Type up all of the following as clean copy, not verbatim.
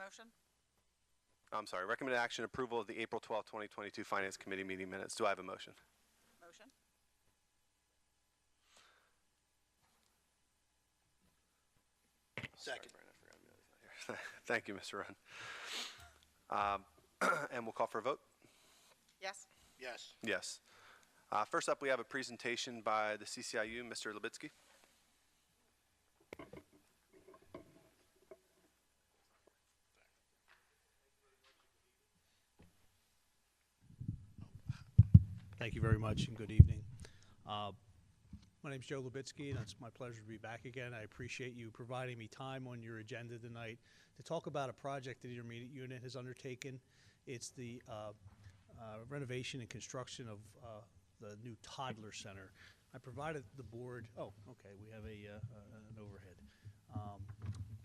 Motion? I'm sorry, recommended action approval of the April 12, 2022 Finance Committee meeting minutes. Do I have a motion? Motion? Second. Sorry, Brian, I forgot Amelia's not here. Thank you, Mr. Rowan. And we'll call for a vote. Yes. Yes. Yes. First up, we have a presentation by the CCIU, Mr. Lubitsky. Thank you very much and good evening. My name is Joe Lubitsky, and it's my pleasure to be back again. I appreciate you providing me time on your agenda tonight to talk about a project that the Intermediate Unit has undertaken. It's the renovation and construction of the new toddler center. I provided the board, oh, okay, we have an overhead.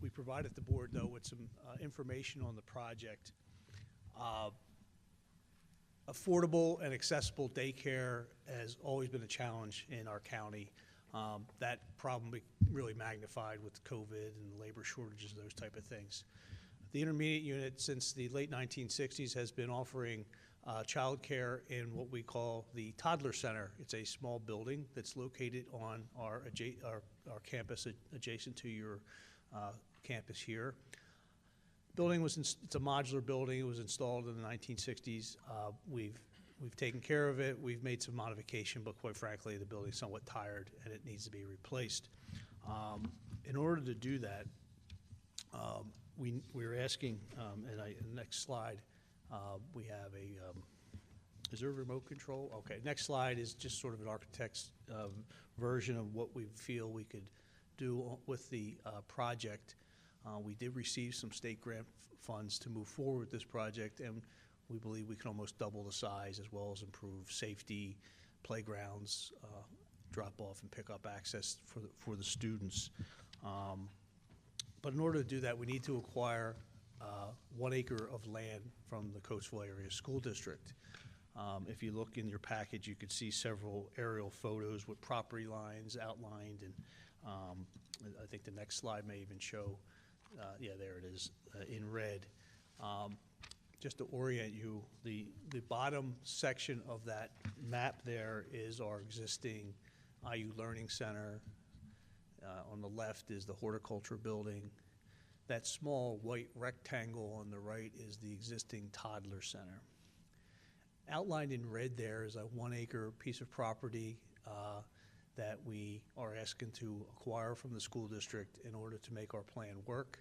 We provided the board, though, with some information on the project. Affordable and accessible daycare has always been a challenge in our county. That problem really magnified with COVID and labor shortages, those type of things. The Intermediate Unit, since the late 1960s, has been offering child care in what we call the Toddler Center. It's a small building that's located on our campus adjacent to your campus here. Building it's a modular building. It was installed in the 1960s. We've taken care of it. We've made some modification, but quite frankly, the building's somewhat tired and it needs to be replaced. In order to do that, we're asking, next slide, we have is there a remote control? Okay, next slide is just sort of an architect's version of what we feel we could do with the project. We did receive some state grant funds to move forward with this project, and we believe we can almost double the size as well as improve safety, playgrounds, drop-off and pick-up access for the students. But in order to do that, we need to acquire 1 acre of land from the Coatesville Area School District. If you look in your package, you could see several aerial photos with property lines outlined, and I think the next slide may even show yeah, there it is, in red. Just to orient you, the bottom section of that map there is our existing IU Learning Center. On the left is the horticulture building. That small white rectangle on the right is the existing toddler center. Outlined in red there is a 1 acre piece of property that we are asking to acquire from the school district in order to make our plan work.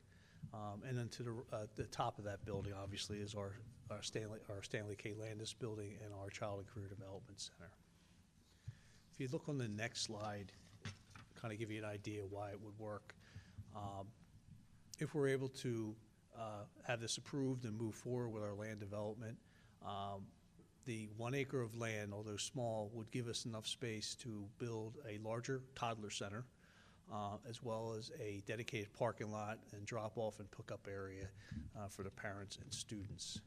And then to the top of that building, obviously, is our Stanley K. Landis building and our Child and Career Development Center. If you look on the next slide, kind of give you an idea why it would work. If we're able to have this approved and move forward with our land development, the 1 acre of land, although small, would give us enough space to build a larger toddler center, as well as a dedicated parking lot and drop-off and pick-up area for the parents and students.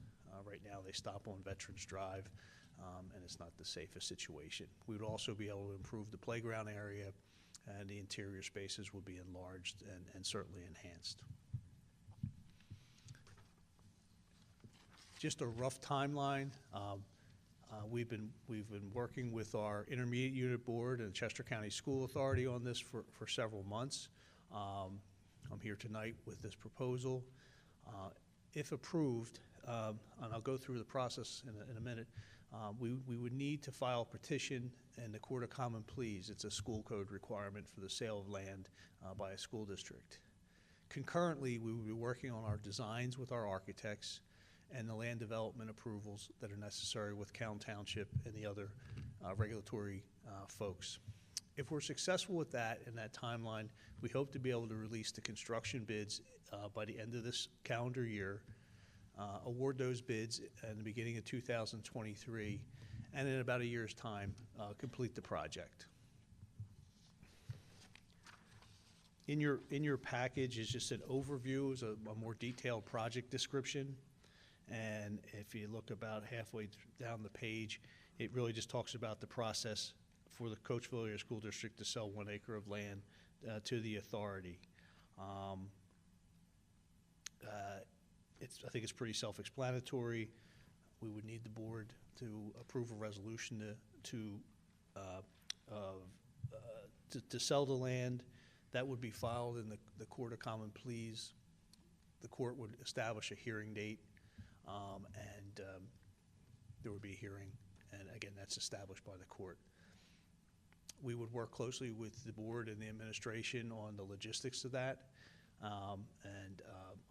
Right now, they stop on Veterans Drive, and it's not the safest situation. We would also be able to improve the playground area, and the interior spaces will be enlarged and certainly enhanced. Just a rough timeline. We've been working with our Intermediate Unit Board and Chester County School Authority on this for several months. I'm here tonight with this proposal. If approved, and I'll go through the process in a minute, we would need to file a petition in the Court of Common Pleas. It's a school code requirement for the sale of land by a school district. Concurrently, we will be working on our designs with our architects and the land development approvals that are necessary with Calhoun Township and the other regulatory folks. If we're successful with that in that timeline, we hope to be able to release the construction bids by the end of this calendar year, award those bids in the beginning of 2023, and in about a year's time, complete the project. In your package is just an overview, is a more detailed project description. And if you look about halfway down the page, it really just talks about the process for the Coatesville Area School District to sell 1 acre of land to the authority. I think it's pretty self-explanatory. We would need the board to approve a resolution uh, to sell the land. That would be filed in the Court of Common Pleas. The court would establish a hearing date, and there would be a hearing, and again, that's established by the court. We would work closely with the board and the administration on the logistics of that, and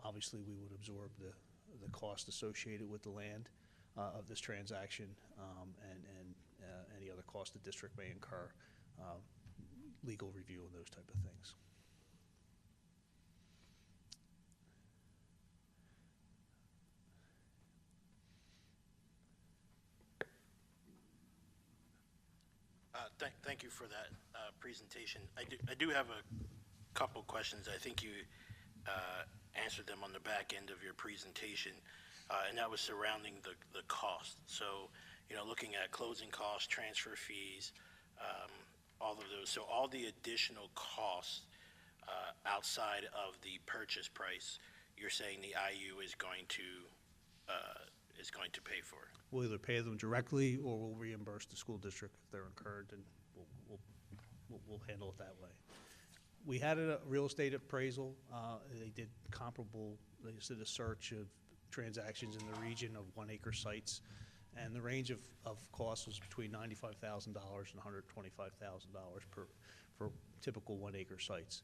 obviously we would absorb the cost associated with the land of this transaction, and any other cost the district may incur, legal review and those type of things. Thank you for that presentation. I do have a couple questions. I think you answered them on the back end of your presentation, and that was surrounding the cost. So, you know, looking at closing costs, transfer fees, all of those. So all the additional costs outside of the purchase price, you're saying the IU is going to pay for. We'll either pay them directly or we'll reimburse the school district if they're incurred, and we'll handle it that way. We had a real estate appraisal. They did comparable, they did a search of transactions in the region of 1 acre sites, and the range of costs was between $95,000 and $125,000 for typical 1 acre sites.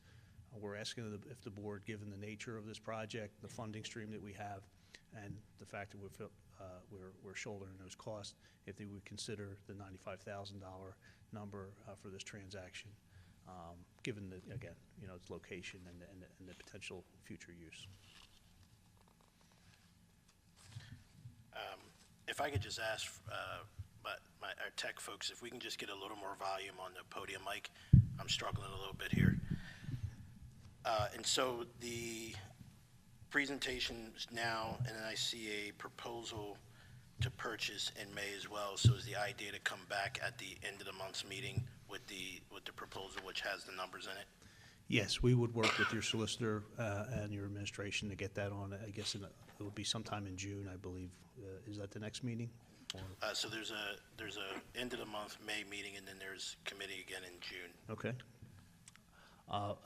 We're asking if the board, given the nature of this project, the funding stream that we have, and the fact that we're shouldering those costs, if they would consider the $95,000 number for this transaction, given the, again, you know, its location and the potential future use. If I could just ask our tech folks, if we can just get a little more volume on the podium mic. I'm struggling a little bit here. And so the presentation now, and then I see a proposal to purchase in May as well. So is the idea to come back at the end of the month's meeting with the proposal which has the numbers in it? Yes, we would work with your solicitor and your administration to get that on. I guess it will be sometime in June, I believe. Is that the next meeting? So there's a end of the month May meeting, and then there's committee again in June. Okay.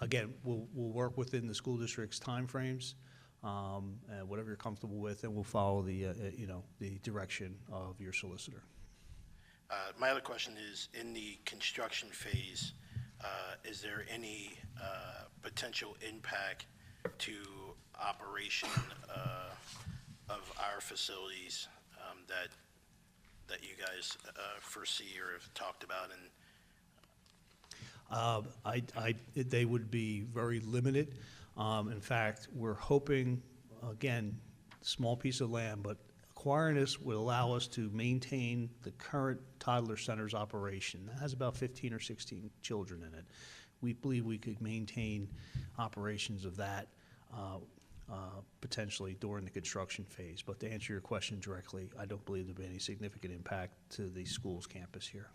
Again, we'll work within the school district's timeframes, and whatever you're comfortable with, and we'll follow the the direction of your solicitor. My other question is, in the construction phase, is there any potential impact to operation of our facilities that you guys foresee or have talked about? And They would be very limited. In fact, we're hoping, again, small piece of land, but acquiring this would allow us to maintain the current toddler center's operation. That has about 15 or 16 children in it. We believe we could maintain operations of that potentially during the construction phase. But to answer your question directly, I don't believe there'll be any significant impact to the school's campus here.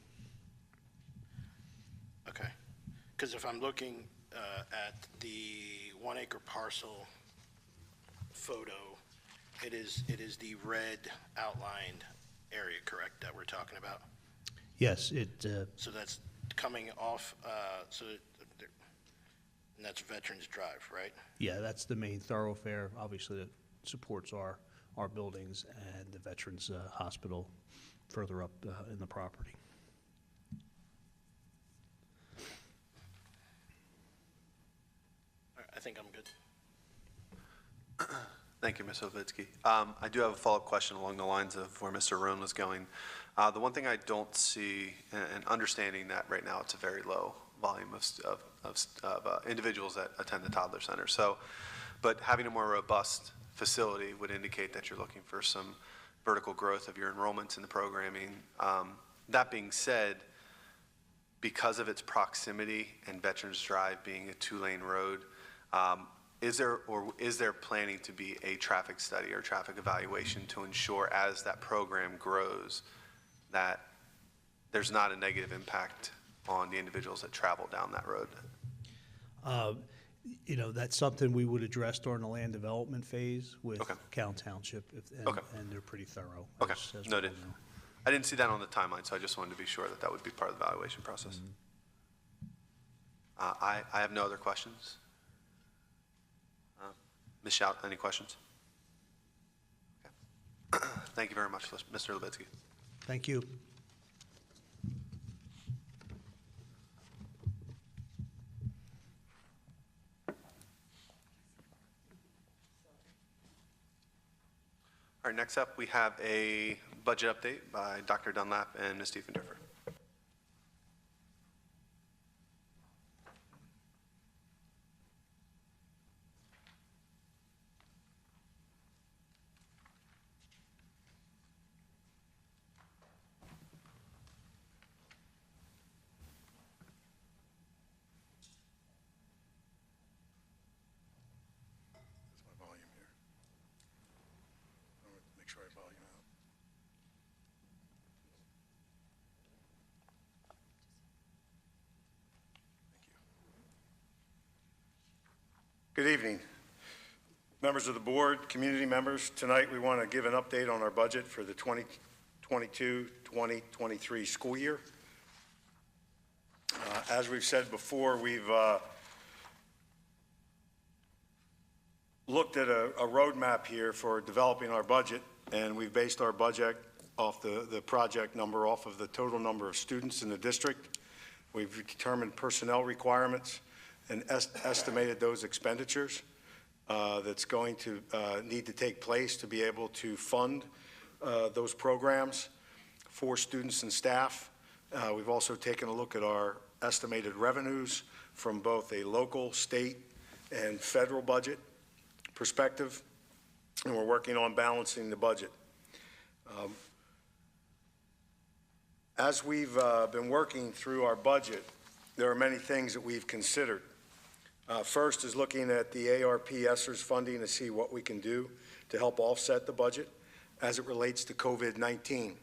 okay, because if I'm looking at the 1 acre parcel photo, it is the red outlined area, correct, that we're talking about? Yes, So that's coming off, and that's Veterans Drive, right? yeah, that's the main thoroughfare, obviously, that supports our buildings and the Veterans Hospital further up in the property. All right, I think I'm good. Thank you, Ms. Ovitsky. I do have a follow-up question along the lines of where Mr. Rohn was going. The one thing I don't see, and understanding that right now it's a very low volume of individuals that attend the toddler center. So, but having a more robust facility would indicate that you're looking for some vertical growth of your enrollments in the programming. That being said, because of its proximity and Veterans Drive being a 2-lane road, is there planning to be a traffic study or traffic evaluation to ensure as that program grows that there's not a negative impact on the individuals that travel down that road? You know, that's something we would address during the land development phase with Okay. Cal Township, Okay. and they're pretty thorough. Okay, as we noted. all know. I didn't see that on the timeline, so I just wanted to be sure that that would be part of the evaluation process. I have no other questions. Ms. Shout, any questions? Okay. Thank you very much, Mr. Levitsky. Thank you. All right, next up, we have a budget update by Dr. Dunlap and Ms. Diefendorfer. That's my volume here. I'm gonna make sure I volume out. Thank you. Good evening, members of the board, community members. Tonight, we want to give an update on our budget for the 2022-2023 school year. As we've said before, we've looked at a roadmap here for developing our budget, and we've based our budget off the project number, off of the total number of students in the district. We've determined personnel requirements and estimated those expenditures that's going to need to take place to be able to fund those programs for students and staff. We've also taken a look at our estimated revenues from both a local, state, and federal budget perspective, and we're working on balancing the budget. As we've been working through our budget, there are many things that we've considered. First is looking at the ARP ESSERS funding to see what we can do to help offset the budget as it relates to COVID-19.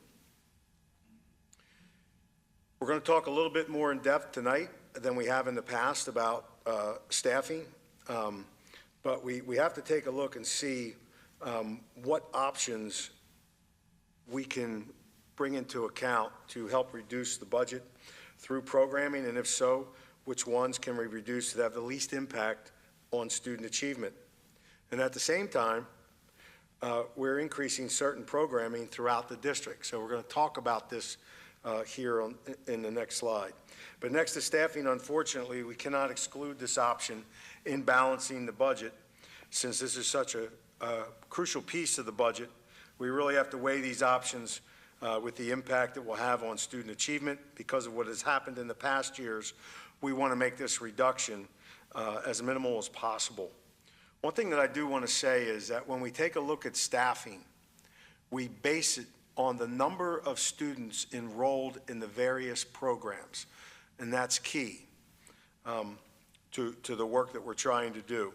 We're going to talk a little bit more in depth tonight than we have in the past about staffing. But we have to take a look and see what options we can bring into account to help reduce the budget through programming, and if so, which ones can we reduce that have the least impact on student achievement. And at the same time, we're increasing certain programming throughout the district. So we're going to talk about this here in the next slide. But next to staffing, unfortunately, we cannot exclude this option in balancing the budget. Since this is such a crucial piece of the budget, we really have to weigh these options with the impact it will have on student achievement. Because of what has happened in the past years, we want to make this reduction as minimal as possible. One thing that I do want to say is that when we take a look at staffing, we base it on the number of students enrolled in the various programs, and that's key to the work that we're trying to do.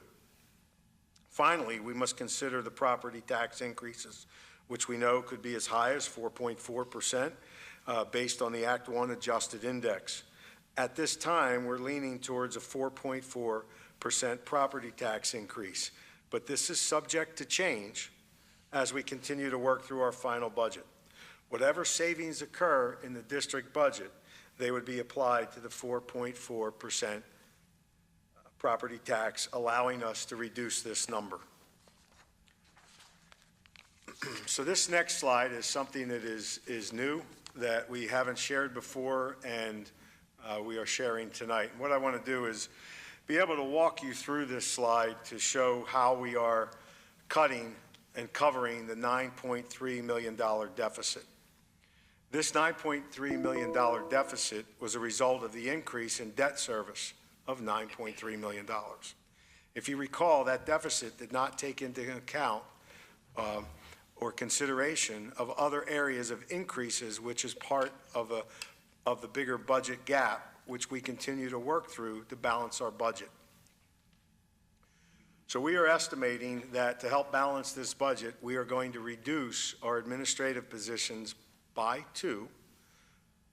Finally, we must consider the property tax increases, which we know could be as high as 4.4% based on the Act 1 adjusted index. At this time, we're leaning towards a 4.4% property tax increase, but this is subject to change as we continue to work through our final budget. Whatever savings occur in the district budget, they would be applied to the 4.4% property tax, allowing us to reduce this number. So this next slide is something that is new, that we haven't shared before, and we are sharing tonight. And what I want to do is be able to walk you through this slide to show how we are cutting and covering the $9.3 million deficit. This $9.3 million deficit was a result of the increase in debt service of $9.3 million. If you recall, that deficit did not take into account or consideration of other areas of increases, which is part of the bigger budget gap, which we continue to work through to balance our budget. So we are estimating that to help balance this budget, we are going to reduce our administrative positions by 2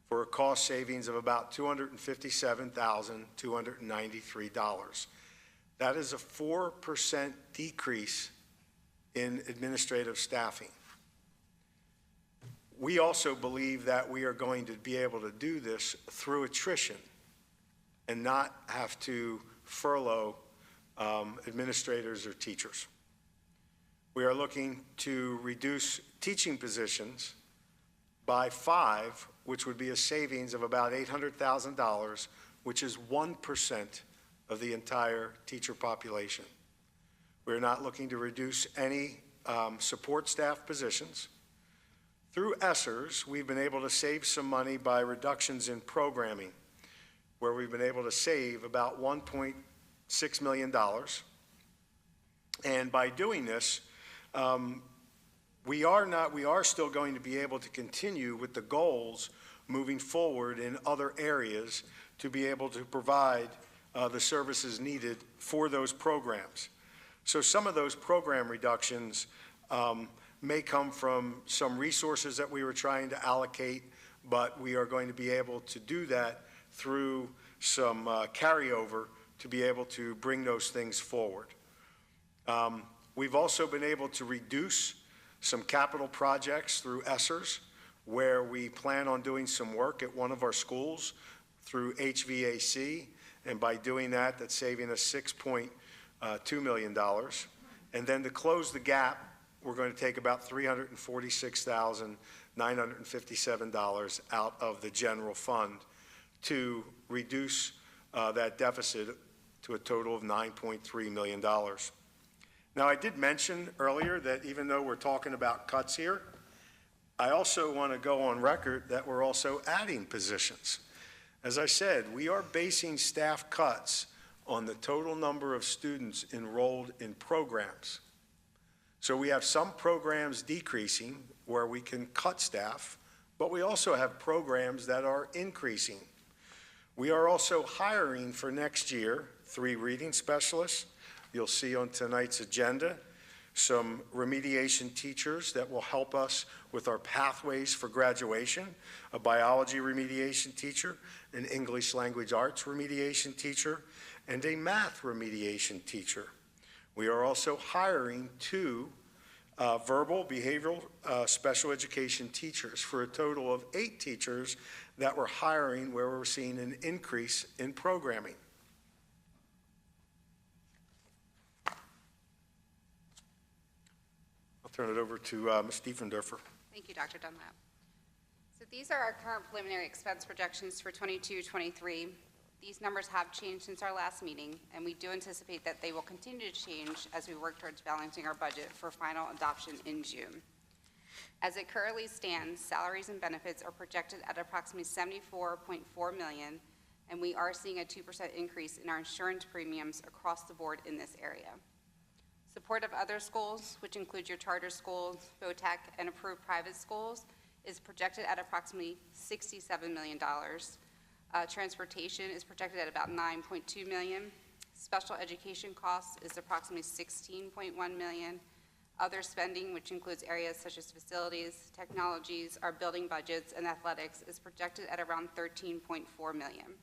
for a cost savings of about $257,293. That is a 4% decrease in administrative staffing. We also believe that we are going to be able to do this through attrition and not have to furlough administrators or teachers. We are looking to reduce teaching positions by 5, which would be a savings of about $800,000, which is 1% of the entire teacher population. We're not looking to reduce any support staff positions. Through ESSERS, we've been able to save some money by reductions in programming, where we've been able to save about $1.6 million. And by doing this, we are still going to be able to continue with the goals moving forward in other areas to be able to provide the services needed for those programs. So some of those program reductions may come from some resources that we were trying to allocate, but we are going to be able to do that through some carryover to be able to bring those things forward. We've also been able to reduce some capital projects through ESSERS, where we plan on doing some work at one of our schools through HVAC, and by doing that, that's saving us $6.2 million. And then to close the gap, we're going to take about $346,957 out of the general fund to reduce that deficit to a total of $9.3 million. Now, I did mention earlier that even though we're talking about cuts here, I also want to go on record that we're also adding positions. As I said, we are basing staff cuts on the total number of students enrolled in programs. So we have some programs decreasing where we can cut staff, but we also have programs that are increasing. We are also hiring for next year 3 reading specialists. You'll see on tonight's agenda some remediation teachers that will help us with our pathways for graduation, a biology remediation teacher, an English language arts remediation teacher, and a math remediation teacher. We are also hiring 2 verbal behavioral special education teachers for a total of 8 teachers that we're hiring, where we're seeing an increase in programming. I'll turn it over to Ms. Diefendorfer. Thank you, Dr. Dunlap. So these are our current preliminary expense projections for 22-23. These numbers have changed since our last meeting, and we do anticipate that they will continue to change as we work towards balancing our budget for final adoption in June. As it currently stands, salaries and benefits are projected at approximately $74.4 million, and we are seeing a 2% increase in our insurance premiums across the board in this area. Support of other schools, which include your charter schools, VOTEC, and approved private schools, is projected at approximately $67 million. Transportation is projected at about $9.2 million. Special education costs is approximately $16.1 million. Other spending, which includes areas such as facilities, technologies, our building budgets, and athletics, is projected at around $13.4 million.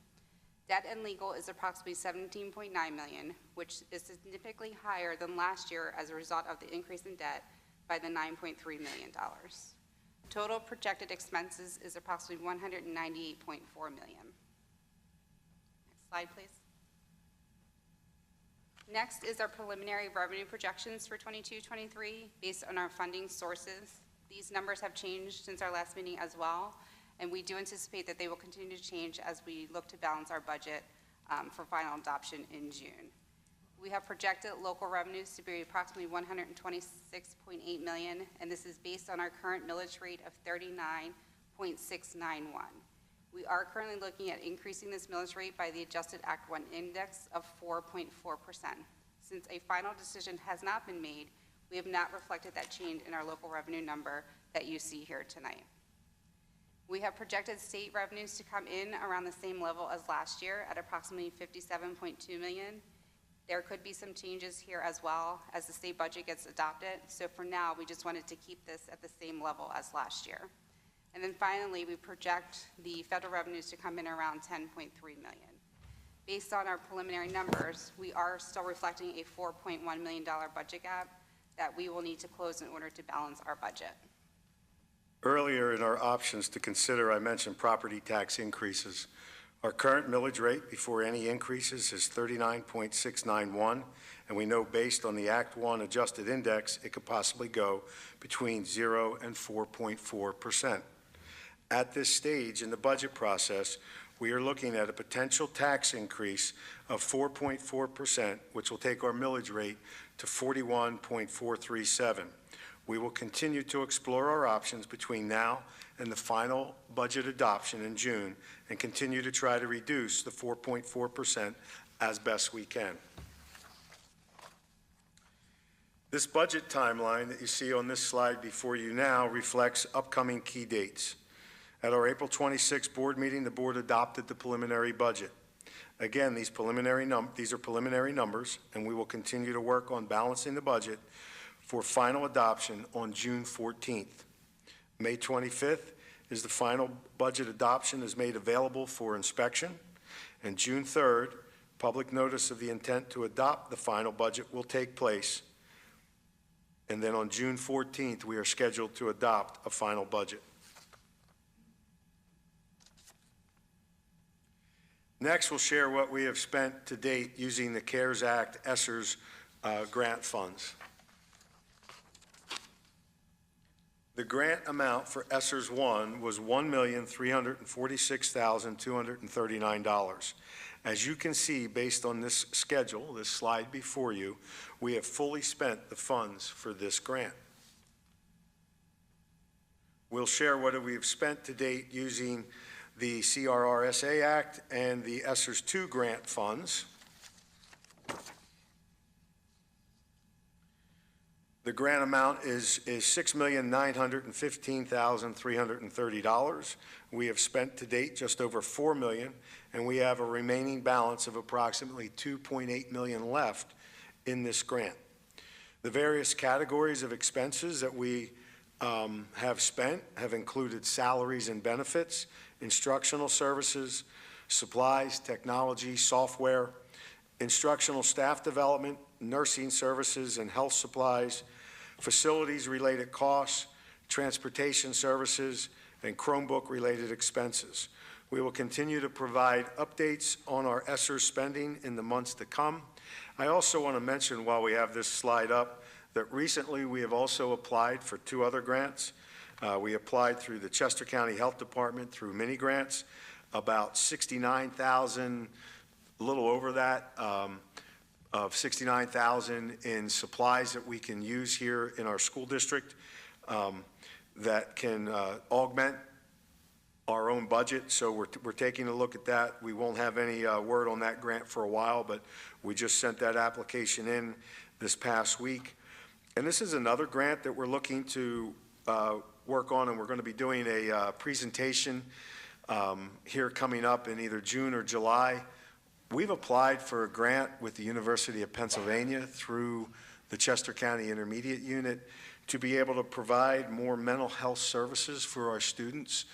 Debt and legal is approximately $17.9 million, which is significantly higher than last year as a result of the increase in debt by the $9.3 million. Total projected expenses is approximately $198.4 million. Next slide, please. Next is our preliminary revenue projections for 22-23 based on our funding sources. These numbers have changed since our last meeting as well, and we do anticipate that they will continue to change as we look to balance our budget for final adoption in June. We have projected local revenues to be approximately $126.8 million, and this is based on our current millage rate of 39.691. We are currently looking at increasing this millage rate by the adjusted Act 1 index of 4.4%. Since a final decision has not been made, we have not reflected that change in our local revenue number that you see here tonight. We have projected state revenues to come in around the same level as last year at approximately $57.2 million. There could be some changes here as well as the state budget gets adopted. So for now, we just wanted to keep this at the same level as last year. And then finally, we project the federal revenues to come in around $10.3 million. Based on our preliminary numbers, we are still reflecting a $4.1 million budget gap that we will need to close in order to balance our budget. Earlier in our options to consider, I mentioned property tax increases. Our current millage rate before any increases is 39.691, and we know based on the Act 1 adjusted index, it could possibly go between 0 and 4.4%. At this stage in the budget process, we are looking at a potential tax increase of 4.4%, which will take our millage rate to 41.437. We will continue to explore our options between now and the final budget adoption in June and continue to try to reduce the 4.4% as best we can. This budget timeline that you see on this slide before you now reflects upcoming key dates. At our April 26th board meeting, the board adopted the preliminary budget. Again, these are preliminary numbers, and we will continue to work on balancing the budget for final adoption on June 14th. May 25th is the final budget adoption is made available for inspection, and June 3rd, public notice of the intent to adopt the final budget will take place. And then on June 14th, we are scheduled to adopt a final budget. Next, we'll share what we have spent to date using the CARES Act ESSER's grant funds. The grant amount for ESSERS 1 was $1,346,239. As you can see, based on this schedule, this slide before you, we have fully spent the funds for this grant. We'll share what we have spent to date using the CRRSA Act and the ESSERS 2 grant funds. The grant amount is $6,915,330. We have spent to date just over $4 million, and we have a remaining balance of approximately $2.8 million left in this grant. The various categories of expenses that we have spent have included salaries and benefits, instructional services, supplies, technology, software, instructional staff development, nursing services and health supplies, facilities-related costs, transportation services, and Chromebook-related expenses. We will continue to provide updates on our ESSER spending in the months to come. I also want to mention, while we have this slide up, that recently we have also applied for 2 other grants. We applied through the Chester County Health Department through mini grants, about 69,000, a little over that, of 69,000 in supplies that we can use here in our school district that can augment our own budget. So we're taking a look at that. We won't have any word on that grant for a while, but we just sent that application in this past week. And this is another grant that we're looking to work on, and we're going to be doing a presentation here coming up in either June or July. We've applied for a grant with the University of Pennsylvania through the Chester County Intermediate Unit to be able to provide more mental health services for our students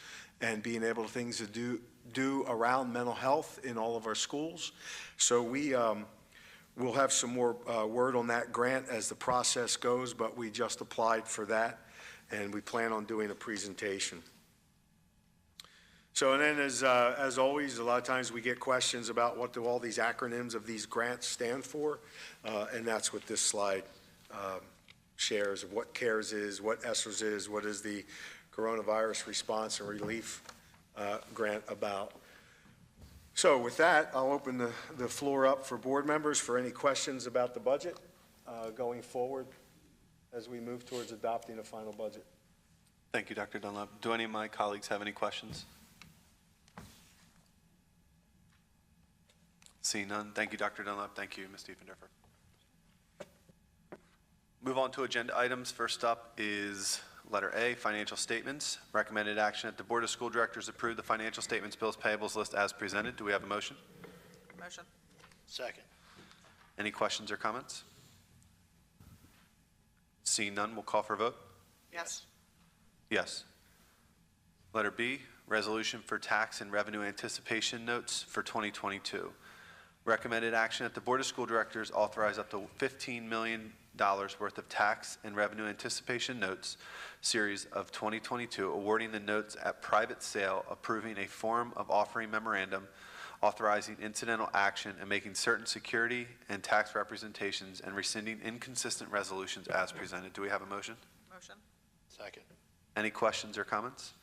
and being able to do around mental health in all of our schools. So we'll have some more word on that grant as the process goes, but we just applied for that, and we plan on doing a presentation. So, and then as always, a lot of times we get questions about what do all these acronyms of these grants stand for, and that's what this slide shares of what CARES is, what ESSERS is, what is the Coronavirus Response and Relief Grant about. So with that, I'll open the floor up for board members for any questions about the budget going forward as we move towards adopting a final budget. Thank you, Dr. Dunlap. Do any of my colleagues have any questions? Seeing none. Thank you, Dr. Dunlap. Thank you, Ms. Diefendorfer. Move on to agenda items. First up is letter A, financial statements. Recommended action that the Board of School Directors approve the financial statements, bills, payables list as presented. Do we have a motion? Motion. Second. Any questions or comments? Seeing none, we'll call for a vote. Yes. Yes. Letter B, resolution for tax and revenue anticipation notes for 2022. Recommended action that the Board of School Directors authorize up to $15 million worth of tax and revenue anticipation notes, series of 2022, awarding the notes at private sale, approving a form of offering memorandum, authorizing incidental action, and making certain security and tax representations, and rescinding inconsistent resolutions as presented. Do we have a motion? Motion. Second. Any questions or comments?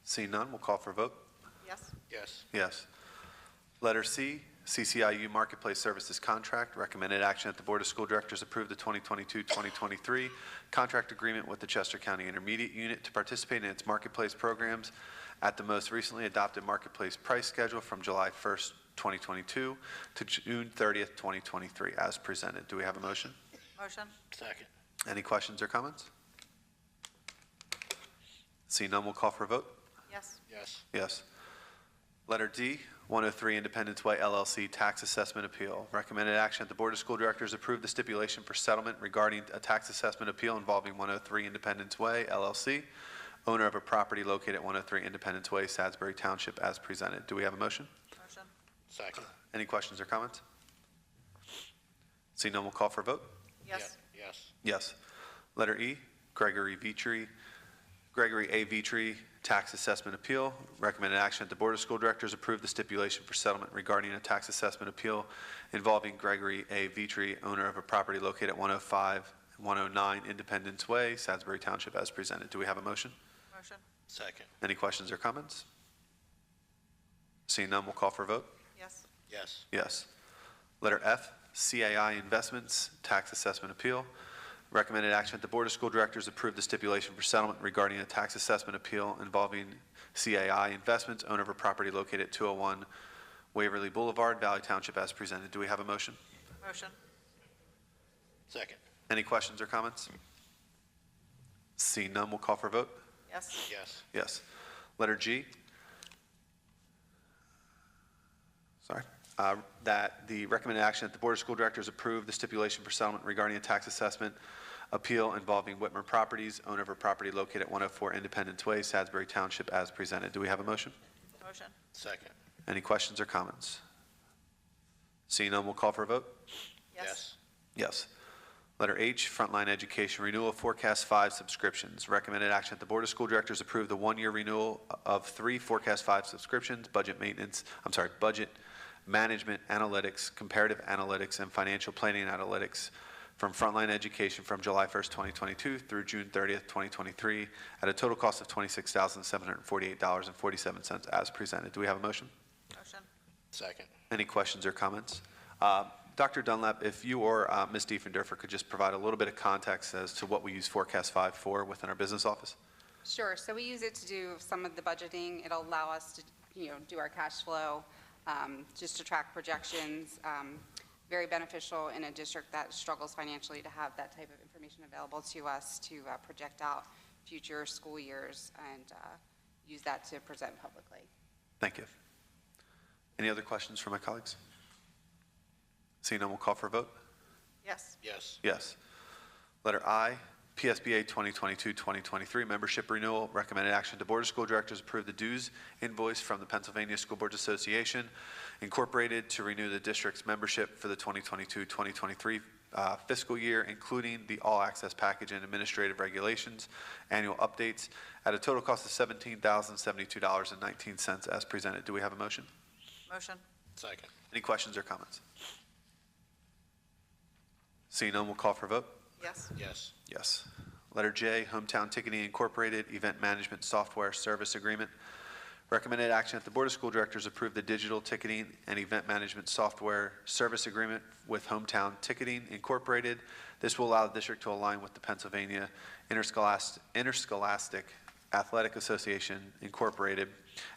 Seeing none, we'll call for a vote. Yes. Yes. Yes. Letter C, CCIU Marketplace Services Contract. Recommended action that the Board of School Directors approve the 2022-2023 contract agreement with the Chester County Intermediate Unit to participate in its marketplace programs at the most recently adopted marketplace price schedule from July 1st, 2022 to June 30th, 2023, as presented. Do we have a motion? Motion. Second. Any questions or comments? Seeing none, we'll call for a vote. Yes. Yes. Yes. Letter D, 103 Independence Way LLC Tax Assessment Appeal. Recommended action that the Board of School Directors approve the stipulation for settlement regarding a tax assessment appeal involving 103 Independence Way LLC, owner of a property located at 103 Independence Way, Salisbury Township, as presented. Do we have a motion? Motion. Second. Any questions or comments? Seeing none, we'll call for a vote. Yes. Yes. Yes. Letter E, Gregory A. Vitry, Tax Assessment Appeal. Recommended action that the Board of School Directors approve the stipulation for settlement regarding a tax assessment appeal involving Gregory A. Vitry, owner of a property located at 105 and 109 Independence Way, Salisbury Township, as presented. Do we have a motion? Motion. Second. Any questions or comments? Seeing none, we'll call for a vote. Yes. Yes. Yes. Letter F, CAI Investments, Tax Assessment Appeal. Recommended action that the Board of School Directors approve the stipulation for settlement regarding a tax assessment appeal involving CAI Investments, owner of a property located at 201 Waverly Boulevard, Valley Township, as presented. Do we have a motion? Motion. Second. Any questions or comments? Seeing none, we'll call for a vote. Yes. Yes. Yes. Letter G. Sorry. That the recommended action that the Board of School Directors approve the stipulation for settlement regarding a tax assessment appeal involving Whitmer Properties, owner of a property located at 104 Independence Way, Salisbury Township, as presented. Do we have a motion? Motion. Second. Any questions or comments? Seeing none, we'll call for a vote. Yes. Yes. Letter H, Frontline Education Renewal Forecast 5 subscriptions. Recommended action that the Board of School Directors approve the one-year renewal of 3 Forecast 5 subscriptions, budget management analytics, comparative analytics, and financial planning analytics from Frontline Education from July 1st, 2022 through June 30th, 2023, at a total cost of $26,748.47 as presented. Do we have a motion? Motion. Second. Any questions or comments? Dr. Dunlap, if you or Ms. Diefendorfer could just provide a little bit of context as to what we use Forecast 5 for within our business office? Sure. So we use it to do some of the budgeting. It'll allow us to, do our cash flow, just to track projections. Very beneficial in a district that struggles financially to have that type of information available to us to project out future school years and use that to present publicly. Thank you. Any other questions from my colleagues? Seeing none, we'll call for a vote. Yes. Yes. Yes. Letter I, PSBA 2022-2023 membership renewal. Recommended action. The Board of School Directors approve the dues invoice from the Pennsylvania School Boards Association, Incorporated, to renew the district's membership for the 2022-2023 fiscal year, including the all-access package and administrative regulations, annual updates, at a total cost of $17,072.19 as presented. Do we have a motion? Motion. Second. Any questions or comments? Seeing none, we'll call for a vote. Yes. Yes. Yes. Letter J, Hometown Ticketing Incorporated Event Management Software Service Agreement. Recommended action that the Board of School Directors approve the digital ticketing and event management software service agreement with Hometown Ticketing Incorporated. This will allow the district to align with the Pennsylvania Interscholastic Athletic Association Incorporated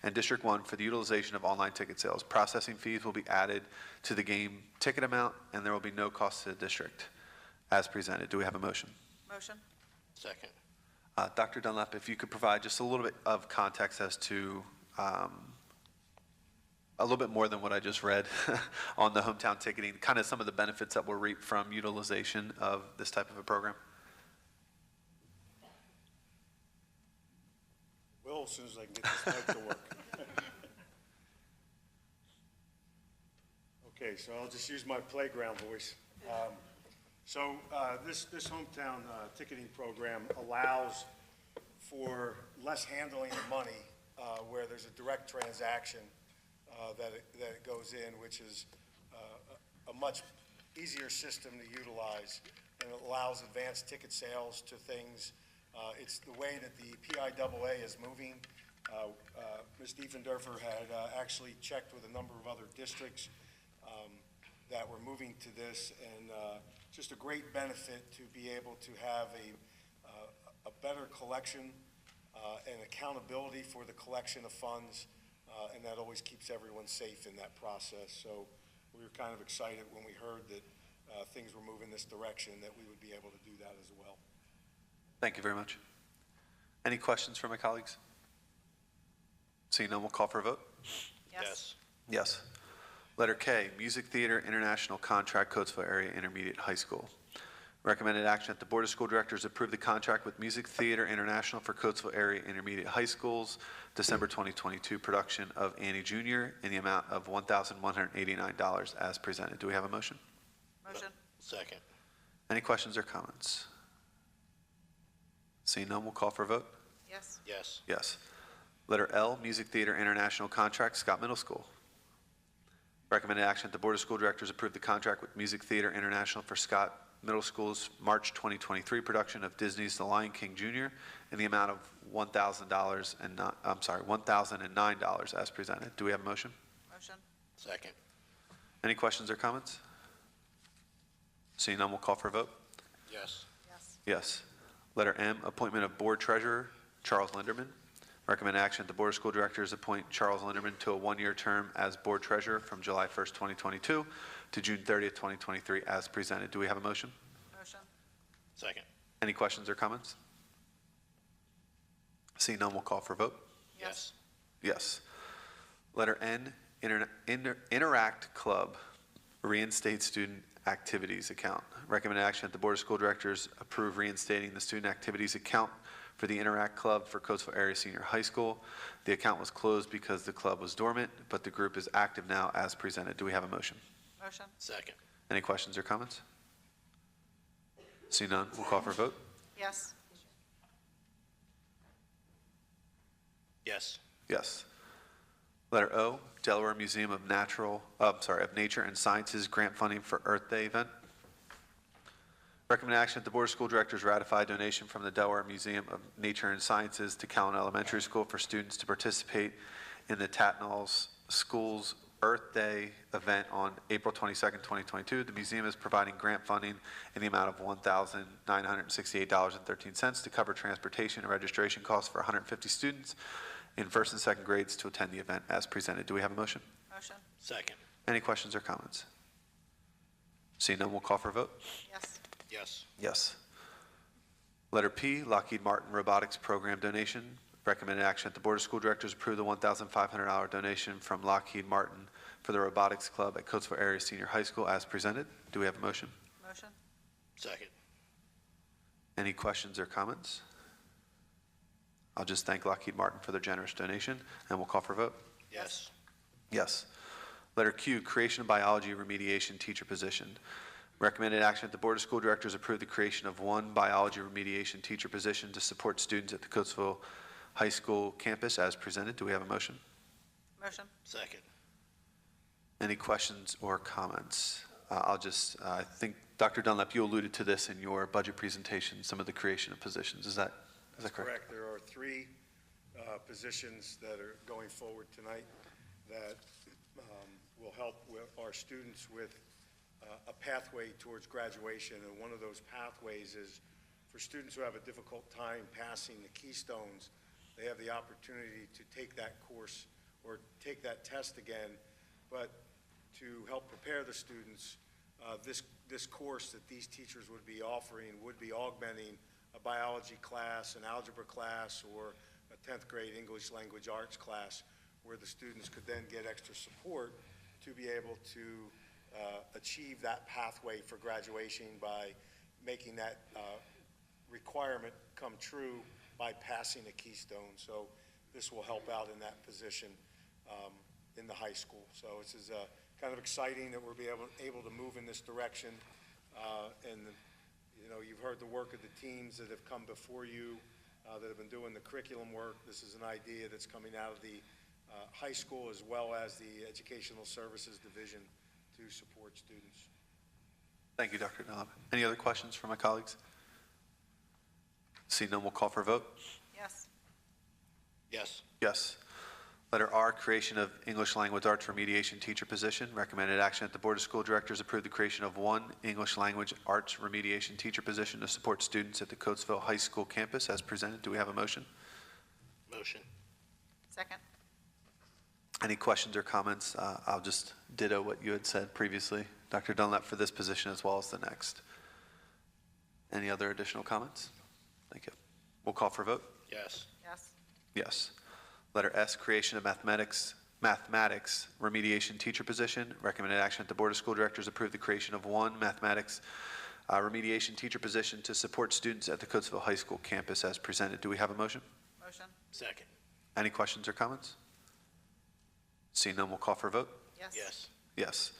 and District 1 for the utilization of online ticket sales. Processing fees will be added to the game ticket amount, and there will be no cost to the district as presented. Do we have a motion? Motion. Second. Dr. Dunlap, if you could provide just a little bit of context as to a little bit more than what I just read on the hometown ticketing, kind of some of the benefits that will reap from utilization of this type of a program. Will, as soon as I can get this mic to work. Okay, so I'll just use my playground voice. This hometown ticketing program allows for less handling of money where there's a direct transaction that it goes in, which is a much easier system to utilize, and it allows advanced ticket sales to things. It's the way that the PIAA is moving. Ms. Diefendorfer had actually checked with a number of other districts that were moving to this, and just a great benefit to be able to have a better collection and accountability for the collection of funds, and that always keeps everyone safe in that process. So we were kind of excited when we heard that things were moving this direction, that we would be able to do that as well. Thank you very much. Any questions from my colleagues? Seeing none, we'll call for a vote. Yes. Yes. Letter K, Music Theater International Contract, Coatesville Area Intermediate High School. Recommended action that the Board of School Directors approve the contract with Music Theater International for Coatesville Area Intermediate High Schools, December 2022 production of Annie Jr. in the amount of $1,189 as presented. Do we have a motion? Motion. Second. Any questions or comments? Seeing none, we'll call for a vote. Yes. Yes. Yes. Letter L, Music Theater International Contract, Scott Middle School. Recommended action that the Board of School Directors approve the contract with Music Theater International for Scott Middle School's March 2023 production of Disney's The Lion King Jr. in the amount of $1,009 as presented. Do we have a motion? Motion. Second. Any questions or comments? Seeing none, we'll call for a vote. Yes. Yes. Yes. Letter M, appointment of Board Treasurer Charles Linderman. Recommend action that the Board of School Directors appoint Charles Linderman to a one-year term as Board Treasurer from July 1st, 2022 to June 30th, 2023 as presented. Do we have a motion? Motion. Second. Any questions or comments? Seeing none, we'll call for a vote. Yes. Yes. Letter N, Interact Club, reinstate student activities account. Recommend action that the Board of School Directors approve reinstating the student activities account for the Interact Club for Coatesville Area Senior High School. The account was closed because the club was dormant, but the group is active now as presented. Do we have a motion? Motion. Second. Any questions or comments? See none, we'll call for a vote. Yes. Yes. Yes. Letter O, Delaware Museum of Nature and Sciences grant funding for Earth Day event. Recommend action that the Board of School Directors ratify donation from the Delaware Museum of Nature and Sciences to Callan Elementary School for students to participate in the Tatnall's School's Earth Day event on April 22nd, 2022. The museum is providing grant funding in the amount of $1,968.13 to cover transportation and registration costs for 150 students in first and second grades to attend the event as presented. Do we have a motion? Motion. Second. Any questions or comments? Seeing none, we'll call for a vote. Yes. Yes. Yes. Letter P, Lockheed Martin Robotics Program donation. Recommended action that the Board of School Directors approve the $1,500 donation from Lockheed Martin for the Robotics Club at Coatesville Area Senior High School as presented. Do we have a motion? Motion. Second. Any questions or comments? I'll just thank Lockheed Martin for their generous donation, and we'll call for a vote. Yes. Yes. Letter Q, creation of biology remediation teacher position. Recommended action that the Board of School Directors approve the creation of one biology remediation teacher position to support students at the Coatesville High School campus as presented. Do we have a motion? Motion. Second. Any questions or comments? I think, Dr. Dunlap, you alluded to this in your budget presentation, some of the creation of positions. Is that correct? There are three positions that are going forward tonight that will help with our students with a pathway towards graduation. And one of those pathways is for students who have a difficult time passing the Keystones. They have the opportunity to take that course or take that test again, but to help prepare the students, this course that these teachers would be offering would be augmenting a biology class, an algebra class, or a 10th grade English language arts class, where the students could then get extra support to be able to achieve that pathway for graduation by making that requirement come true by passing a Keystone. So this will help out in that position in the high school. So this is kind of exciting that we're able to move in this direction. And, you know, you've heard the work of the teams that have come before you, that have been doing the curriculum work. This is an idea that's coming out of the high school as well as the Educational Services Division to support students. Thank you, Dr. Dunlap. Any other questions from my colleagues? Seeing none, we'll call for a vote. Yes. Yes. Yes. Letter R, creation of English Language Arts Remediation Teacher position. Recommended action that the Board of School Directors approve the creation of one English Language Arts Remediation Teacher position to support students at the Coatesville High School campus as presented. Do we have a motion? Motion. Second. Any questions or comments? I'll just ditto what you had said previously, Dr. Dunlap, for this position as well as the next. Any other additional comments? Thank you. We'll call for a vote. Yes. Yes. Yes. Letter S, creation of mathematics remediation teacher position. Recommended action that the Board of School Directors approve the creation of one mathematics remediation teacher position to support students at the Coatesville High School campus as presented. Do we have a motion? Motion. Second. Any questions or comments? Seeing none, we'll call for a vote. Yes. Yes. Yes.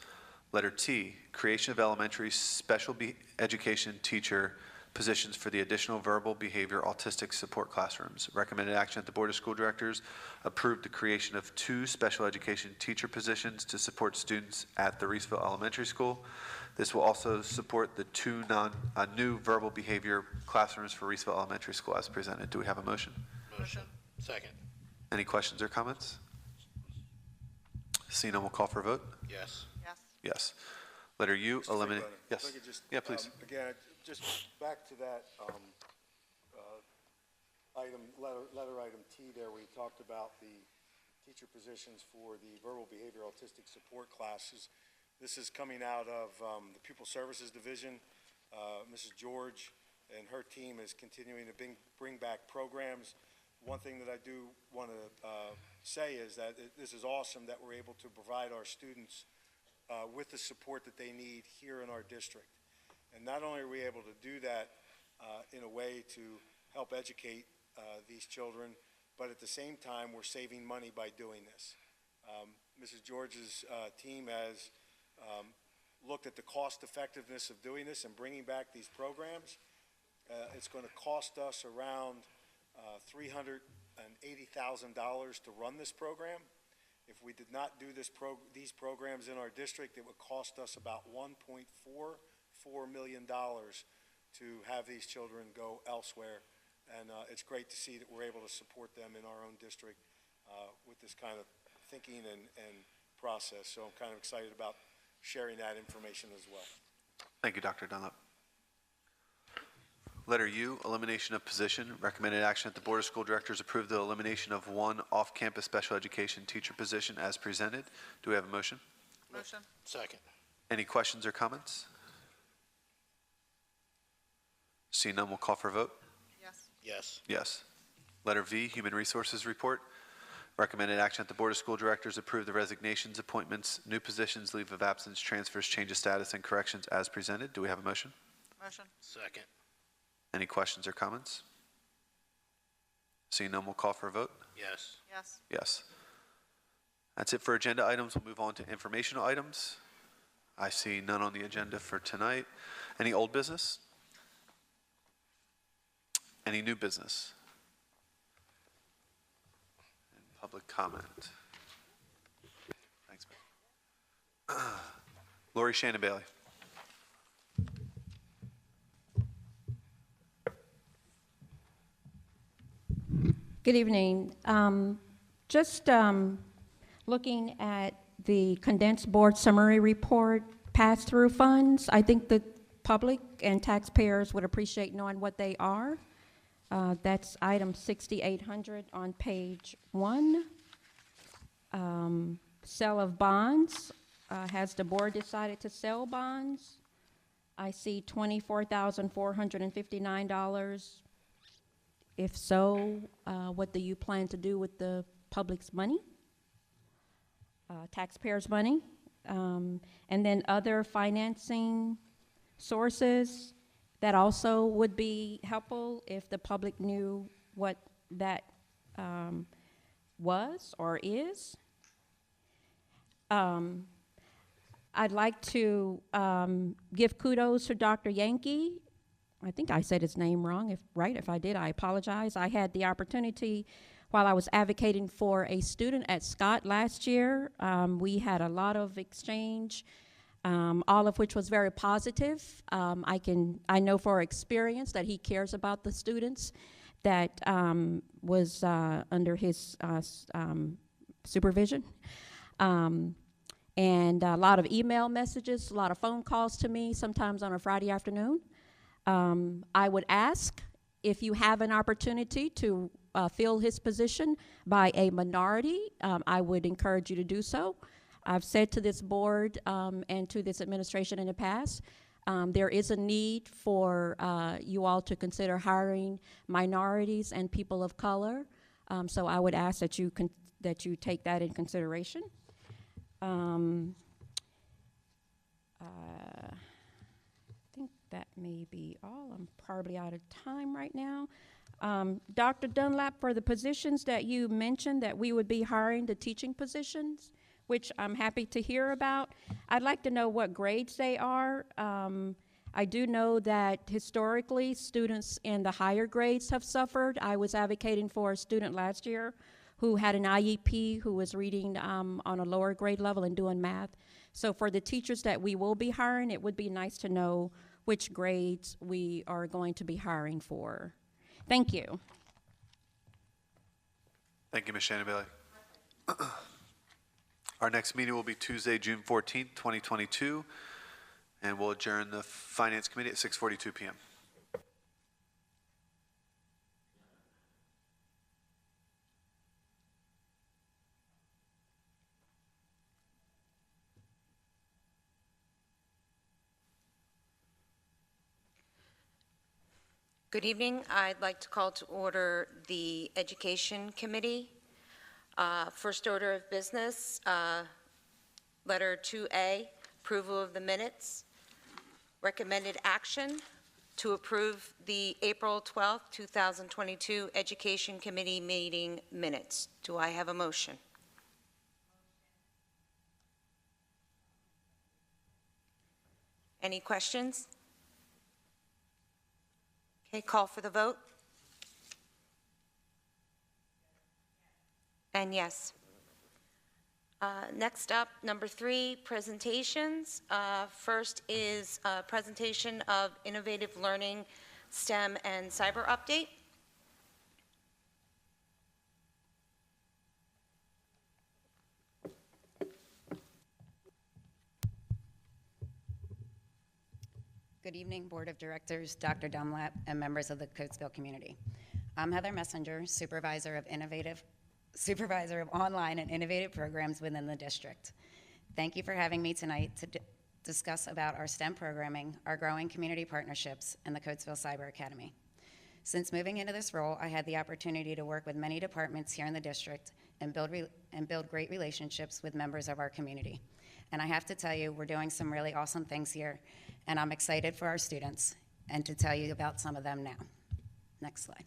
Letter T, creation of elementary special education teacher positions for the additional verbal behavior autistic support classrooms. Recommended action that the Board of School Directors approve the creation of two special education teacher positions to support students at the Reeseville Elementary School. This will also support the two new verbal behavior classrooms for Reeseville Elementary School as presented. Do we have a motion? Motion. Second. Any questions or comments? Seeing none, we'll call for a vote. Yes. Yes. Yes. Letter U, Mr. eliminate. Superintendent, Yes. if I could just, Yeah, please. Again, just back to that letter item T there, where you talked about the teacher positions for the verbal behavior autistic support classes. This is coming out of the Pupil Services Division. Mrs. George and her team is continuing to bring back programs. One thing that I do want to say is that this is awesome that we're able to provide our students with the support that they need here in our district. And not only are we able to do that in a way to help educate these children, but at the same time, we're saving money by doing this. Mrs. George's team has looked at the cost effectiveness of doing this and bringing back these programs. It's going to cost us around $380,000 to run this program. If we did not do these programs in our district, it would cost us about $1.44 million to have these children go elsewhere. And it's great to see that we're able to support them in our own district with this kind of thinking and process. So I'm kind of excited about sharing that information as well. Thank you, Dr. Dunlap. Letter U, elimination of position. Recommended action that the Board of School Directors approve the elimination of one off-campus special education teacher position as presented. Do we have a motion? Motion. Second. Any questions or comments? Seeing none, we'll call for a vote. Yes. Yes. Yes. Letter V, Human Resources Report. Recommended action that the Board of School Directors approve the resignations, appointments, new positions, leave of absence, transfers, change of status, and corrections as presented. Do we have a motion? Motion. Second. Any questions or comments? Seeing none, we'll call for a vote. Yes. Yes. Yes. That's it for agenda items. We'll move on to informational items. I see none on the agenda for tonight. Any old business? Any new business? And public comment? Thanks, man. Lori Shannon Bailey. Good evening. Just looking at the condensed board summary report, pass-through funds, I think the public and taxpayers would appreciate knowing what they are. That's item 6800 on page 1. Sale of bonds. Has the board decided to sell bonds? I see $24,459. If so, what do you plan to do with the public's money, taxpayers' money? And then other financing sources, that also would be helpful if the public knew what that was or is. I'd like to give kudos to Dr. Yankee. I think I said his name wrong. If I did, I apologize. I had the opportunity while I was advocating for a student at Scott last year. We had a lot of exchange, all of which was very positive. I know for experience that he cares about the students that was under his supervision. And a lot of email messages, a lot of phone calls to me, sometimes on a Friday afternoon. I would ask if you have an opportunity to fill his position by a minority, I would encourage you to do so. I've said to this board and to this administration in the past, there is a need for you all to consider hiring minorities and people of color. So I would ask that you take that in consideration. I think that may be all. I'm probably out of time right now. Dr. Dunlap, for the positions that you mentioned that we would be hiring, the teaching positions, which I'm happy to hear about, I'd like to know what grades they are. I do know that historically students in the higher grades have suffered. I was advocating for a student last year who had an IEP, who was reading on a lower grade level and doing math. So for the teachers that we will be hiring, it would be nice to know which grades we are going to be hiring for. Thank you. Thank you, Ms. Shannon-Bailey. Our next meeting will be Tuesday, June 14th, 2022, and we'll adjourn the Finance Committee at 6:42 p.m. Good evening. I'd like to call to order the Education Committee. First order of business, letter 2A, approval of the minutes. Recommended action to approve the April 12th, 2022 Education Committee meeting minutes. Do I have a motion? Any questions? Okay, call for the vote. And yes. Next up, number 3, presentations. First is a presentation of Innovative Learning, STEM, and Cyber Update. Good evening, Board of Directors, Dr. Dunlap, and members of the Coatesville community. I'm Heather Messenger, Supervisor of Online and Innovative Programs within the district. Thank you for having me tonight to discuss about our STEM programming, our growing community partnerships, and the Coatesville Cyber Academy. Since moving into this role, I had the opportunity to work with many departments here in the district and build great relationships with members of our community. And I have to tell you, we're doing some really awesome things here, and I'm excited for our students and to tell you about some of them now. Next slide.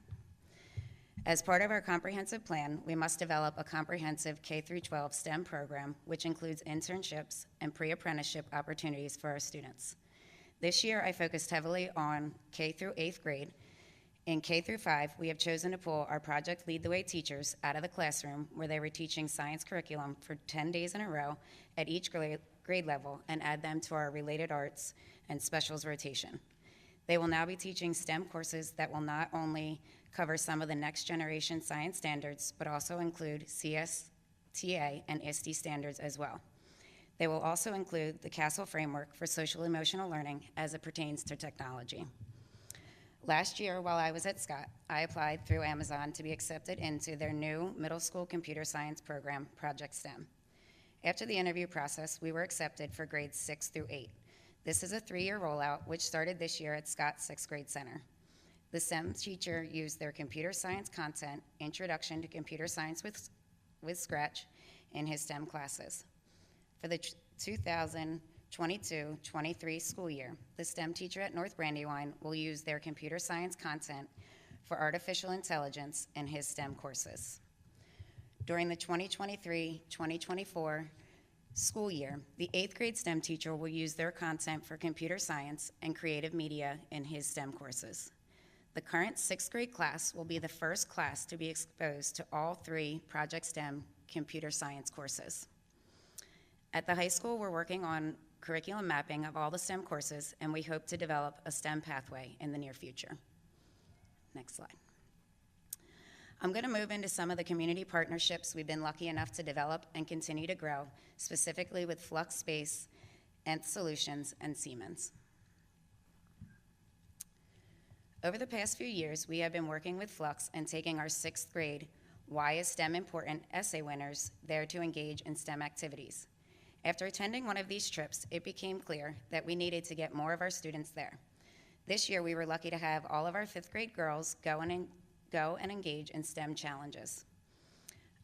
As part of our comprehensive plan, we must develop a comprehensive K-12 STEM program, which includes internships and pre-apprenticeship opportunities for our students. This year, I focused heavily on K through 8th grade. In K through 5, we have chosen to pull our Project Lead the Way teachers out of the classroom where they were teaching science curriculum for 10 days in a row at each grade level and add them to our related arts and specials rotation. They will now be teaching STEM courses that will not only cover some of the next generation science standards, but also include CSTA and ISTE standards as well. They will also include the CASD framework for social emotional learning as it pertains to technology. Last year, while I was at Scott, I applied through Amazon to be accepted into their new middle school computer science program, Project STEM. After the interview process, we were accepted for grades 6 through 8. This is a 3-year rollout, which started this year at Scott's 6th grade center. The STEM teacher used their computer science content, Introduction to Computer Science with Scratch, in his STEM classes. For the 2022-23 school year, the STEM teacher at North Brandywine will use their computer science content for artificial intelligence in his STEM courses. During the 2023-2024 school year, the 8th grade STEM teacher will use their content for computer science and creative media in his STEM courses. The current 6th grade class will be the first class to be exposed to all 3 Project STEM computer science courses. At the high school, we're working on curriculum mapping of all the STEM courses, and we hope to develop a STEM pathway in the near future. Next slide. I'm going to move into some of the community partnerships we've been lucky enough to develop and continue to grow, specifically with Flux Space, Nth Solutions, and Siemens. Over the past few years, we have been working with Flux and taking our 6th grade Why is STEM Important essay winners there to engage in STEM activities. After attending one of these trips, it became clear that we needed to get more of our students there. This year, we were lucky to have all of our 5th grade girls go and engage in STEM challenges.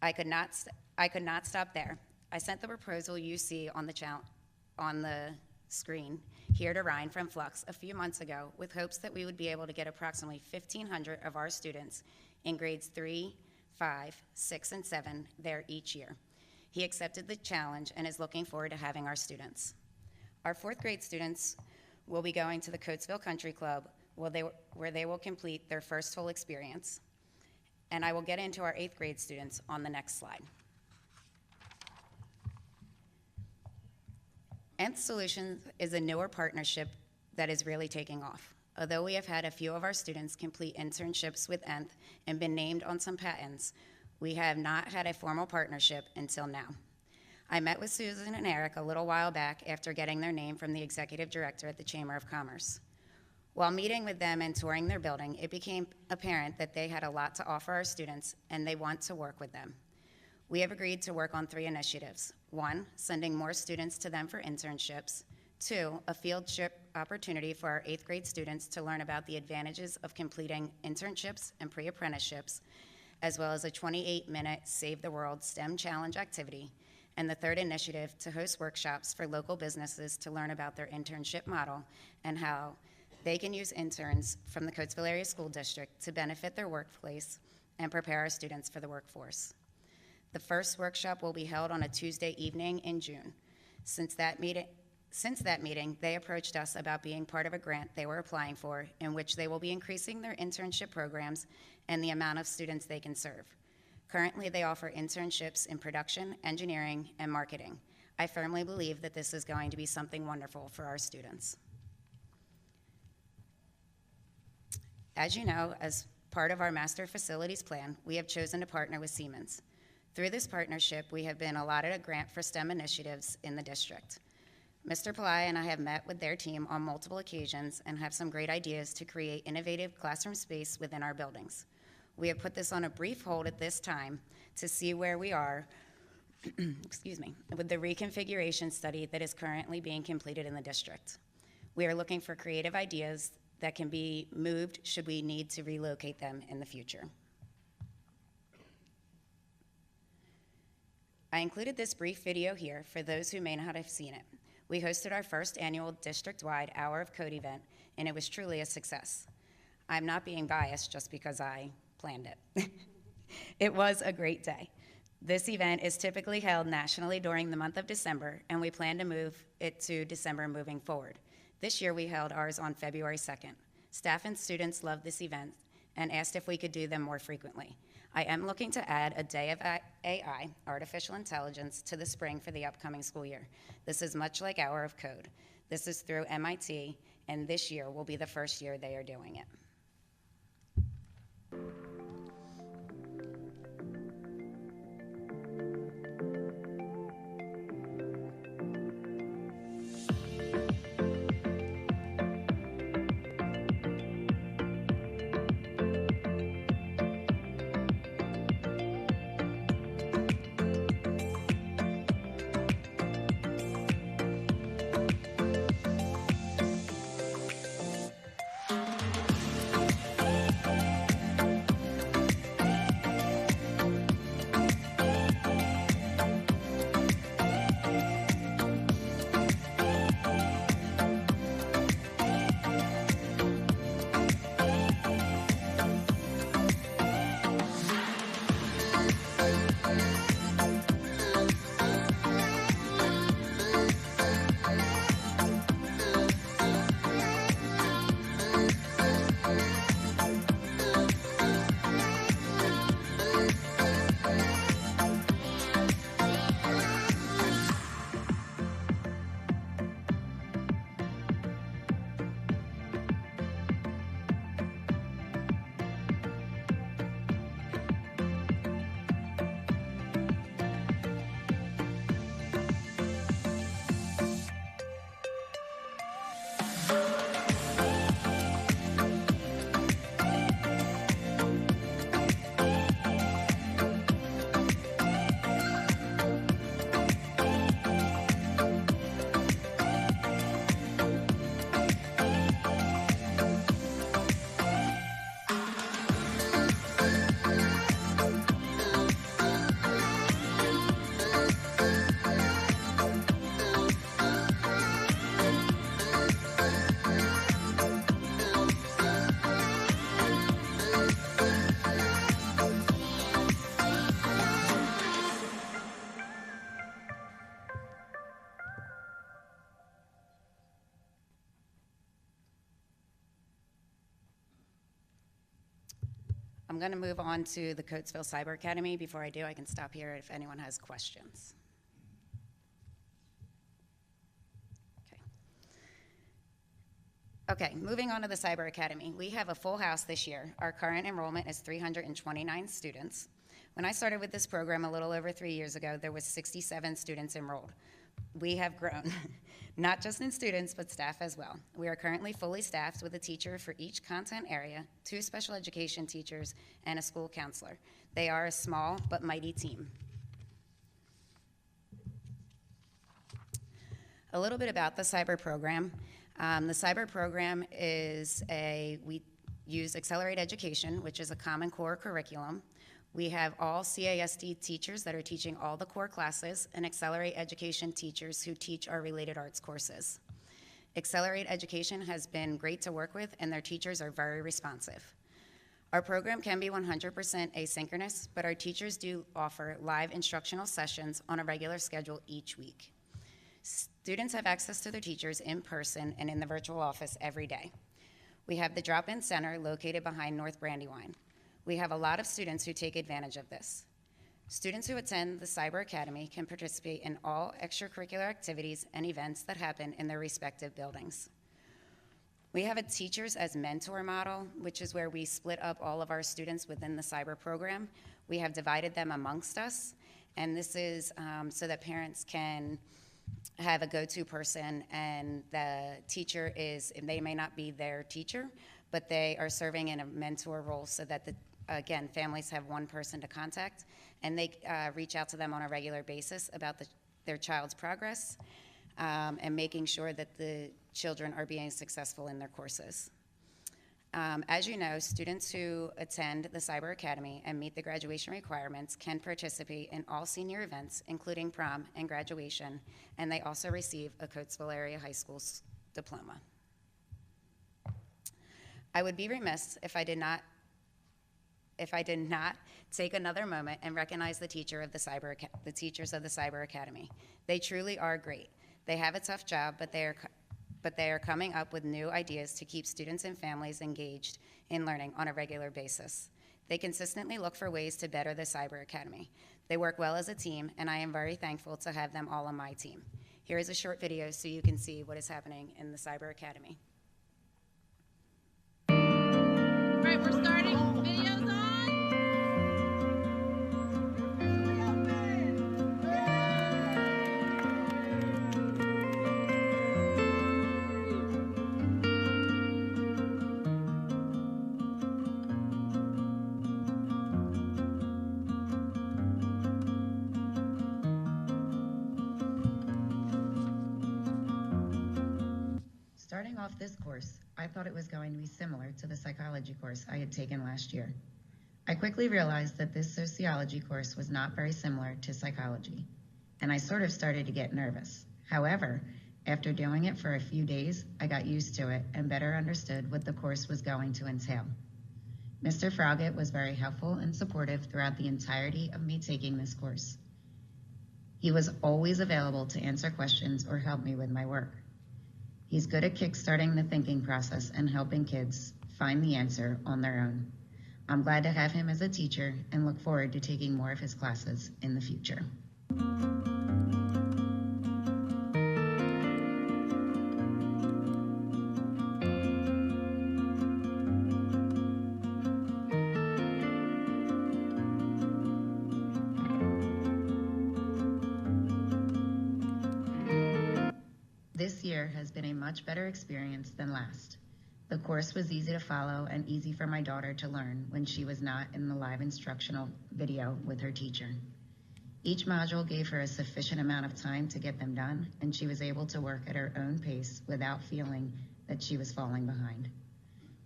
I could not stop there. I sent the proposal you see on the screen here to Ryan from Flux a few months ago with hopes that we would be able to get approximately 1,500 of our students in grades 3, 5, 6, and 7 there each year. He accepted the challenge and is looking forward to having our students. Our 4th grade students will be going to the Coatesville Country Club where they will complete their first full experience. And I will get into our 8th grade students on the next slide. Nth Solutions is a newer partnership that is really taking off. Although we have had a few of our students complete internships with Nth and been named on some patents, we have not had a formal partnership until now. I met with Susan and Eric a little while back after getting their name from the executive director at the Chamber of Commerce. While meeting with them and touring their building, it became apparent that they had a lot to offer our students and they want to work with them. We have agreed to work on 3 initiatives. 1, sending more students to them for internships. 2, a field trip opportunity for our 8th grade students to learn about the advantages of completing internships and pre-apprenticeships, as well as a 28-minute Save the World STEM Challenge activity. And the 3rd initiative, to host workshops for local businesses to learn about their internship model and how they can use interns from the Coatesville Area School District to benefit their workplace and prepare our students for the workforce. The first workshop will be held on a Tuesday evening in June. Since that meeting, they approached us about being part of a grant they were applying for, in which they will be increasing their internship programs and the amount of students they can serve. Currently, they offer internships in production, engineering, and marketing. I firmly believe that this is going to be something wonderful for our students. As you know, as part of our master facilities plan, we have chosen to partner with Siemens. Through this partnership, we have been allotted a grant for STEM initiatives in the district. Mr. Pillai and I have met with their team on multiple occasions and have some great ideas to create innovative classroom space within our buildings. We have put this on a brief hold at this time to see where we are excuse me, with the reconfiguration study that is currently being completed in the district. We are looking for creative ideas that can be moved should we need to relocate them in the future. I included this brief video here for those who may not have seen it. We hosted our first annual district-wide Hour of Code event, and it was truly a success. I'm not being biased just because I planned it. It was a great day. This event is typically held nationally during the month of December, and we plan to move it to December moving forward. This year, we held ours on February 2nd. Staff and students loved this event and asked if we could do them more frequently. I am looking to add a day of AI, artificial intelligence, to the spring for the upcoming school year. This is much like Hour of Code. This is through MIT, and this year will be the first year they are doing it. I'm going to move on to the Coatesville Cyber Academy. Before I do, I can stop here if anyone has questions. Okay, moving on to the Cyber Academy. We have a full house this year. Our current enrollment is 329 students. When I started with this program a little over 3 years ago, there was 67 students enrolled. We have grown, not just in students, but staff as well. We are currently fully staffed with a teacher for each content area, 2 special education teachers, and a school counselor. They are a small but mighty team. A little bit about the cyber program. The cyber program we use Accelerate Education, which is a Common Core curriculum. We have all CASD teachers that are teaching all the core classes and Accelerate Education teachers who teach our related arts courses. Accelerate Education has been great to work with, and their teachers are very responsive. Our program can be 100% asynchronous, but our teachers do offer live instructional sessions on a regular schedule each week. Students have access to their teachers in person and in the virtual office every day. We have the drop-in center located behind North Brandywine. We have a lot of students who take advantage of this. Students who attend the Cyber Academy can participate in all extracurricular activities and events that happen in their respective buildings. We have a teachers as mentor model, which is where we split up all of our students within the cyber program. We have divided them amongst us, and this is so that parents can have a go-to person, and the teacher they may not be their teacher, but they are serving in a mentor role so that again, families have one person to contact, and they reach out to them on a regular basis about their child's progress and making sure that the children are being successful in their courses. As you know, students who attend the Cyber Academy and meet the graduation requirements can participate in all senior events, including prom and graduation, and they also receive a Coatesville Area High School diploma. I would be remiss if I did not take another moment and recognize the teachers of the Cyber Academy. They truly are great. They have a tough job, but they are coming up with new ideas to keep students and families engaged in learning on a regular basis. They consistently look for ways to better the Cyber Academy. They work well as a team, and I am very thankful to have them all on my team. Here is a short video so you can see what is happening in the Cyber Academy. All right, we're starting. Videos on. Starting off this course, I thought it was going to be similar to the psychology course I had taken last year. I quickly realized that this sociology course was not very similar to psychology, and I sort of started to get nervous. However, after doing it for a few days, I got used to it and better understood what the course was going to entail. Mr. Froggatt was very helpful and supportive throughout the entirety of me taking this course. He was always available to answer questions or help me with my work. He's good at kickstarting the thinking process and helping kids find the answer on their own. I'm glad to have him as a teacher and look forward to taking more of his classes in the future. This year has been a much better experience than last. The course was easy to follow and easy for my daughter to learn when she was not in the live instructional video with her teacher. Each module gave her a sufficient amount of time to get them done, and she was able to work at her own pace without feeling that she was falling behind.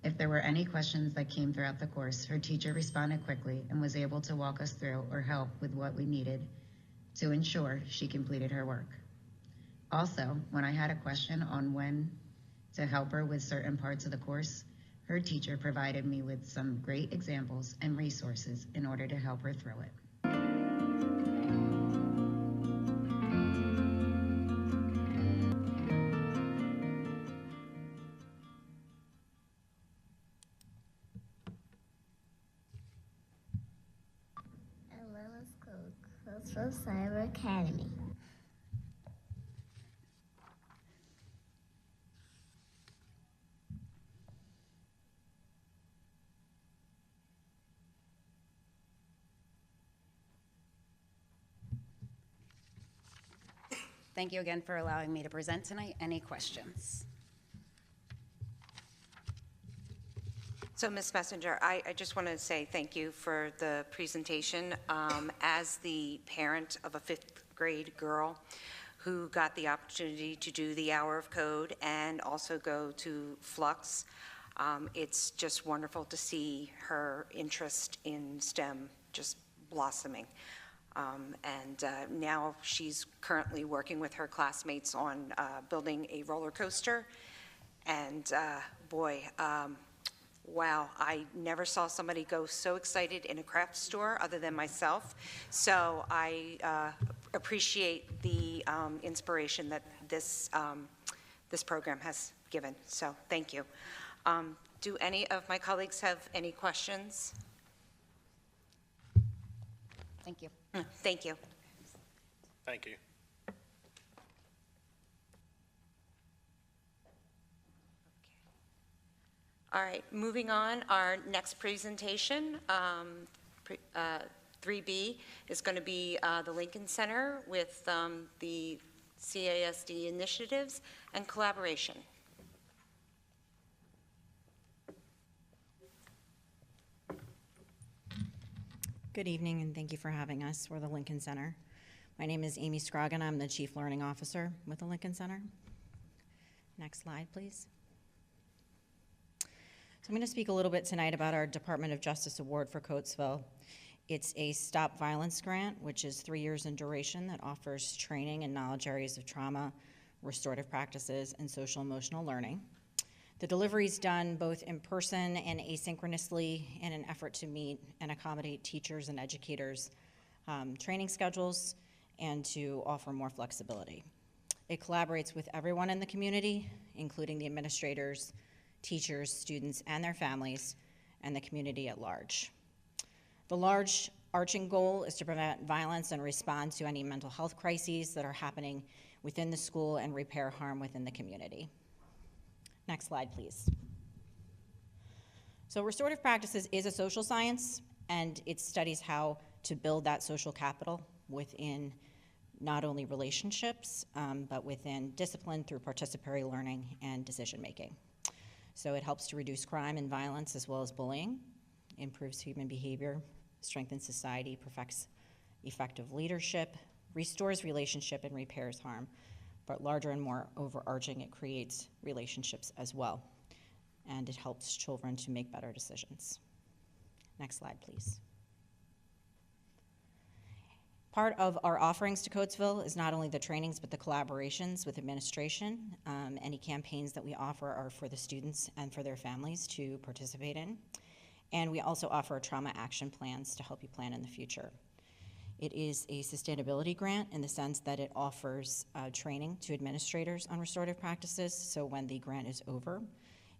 If there were any questions that came throughout the course, her teacher responded quickly and was able to walk us through or help with what we needed to ensure she completed her work. Also, when I had a question on when to help her with certain parts of the course, her teacher provided me with some great examples and resources in order to help her through it. Coatesville Cyber Academy. Thank you again for allowing me to present tonight. Any questions? So, Ms. Messenger, I just want to say thank you for the presentation. As the parent of a 5th grade girl who got the opportunity to do the Hour of Code and also go to Flux, it's just wonderful to see her interest in STEM just blossoming. Now she's currently working with her classmates on building a roller coaster. And boy, wow, I never saw somebody go so excited in a craft store other than myself. So I appreciate the inspiration that this program has given. So thank you. Do any of my colleagues have any questions? Thank you. Thank you. Thank you. All right, moving on, our next presentation, 3B, is going to be the Lincoln Center with the CASD initiatives and collaboration. Good evening, and thank you for having us. We're the Lincoln Center. My name is Amy Scroggin. I'm the Chief Learning Officer with the Lincoln Center. Next slide, please. So I'm going to speak a little bit tonight about our Department of Justice Award for Coatesville. It's a Stop Violence grant, which is 3 years in duration, that offers training in knowledge areas of trauma, restorative practices, and social emotional learning. The delivery is done both in person and asynchronously in an effort to meet and accommodate teachers and educators' training schedules and to offer more flexibility. It collaborates with everyone in the community, including the administrators, teachers, students, and their families, and the community at large. The large arching goal is to prevent violence and respond to any mental health crises that are happening within the school and repair harm within the community. Next slide, please. So restorative practices is a social science, and it studies how to build that social capital within not only relationships, but within discipline through participatory learning and decision-making. So it helps to reduce crime and violence as well as bullying, improves human behavior, strengthens society, perfects effective leadership, restores relationship, and repairs harm. But larger and more overarching, it creates relationships as well. And it helps children to make better decisions. Next slide, please. Part of our offerings to Coatesville is not only the trainings, but the collaborations with administration. Any campaigns that we offer are for the students and for their families to participate in. And we also offer trauma action plans to help you plan in the future. It is a sustainability grant in the sense that it offers training to administrators on restorative practices, so when the grant is over,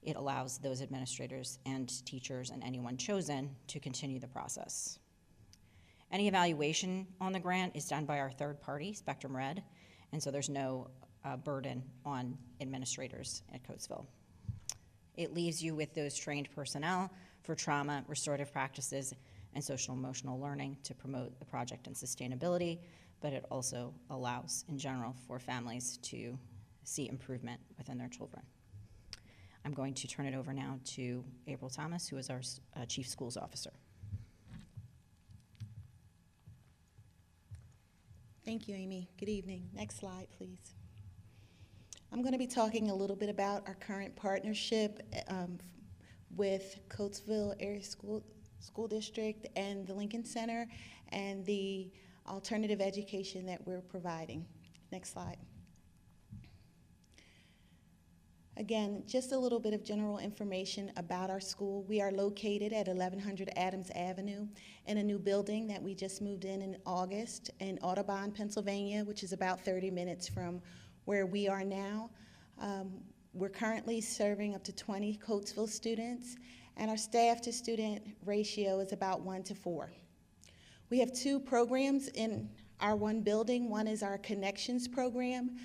it allows those administrators and teachers and anyone chosen to continue the process. Any evaluation on the grant is done by our third party, Spectrum Red, and so there's no burden on administrators at Coatesville. It leaves you with those trained personnel for trauma, restorative practices, and social emotional learning to promote the project and sustainability, but it also allows, in general, for families to see improvement within their children. I'm going to turn it over now to April Thomas, who is our Chief Schools Officer. Thank you, Amy. Good evening. Next slide, please. I'm going to be talking a little bit about our current partnership with Coatesville Area School District and the Lincoln Center and the alternative education that we're providing. Next slide. Again, just a little bit of general information about our school. We are located at 1100 Adams Avenue in a new building that we just moved in August in Audubon, Pennsylvania, which is about 30 minutes from where we are now. We're currently serving up to 20 Coatesville students, and our staff to student ratio is about 1 to 4. We have 2 programs in our one building. One is our Connections program,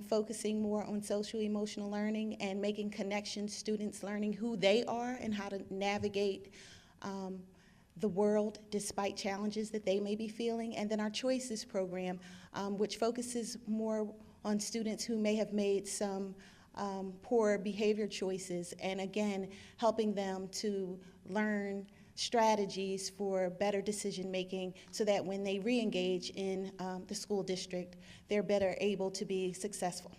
focusing more on social emotional learning and making connections, students learning who they are and how to navigate the world despite challenges that they may be feeling. And then our Choices program, which focuses more on students who may have made some poor behavior choices, and again, helping them to learn strategies for better decision making so that when they re-engage in the school district, they're better able to be successful.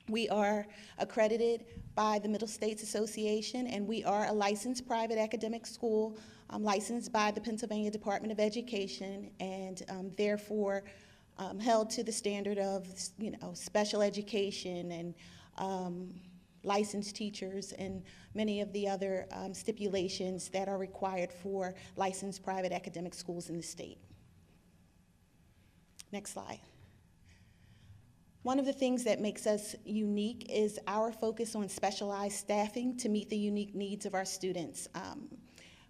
We are accredited by the Middle States Association, and we are a licensed private academic school, licensed by the Pennsylvania Department of Education, and therefore held to the standard of, special education and licensed teachers and many of the other stipulations that are required for licensed private academic schools in the state. Next slide. One of the things that makes us unique is our focus on specialized staffing to meet the unique needs of our students.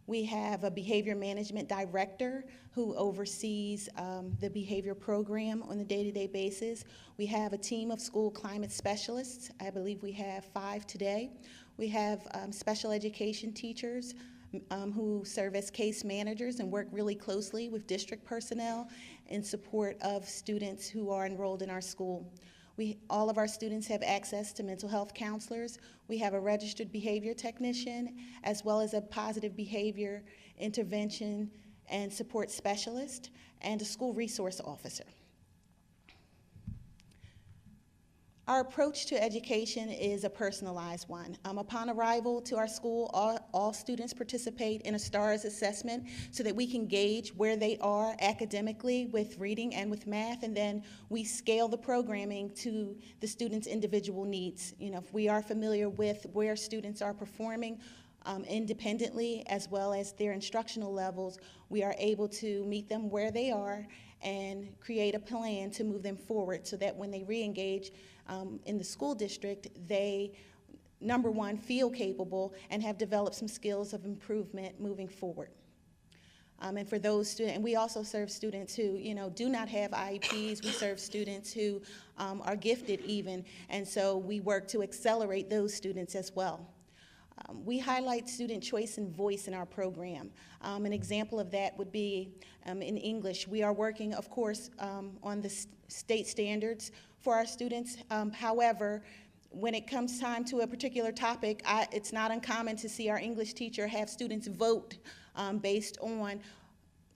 We have a behavior management director who oversees the behavior program on a day-to-day basis. We have a team of school climate specialists. I believe we have 5 today. We have special education teachers who serve as case managers and work really closely with district personnel in support of students who are enrolled in our school. All of our students have access to mental health counselors. We have a registered behavior technician, as well as a positive behavior intervention and support specialist, and a school resource officer. Our approach to education is a personalized one. Upon arrival to our school, all students participate in a STARS assessment so that we can gauge where they are academically with reading and with math, and then we scale the programming to the students' individual needs. If we are familiar with where students are performing independently as well as their instructional levels, we are able to meet them where they are and create a plan to move them forward so that when they re-engage in the school district, they, number one, feel capable and have developed some skills of improvement moving forward. And for those students, and we also serve students who, do not have IEPs. We serve students who are gifted even, and so we work to accelerate those students as well. We highlight student choice and voice in our program. An example of that would be in English. We are working, of course, on the state standards for our students. However, when it comes time to a particular topic, it's not uncommon to see our English teacher have students vote based on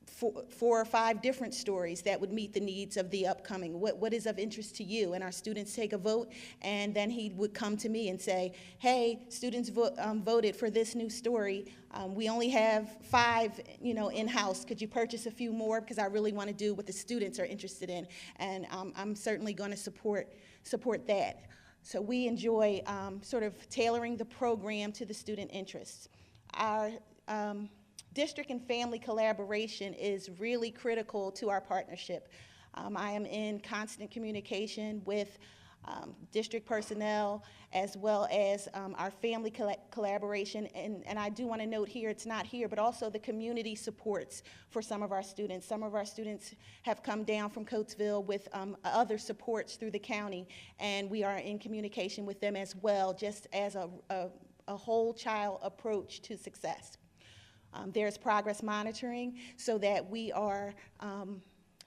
4 or 5 different stories that would meet the needs of the upcoming. What is of interest to you? And our students take a vote, and then he would come to me and say, hey, students voted for this new story. We only have 5, in-house. Could you purchase a few more? Because I really want to do what the students are interested in. And I'm certainly going to support that. So we enjoy sort of tailoring the program to the student interests. Our district and family collaboration is really critical to our partnership. I am in constant communication with district personnel as well as our family collaboration, and I do want to note here, it's not here, but also the community supports for some of our students. Some of our students have come down from Coatesville with other supports through the county, and we are in communication with them as well, just as a whole child approach to success. There's progress monitoring so that we are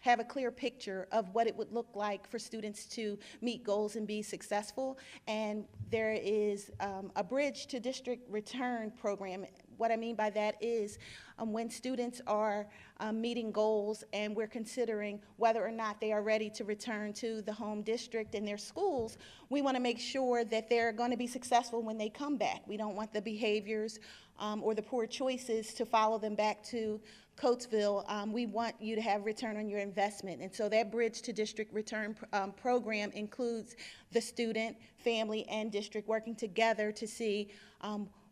have a clear picture of what it would look like for students to meet goals and be successful. And there is a bridge to district return program. What I mean by that is when students are meeting goals and we're considering whether or not they are ready to return to the home district and their schools, we want to make sure that they're going to be successful when they come back. We don't want the behaviors or the poor choices to follow them back to Coatesville. We want you to have return on your investment. And so that bridge to district return program includes the student, family, and district working together to see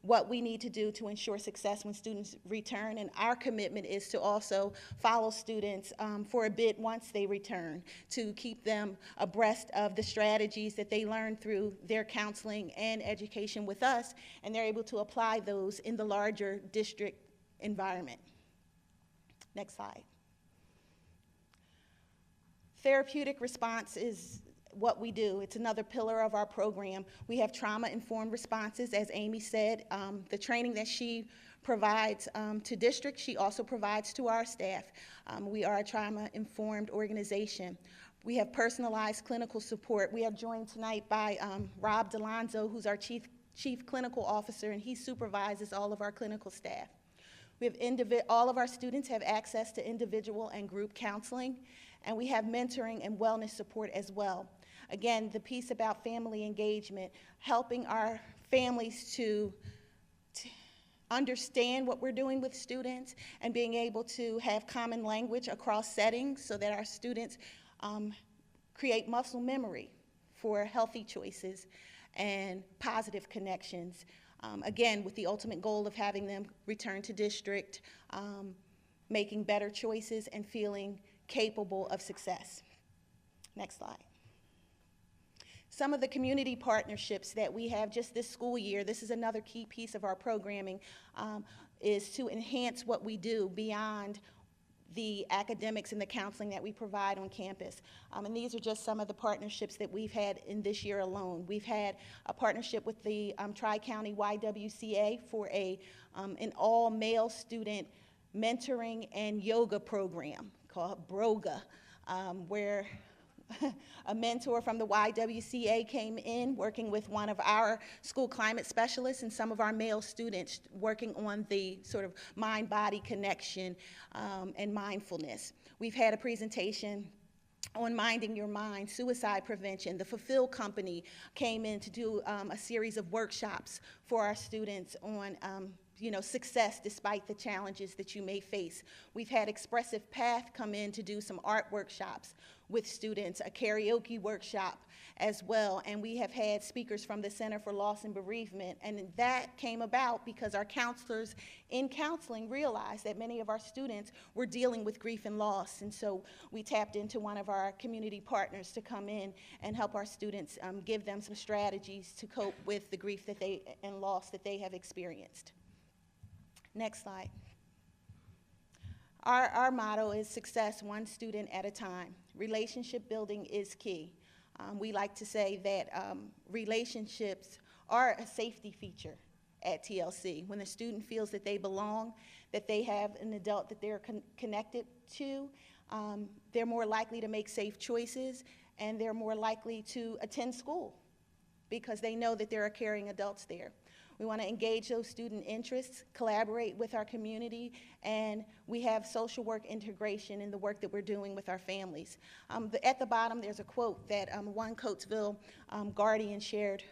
what we need to do to ensure success when students return. And our commitment is to also follow students for a bit once they return, to keep them abreast of the strategies that they learn through their counseling and education with us, and they're able to apply those in the larger district environment. Next slide. Therapeutic response is what we do. It's another pillar of our program. We have trauma-informed responses, as Amy said. The training that she provides to districts, she also provides to our staff. We are a trauma-informed organization. We have personalized clinical support. We are joined tonight by Rob Delonzo, who's our chief clinical officer, and he supervises all of our clinical staff. We have all of our students have access to individual and group counseling, and we have mentoring and wellness support as well. Again, the piece about family engagement, helping our families to understand what we're doing with students and being able to have common language across settings so that our students create muscle memory for healthy choices and positive connections. Again, with the ultimate goal of having them return to district, making better choices and feeling capable of success. Next slide. Some of the community partnerships that we have just this school year, this is another key piece of our programming, is to enhance what we do beyond the academics and the counseling that we provide on campus. And these are just some of the partnerships that we've had in this year alone. We've had a partnership with the Tri-County YWCA for an all-male student mentoring and yoga program called BROGA, where a mentor from the YWCA came in working with one of our school climate specialists and some of our male students working on the sort of mind-body connection and mindfulness. We've had a presentation on minding your mind, suicide prevention. The Fulfill Company came in to do a series of workshops for our students on success despite the challenges that you may face. We've had Expressive Path come in to do some art workshops with students, a karaoke workshop as well, and we have had speakers from the Center for Loss and Bereavement, and that came about because our counselors in counseling realized that many of our students were dealing with grief and loss, and so we tapped into one of our community partners to come in and help our students, give them some strategies to cope with the grief and loss that they have experienced. Next slide. Our motto is success one student at a time. Relationship building is key. We like to say that relationships are a safety feature at TLC. When the student feels that they belong, that they have an adult that they're connected to, they're more likely to make safe choices, and they're more likely to attend school because they know that there are caring adults there. We want to engage those student interests, collaborate with our community, and we have social work integration in the work that we're doing with our families. At the bottom, there's a quote that one Coatesville guardian shared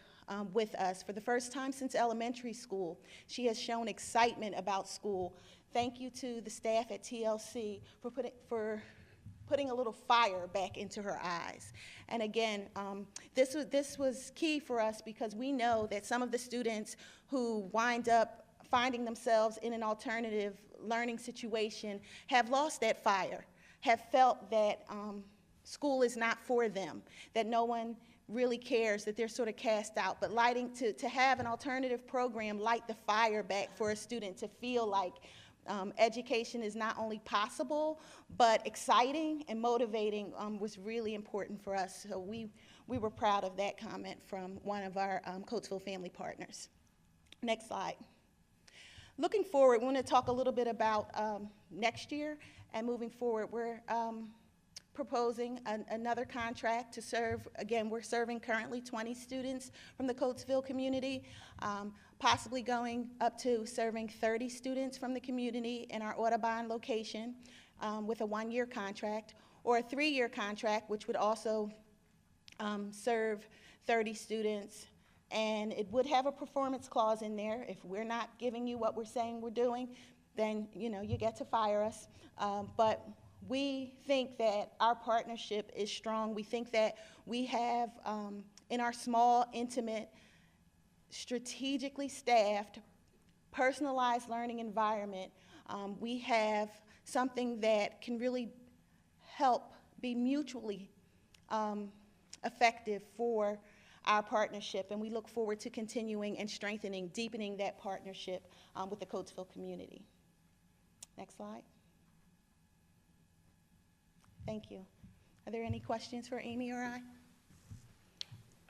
with us. For the first time since elementary school, she has shown excitement about school. Thank you to the staff at TLC for putting a little fire back into her eyes. And again, this was key for us because we know that some of the students who wind up finding themselves in an alternative learning situation have lost that fire, have felt that school is not for them, that no one really cares, that they're sort of cast out. But to have an alternative program light the fire back for a student to feel like education is not only possible, but exciting and motivating was really important for us. So we were proud of that comment from one of our Coatesville family partners. Next slide. Looking forward, we want to talk a little bit about next year and moving forward. We're proposing another contract to serve, again, we're serving currently 20 students from the Coatesville community, possibly going up to serving 30 students from the community in our Audubon location with a 1-year contract, or a 3-year contract, which would also serve 30 students. And it would have a performance clause in there. If we're not giving you what we're saying we're doing, then you get to fire us. But we think that our partnership is strong. We think that we have, in our small, intimate, strategically staffed, personalized learning environment, we have something that can really help be mutually effective for our partnership, and we look forward to continuing and strengthening, deepening that partnership with the Coatesville community. Next slide. Thank you. Are there any questions for Amy or I?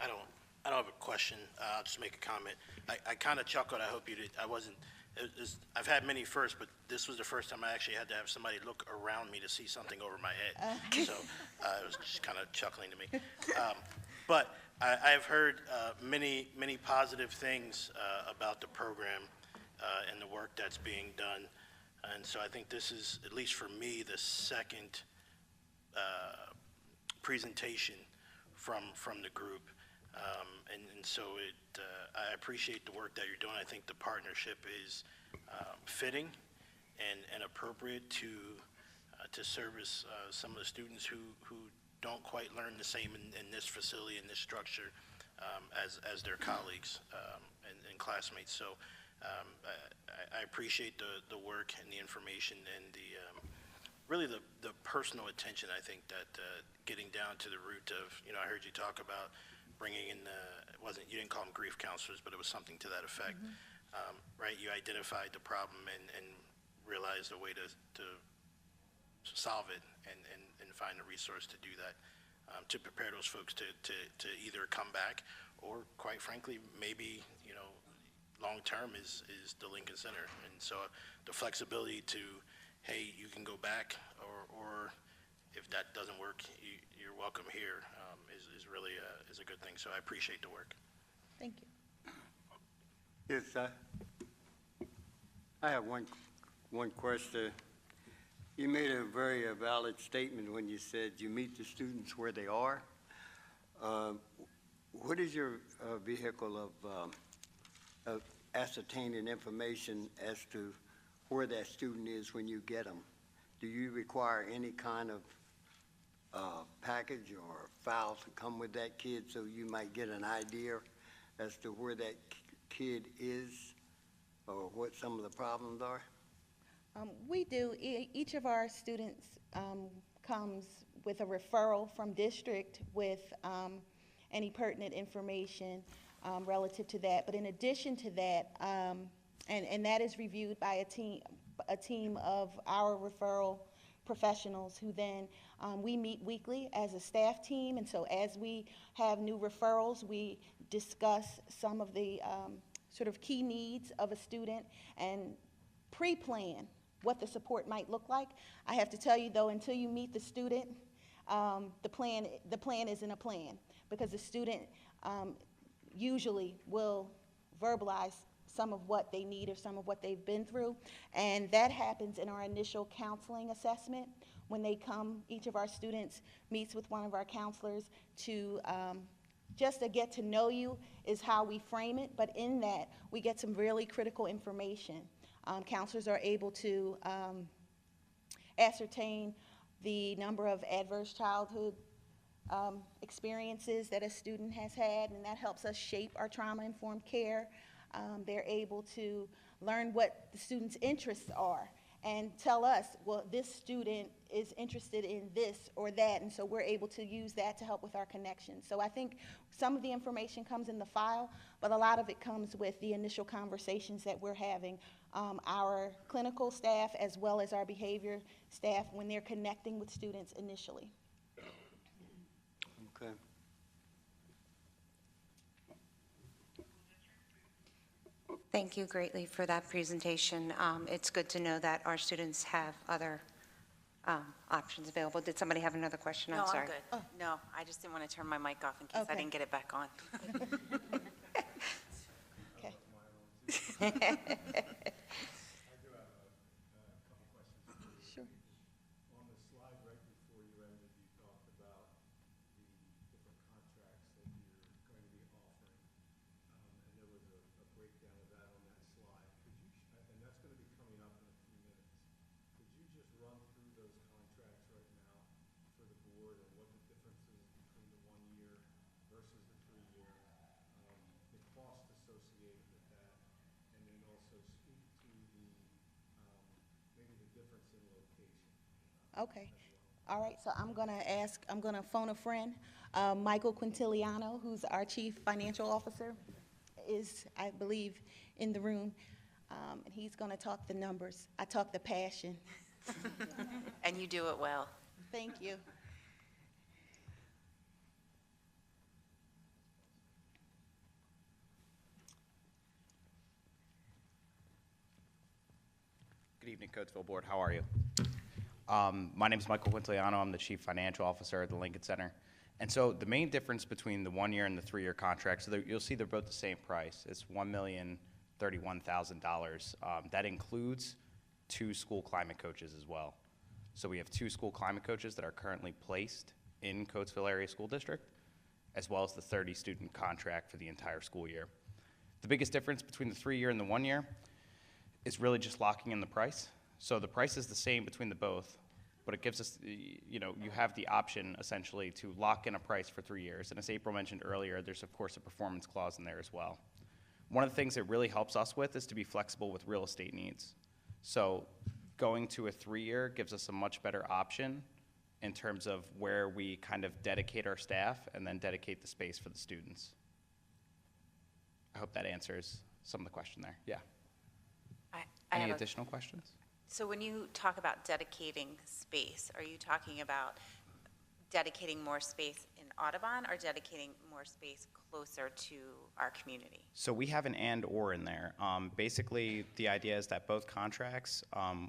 I don't have a question. I'll just make a comment. I kind of chuckled. I hope you did. I've had many firsts, but this was the first time I actually had to have somebody look around me to see something over my head. So it was just kind of chuckling to me. But I have heard many positive things about the program and the work that's being done. And so I think this is, at least for me, the second presentation from the group. And so I appreciate the work that you're doing. I think the partnership is fitting and appropriate to service some of the students who don't quite learn the same in this facility, in this structure, as their colleagues and classmates. So I appreciate the work and the information and really the personal attention. I think that getting down to the root of, I heard you talk about bringing in you didn't call them grief counselors, but it was something to that effect, right? You identified the problem and realized a way to solve it and find a resource to do that, to prepare those folks to either come back or, quite frankly, maybe, long-term is the Lincoln Center. And so the flexibility to, hey, you can go back, or if that doesn't work, you're welcome here, is really is a good thing. So I appreciate the work. Thank you. Yes, I have one question. You made a very valid statement when you said you meet the students where they are. What is your vehicle of ascertaining information as to where that student is when you get them? Do you require any kind of package or file to come with that kid so you might get an idea as to where that kid is or what some of the problems are? We do. Each of our students comes with a referral from district with any pertinent information relative to that. But in addition to that, and that is reviewed by a team of our referral professionals who then we meet weekly as a staff team. And so as we have new referrals, we discuss some of the sort of key needs of a student and pre-plan what the support might look like. I have to tell you, though, until you meet the student, the plan isn't a plan, because the student usually will verbalize some of what they need or some of what they've been through, and that happens in our initial counseling assessment. When they come, each of our students meets with one of our counselors to just to get to know you is how we frame it, but in that, we get some really critical information. Counselors are able to ascertain the number of adverse childhood experiences that a student has had, and that helps us shape our trauma-informed care. They're able to learn what the student's interests are and tell us, well, this student is interested in this or that, and so we're able to use that to help with our connections. So I think some of the information comes in the file, but a lot of it comes with the initial conversations that we're having. Our clinical staff as well as our behavior staff when they're connecting with students initially. Okay. Thank you greatly for that presentation. It's good to know that our students have other options available. Did somebody have another question? No, I'm sorry. I'm good. Oh. No, I just didn't want to turn my mic off in case I didn't get it back on. Okay. Sure. On the slide right before you ended, you talked about the different contracts that you're going to be offering, and there was a breakdown of that on that slide. Could you, and that's going to be coming up in a few minutes, could you just run through those contracts right now for the board and what the difference is between the 1 year versus the 3 year, the cost associated with that, and then also speak to the maybe the difference in location. Okay. All right, so I'm going to phone a friend. Michael Quintiliano, who's our Chief Financial Officer, is, I believe, in the room, and he's going to talk the numbers. I talk the passion. And you do it well. Thank you. evening, Coatesville Board. How are you? My name is Michael Quintiliano. I'm the Chief Financial Officer at the Lincoln Center. And so the main difference between the 1-year and the 3-year contract, so you'll see they're both the same price. It's $1,031,000. That includes 2 school climate coaches as well. So we have 2 school climate coaches that are currently placed in Coatesville Area School District, as well as the 30-student contract for the entire school year. The biggest difference between the 3-year and the 1-year is really just locking in the price. So the price is the same between the both, but it gives us, you have the option essentially to lock in a price for 3 years. And as April mentioned earlier, there's of course a performance clause in there as well. One of the things it really helps us with is to be flexible with real estate needs. So going to a 3-year gives us a much better option in terms of where we kind of dedicate our staff and then dedicate the space for the students. I hope that answers some of the question there. Yeah. Any additional questions? So when you talk about dedicating space, are you talking about dedicating more space in Audubon or dedicating more space closer to our community? So we have an and/or in there. Basically, the idea is that both contracts,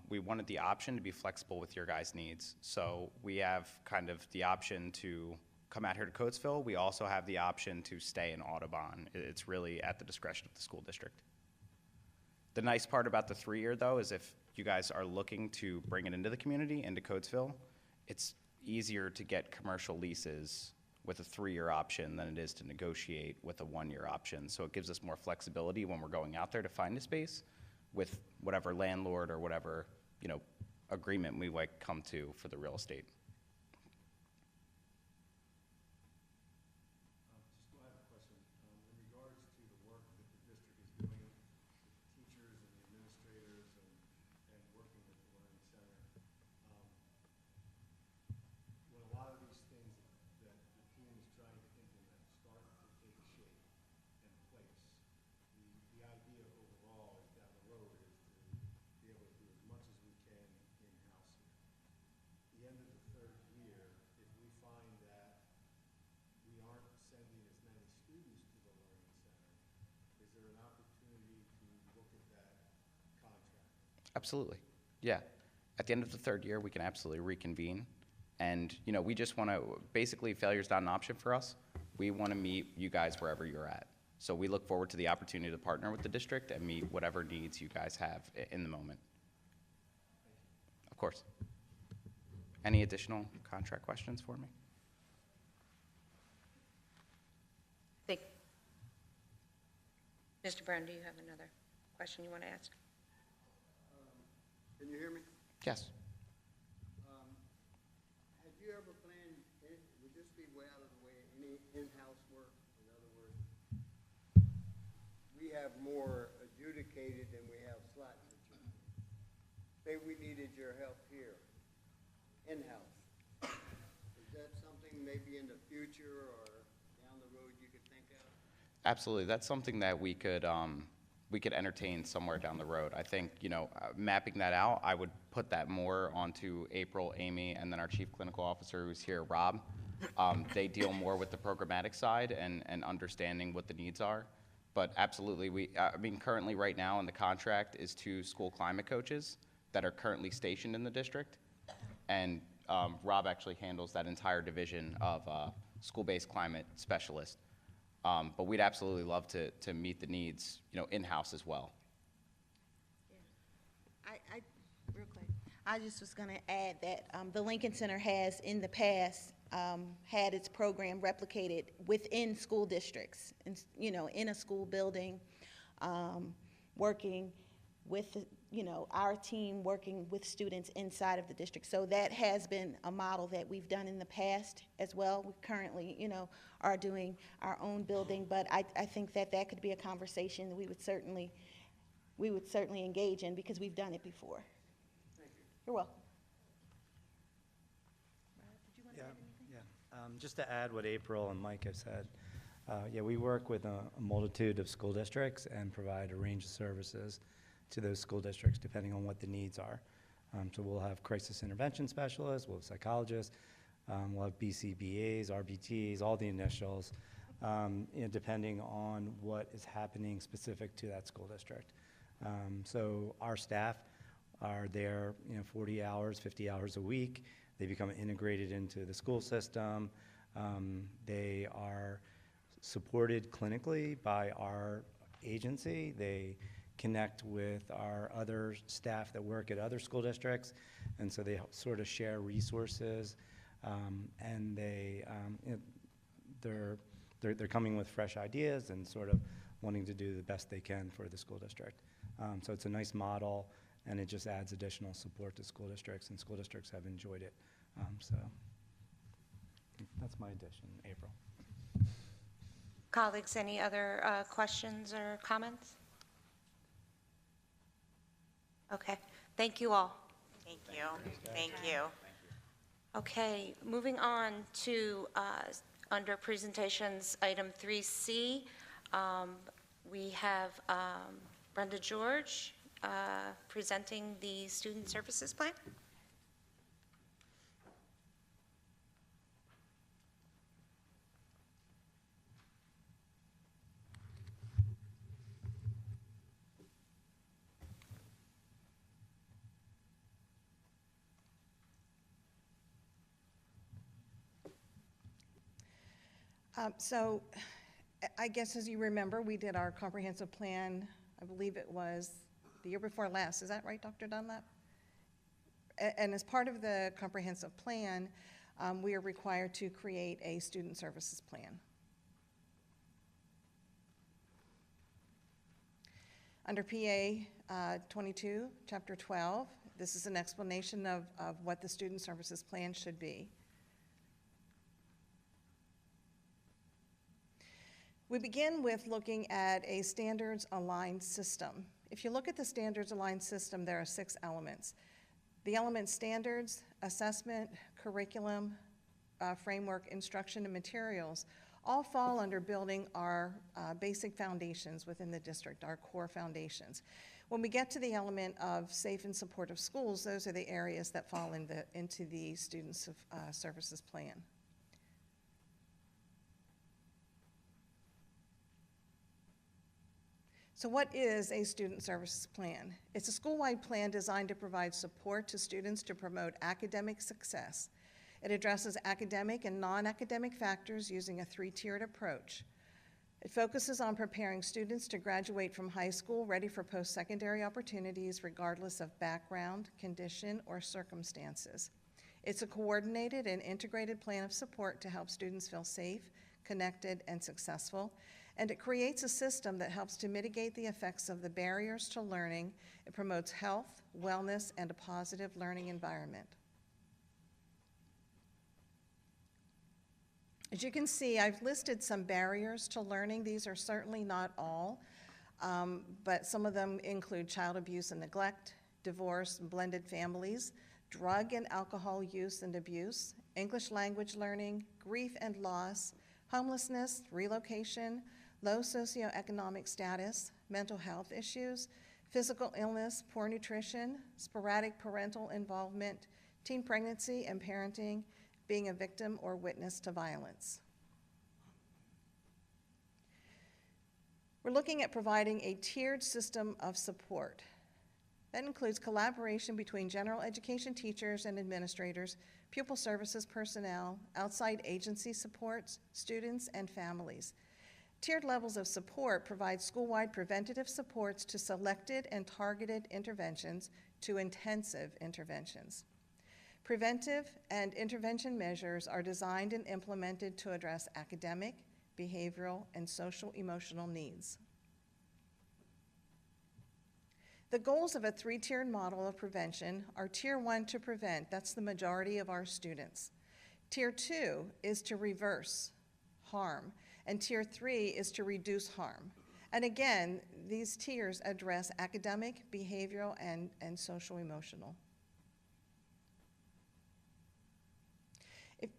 we wanted the option to be flexible with your guys' needs. So we have kind of the option to come out here to Coatesville. We also have the option to stay in Audubon. It's really at the discretion of the school district. The nice part about the 3-year, though, is if you guys are looking to bring it into the community, into Coatesville, it's easier to get commercial leases with a 3-year option than it is to negotiate with a 1-year option. So it gives us more flexibility when we're going out there to find a space with whatever landlord or whatever, agreement we might come to for the real estate. Just I have a question. In regards to the work that the district is doing with the teachers and the administrators and working with the Learning Center, when a lot of these things that the team is trying to implement start to take shape and place, the idea overall is down the road is to be able to do as much as we can in-house here. At the end of the 3rd year, if we find that we aren't sending as many students to the Learning Center, is there an opportunity to look at that contract? Absolutely. Yeah. At the end of the 3rd year, we can absolutely reconvene. And, we just want to, basically, failure's not an option for us. We want to meet you guys wherever you're at. So we look forward to the opportunity to partner with the district and meet whatever needs you guys have in the moment. Of course. Any additional contract questions for me? Mr. Brown, do you have another question you want to ask? Can you hear me? Yes. Had you ever planned, would this be way out of the way, any in-house work? In other words, we have more adjudicated than we have slots adjudicated. Say we needed your help here, in-house. Is that something maybe in the future or down the road you could think of? Absolutely. That's something that we could entertain somewhere down the road. I think, mapping that out, I would put that more onto April, Amy, and then our Chief Clinical Officer who's here, Rob. They deal more with the programmatic side and understanding what the needs are. But absolutely, currently right now in the contract is 2 school climate coaches that are currently stationed in the district. And Rob actually handles that entire division of school-based climate specialist. But we'd absolutely love to meet the needs, in-house as well. Real quick, I just was going to add that the Lincoln Center has in the past had its program replicated within school districts, and, in a school building, working with, our team working with students inside of the district. So that has been a model that we've done in the past as well. We currently, are doing our own building, but I think that could be a conversation that we would certainly engage in because we've done it before. Thank you. You're welcome. Just to add what April and Mike have said, we work with a multitude of school districts and provide a range of services to those school districts depending on what the needs are. So we'll have crisis intervention specialists, we'll have psychologists, we'll have BCBAs, RBTs, all the initials, depending on what is happening specific to that school district. So our staff are there, 40 hours, 50 hours a week. They become integrated into the school system. They are supported clinically by our agency. They connect with our other staff that work at other school districts, and so they sort of share resources, and they're coming with fresh ideas and sort of wanting to do the best they can for the school district. So it's a nice model, and it just adds additional support to school districts, and school districts have enjoyed it. So that's my addition, April. Colleagues, any other questions or comments? Okay, thank you all. Thank you. Thank you. Okay, moving on to, under presentations, item 3C, we have Brenda George presenting the Student Services Plan. So I guess as you remember, we did our comprehensive plan, I believe it was the year before last. Is that right, Dr. Dunlap? And as part of the comprehensive plan, we are required to create a student services plan. Under PA 22, Chapter 12, this is an explanation of what the student services plan should be. We begin with looking at a standards-aligned system. If you look at the standards-aligned system, there are 6 elements. The elements standards, assessment, curriculum, framework, instruction, and materials all fall under building our basic foundations within the district, our core foundations. When we get to the element of safe and supportive schools, those are the areas that fall into the student services plan. So what is a student services plan? It's a school-wide plan designed to provide support to students to promote academic success. It addresses academic and non-academic factors using a 3-tiered approach. It focuses on preparing students to graduate from high school ready for post-secondary opportunities regardless of background, condition, or circumstances. It's a coordinated and integrated plan of support to help students feel safe, connected, and successful. And it creates a system that helps to mitigate the effects of the barriers to learning. It promotes health, wellness, and a positive learning environment. As you can see, I've listed some barriers to learning. These are certainly not all, but some of them include child abuse and neglect, divorce and blended families, drug and alcohol use and abuse, English language learning, grief and loss, homelessness, relocation, low socioeconomic status, mental health issues, physical illness, poor nutrition, sporadic parental involvement, teen pregnancy and parenting, being a victim or witness to violence. We're looking at providing a tiered system of support. That includes collaboration between general education teachers and administrators, pupil services personnel, outside agency supports, students, and families. Tiered levels of support provide school-wide preventative supports to selected and targeted interventions to intensive interventions. Preventive and intervention measures are designed and implemented to address academic, behavioral, and social-emotional needs. The goals of a 3-tiered model of prevention are Tier 1 to prevent, that's the majority of our students. Tier 2 is to reverse harm, and Tier 3 is to reduce harm. And again, these tiers address academic, behavioral, and social-emotional.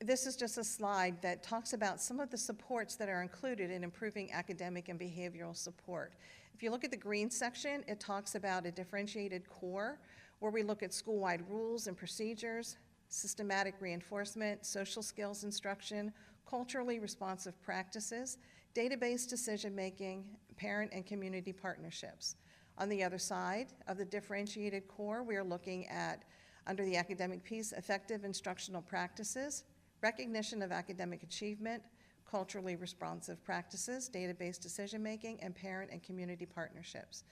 This is just a slide that talks about some of the supports that are included in improving academic and behavioral support. If you look at the green section, it talks about a differentiated core where we look at school-wide rules and procedures, systematic reinforcement, social skills instruction, culturally responsive practices, database decision-making, parent and community partnerships. On the other side of the differentiated core, we are looking at, under the academic piece, effective instructional practices, recognition of academic achievement, culturally responsive practices, database decision-making, and parent and community partnerships.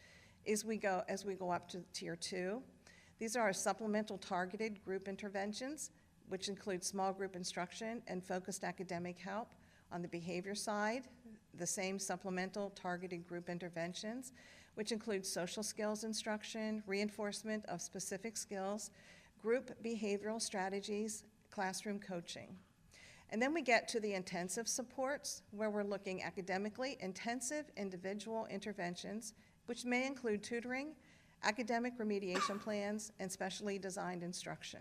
As we go up to Tier 2, these are our supplemental targeted group interventions, which include small group instruction and focused academic help. On the behavior side, the same supplemental targeted group interventions, which include social skills instruction, reinforcement of specific skills, group behavioral strategies, classroom coaching. And then we get to the intensive supports, where we're looking academically intensive individual interventions, which may include tutoring, academic remediation plans, and specially designed instruction.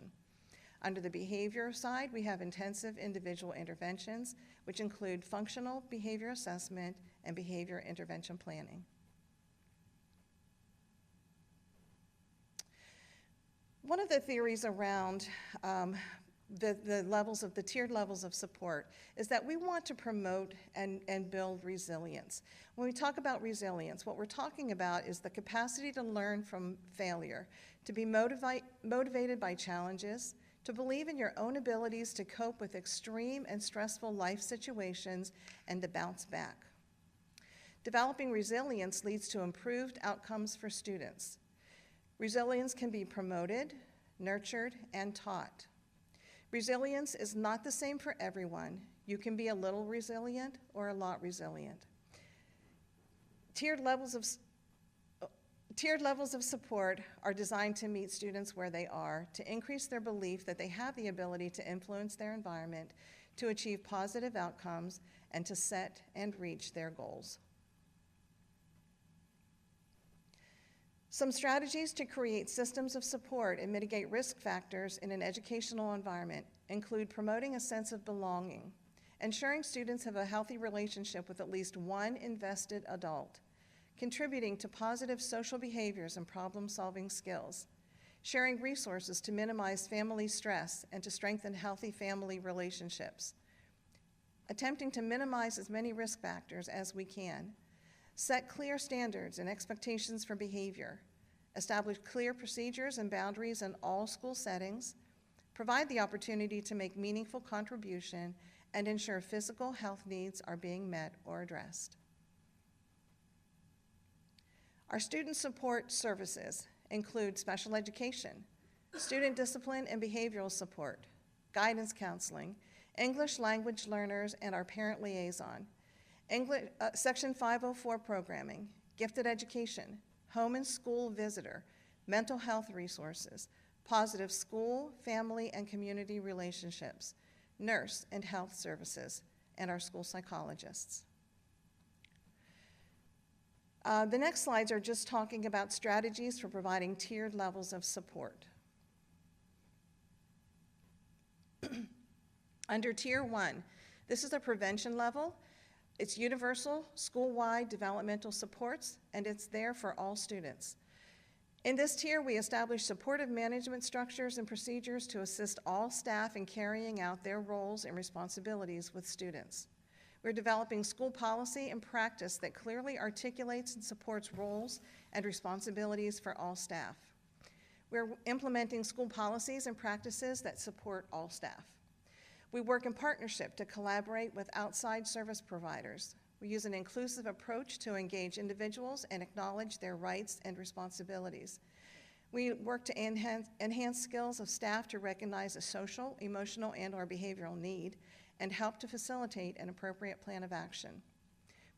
Under the behavior side, we have intensive individual interventions, which include functional behavior assessment and behavior intervention planning. One of the theories around the tiered levels of support is that we want to promote and build resilience. When we talk about resilience, what we're talking about is the capacity to learn from failure, to be motivated by challenges, to believe in your own abilities to cope with extreme and stressful life situations, and to bounce back. Developing resilience leads to improved outcomes for students. Resilience can be promoted, nurtured, and taught. Resilience is not the same for everyone. You can be a little resilient or a lot resilient. Tiered levels of support are designed to meet students where they are, to increase their belief that they have the ability to influence their environment, to achieve positive outcomes, and to set and reach their goals. Some strategies to create systems of support and mitigate risk factors in an educational environment include promoting a sense of belonging, ensuring students have a healthy relationship with at least one invested adult, contributing to positive social behaviors and problem-solving skills, sharing resources to minimize family stress and to strengthen healthy family relationships, attempting to minimize as many risk factors as we can, set clear standards and expectations for behavior, establish clear procedures and boundaries in all school settings, provide the opportunity to make meaningful contribution, and ensure physical health needs are being met or addressed. Our student support services include special education, student discipline and behavioral support, guidance counseling, English language learners, and our parent liaison, Section 504 programming, gifted education, home and school visitor, mental health resources, positive school, family, and community relationships, nurse and health services, and our school psychologists. The next slides are just talking about strategies for providing tiered levels of support. Under Tier 1, this is a prevention level. It's universal, school-wide developmental supports, and it's there for all students. In this tier, we establish supportive management structures and procedures to assist all staff in carrying out their roles and responsibilities with students. We're developing school policy and practice that clearly articulates and supports roles and responsibilities for all staff. We're implementing school policies and practices that support all staff. We work in partnership to collaborate with outside service providers. We use an inclusive approach to engage individuals and acknowledge their rights and responsibilities. We work to enhance skills of staff to recognize a social, emotional, and/or behavioral need and help to facilitate an appropriate plan of action.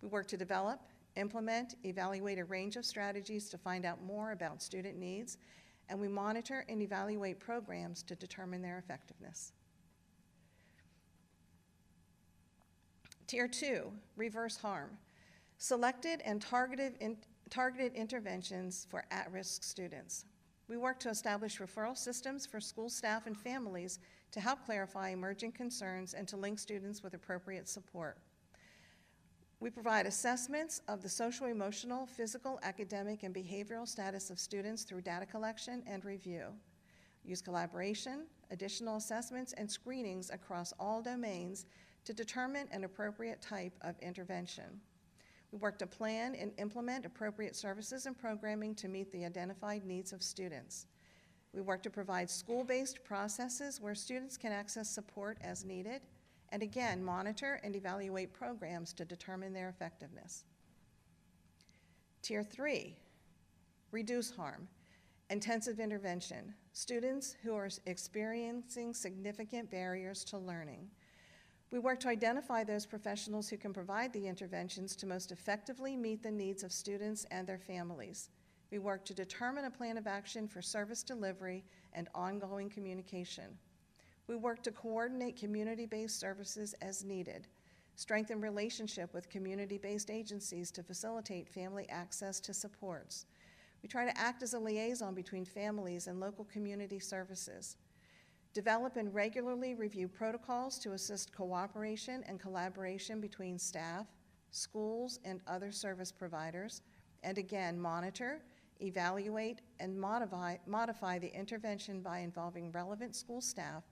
We work to develop, implement, evaluate a range of strategies to find out more about student needs, and we monitor and evaluate programs to determine their effectiveness. Tier 2, reverse harm. Selected and targeted interventions for at-risk students. We work to establish referral systems for school staff and families to help clarify emerging concerns and to link students with appropriate support. We provide assessments of the social, emotional, physical, academic, and behavioral status of students through data collection and review. Use collaboration, additional assessments, and screenings across all domains to determine an appropriate type of intervention. We work to plan and implement appropriate services and programming to meet the identified needs of students. We work to provide school-based processes where students can access support as needed, and again, monitor and evaluate programs to determine their effectiveness. Tier 3, reduce harm. Intensive intervention, students who are experiencing significant barriers to learning. We work to identify those professionals who can provide the interventions to most effectively meet the needs of students and their families. We work to determine a plan of action for service delivery and ongoing communication. We work to coordinate community-based services as needed, strengthen relationship with community-based agencies to facilitate family access to supports. We try to act as a liaison between families and local community services. Develop and regularly review protocols to assist cooperation and collaboration between staff, schools, and other service providers. And again, monitor, evaluate, and modify the intervention by involving relevant school staff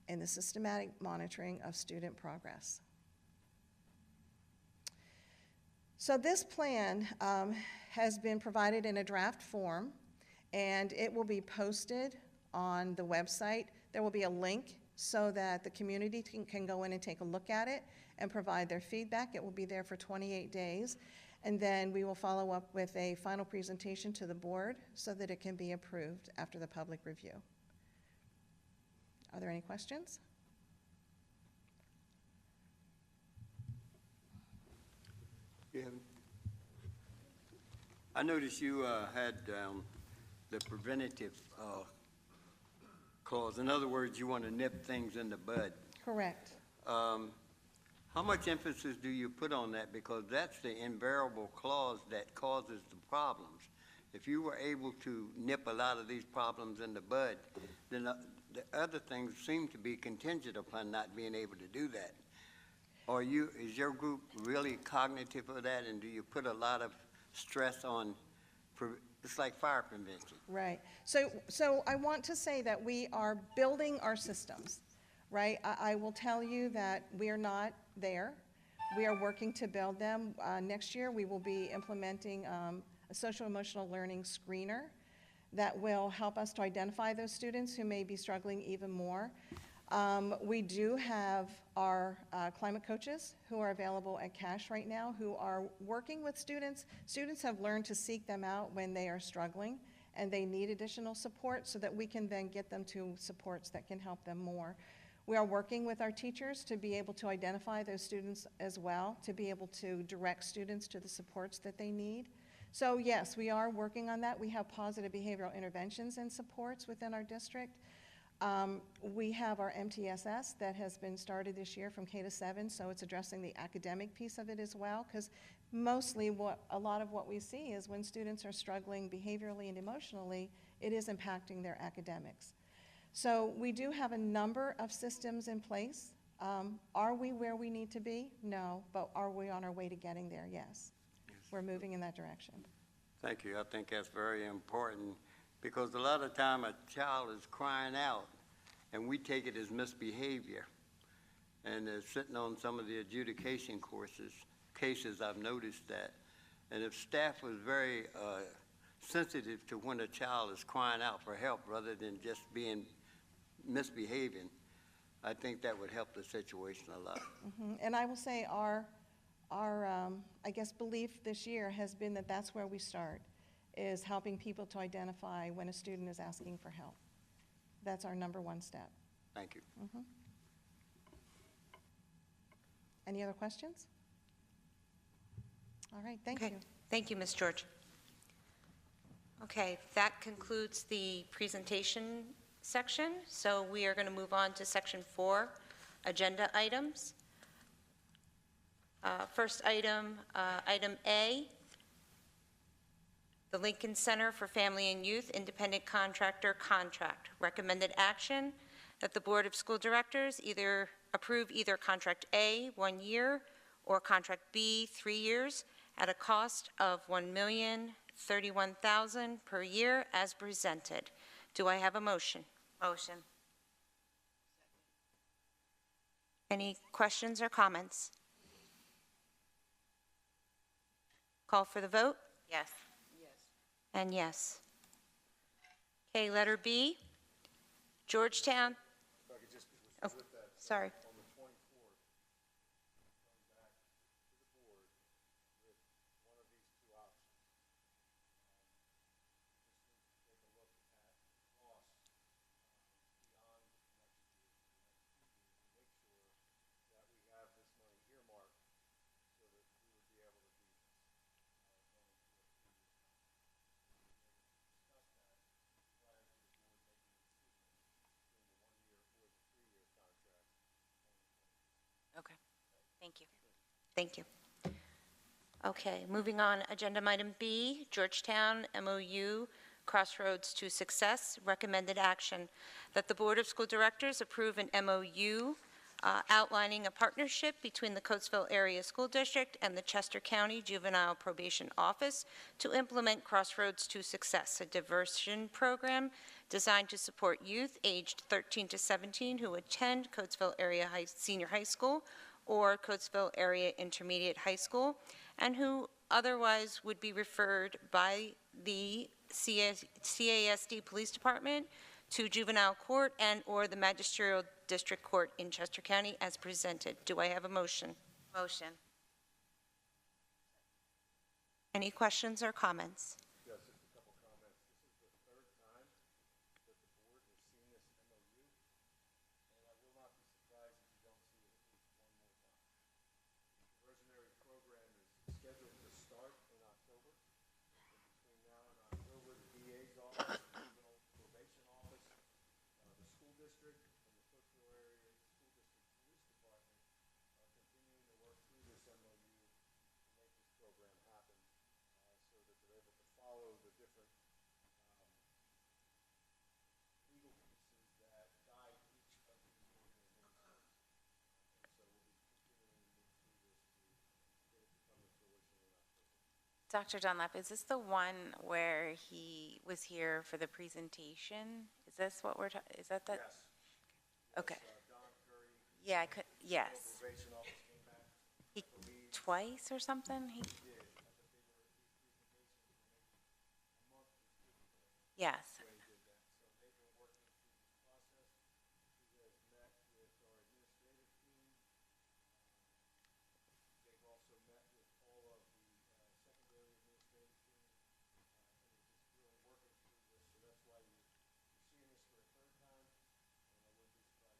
in the systematic monitoring of student progress. So this plan has been provided in a draft form, and it will be posted on the website. There will be a link so that the community can go in and take a look at it and provide their feedback. It will be there for 28 days, and then we will follow up with a final presentation to the board so that it can be approved after the public review. Are there any questions? Yeah. I noticed you had the preventative clause. In other words, you want to nip things in the bud. Correct. How much emphasis do you put on that? Because that's the invariable clause that causes the problems. If you were able to nip a lot of these problems in the bud, then the other things seem to be contingent upon not being able to do that. Is your group really cognitive of that, and do you put a lot of stress on, it's like fire prevention? Right. So I want to say that we are building our systems, right? I will tell you that we are not there. We are working to build them. Next year, we will be implementing a social emotional learning screener that will help us to identify those students who may be struggling even more. We do have our climate coaches who are available at CASH right now who are working with students. Students have learned to seek them out when they are struggling and they need additional support so that we can then get them to supports that can help them more. We are working with our teachers to be able to identify those students as well, to be able to direct students to the supports that they need. So yes, we are working on that. We have positive behavioral interventions and supports within our district. We have our MTSS that has been started this year from K to 7, so it's addressing the academic piece of it as well, because mostly a lot of what we see is when students are struggling behaviorally and emotionally, it is impacting their academics. So we do have a number of systems in place. Are we where we need to be? No, but are we on our way to getting there? Yes. We're moving in that direction. Thank you. I think that's very important, because a lot of time a child is crying out and we take it as misbehavior. And sitting on some of the adjudication cases, I've noticed that. And if staff was very sensitive to when a child is crying out for help rather than just misbehaving, I think that would help the situation a lot. Mm-hmm. And I will say our I guess, belief this year has been that that's where we start, is helping people to identify when a student is asking for help. That's our number one step. Thank you. Mm-hmm. Any other questions? All right, thank you. Thank you, Ms. George. Okay, that concludes the presentation section. So we are going to move on to section 4, agenda items. First item, item A, the Lincoln Center for Family and Youth Independent Contractor Contract. Recommended action that the Board of School Directors either approve either Contract A, 1 year, or Contract B, 3 years, at a cost of $1,031,000 per year as presented. Do I have a motion? Motion. Any questions or comments? Call for the vote? Yes. And yes. Okay, letter B, Georgetown. Oh, sorry. Okay, thank you. Thank you. Okay, moving on, agenda item B, Georgetown MOU Crossroads to Success, recommended action, that the Board of School Directors approve an MOU outlining a partnership between the Coatesville Area School District and the Chester County Juvenile Probation Office to implement Crossroads to Success, a diversion program designed to support youth aged 13 to 17 who attend Coatesville Area Senior High School or Coatesville Area Intermediate High School, and who otherwise would be referred by the CASD Police Department to juvenile court and/or the magisterial district court in Chester County as presented. Do I have a motion? Motion. Any questions or comments? Yes, just a couple comments. This is the third time that the board has seen this MOU, and I will not be surprised if you don't see it at least one more time. The diversionary program is scheduled to start in October. And between now and October, the DA's office, the juvenile probation office, the school district, and the Coatesville Area School District Police Department are continuing to work through this MOU to make this program happen, so that they're able to follow the different legal pieces that guide each of these organizations. And so we'll be continuing to move through this to get it to come to fruition in October. Dr. Dunlap, is this the one where he was here for the presentation? Is this what we're talking, is that the? Yes. Okay. Don Curry. Yeah, I could, yes. Probation office came back. He, twice or something? He, yes. When he did that. So they've been working through this process. He has met with our administrative team. They've also met with all of the secondary administrative team. And they're just really working through this. So that's why you're seeing this for a third time. And I wouldn't be surprised if you see it at least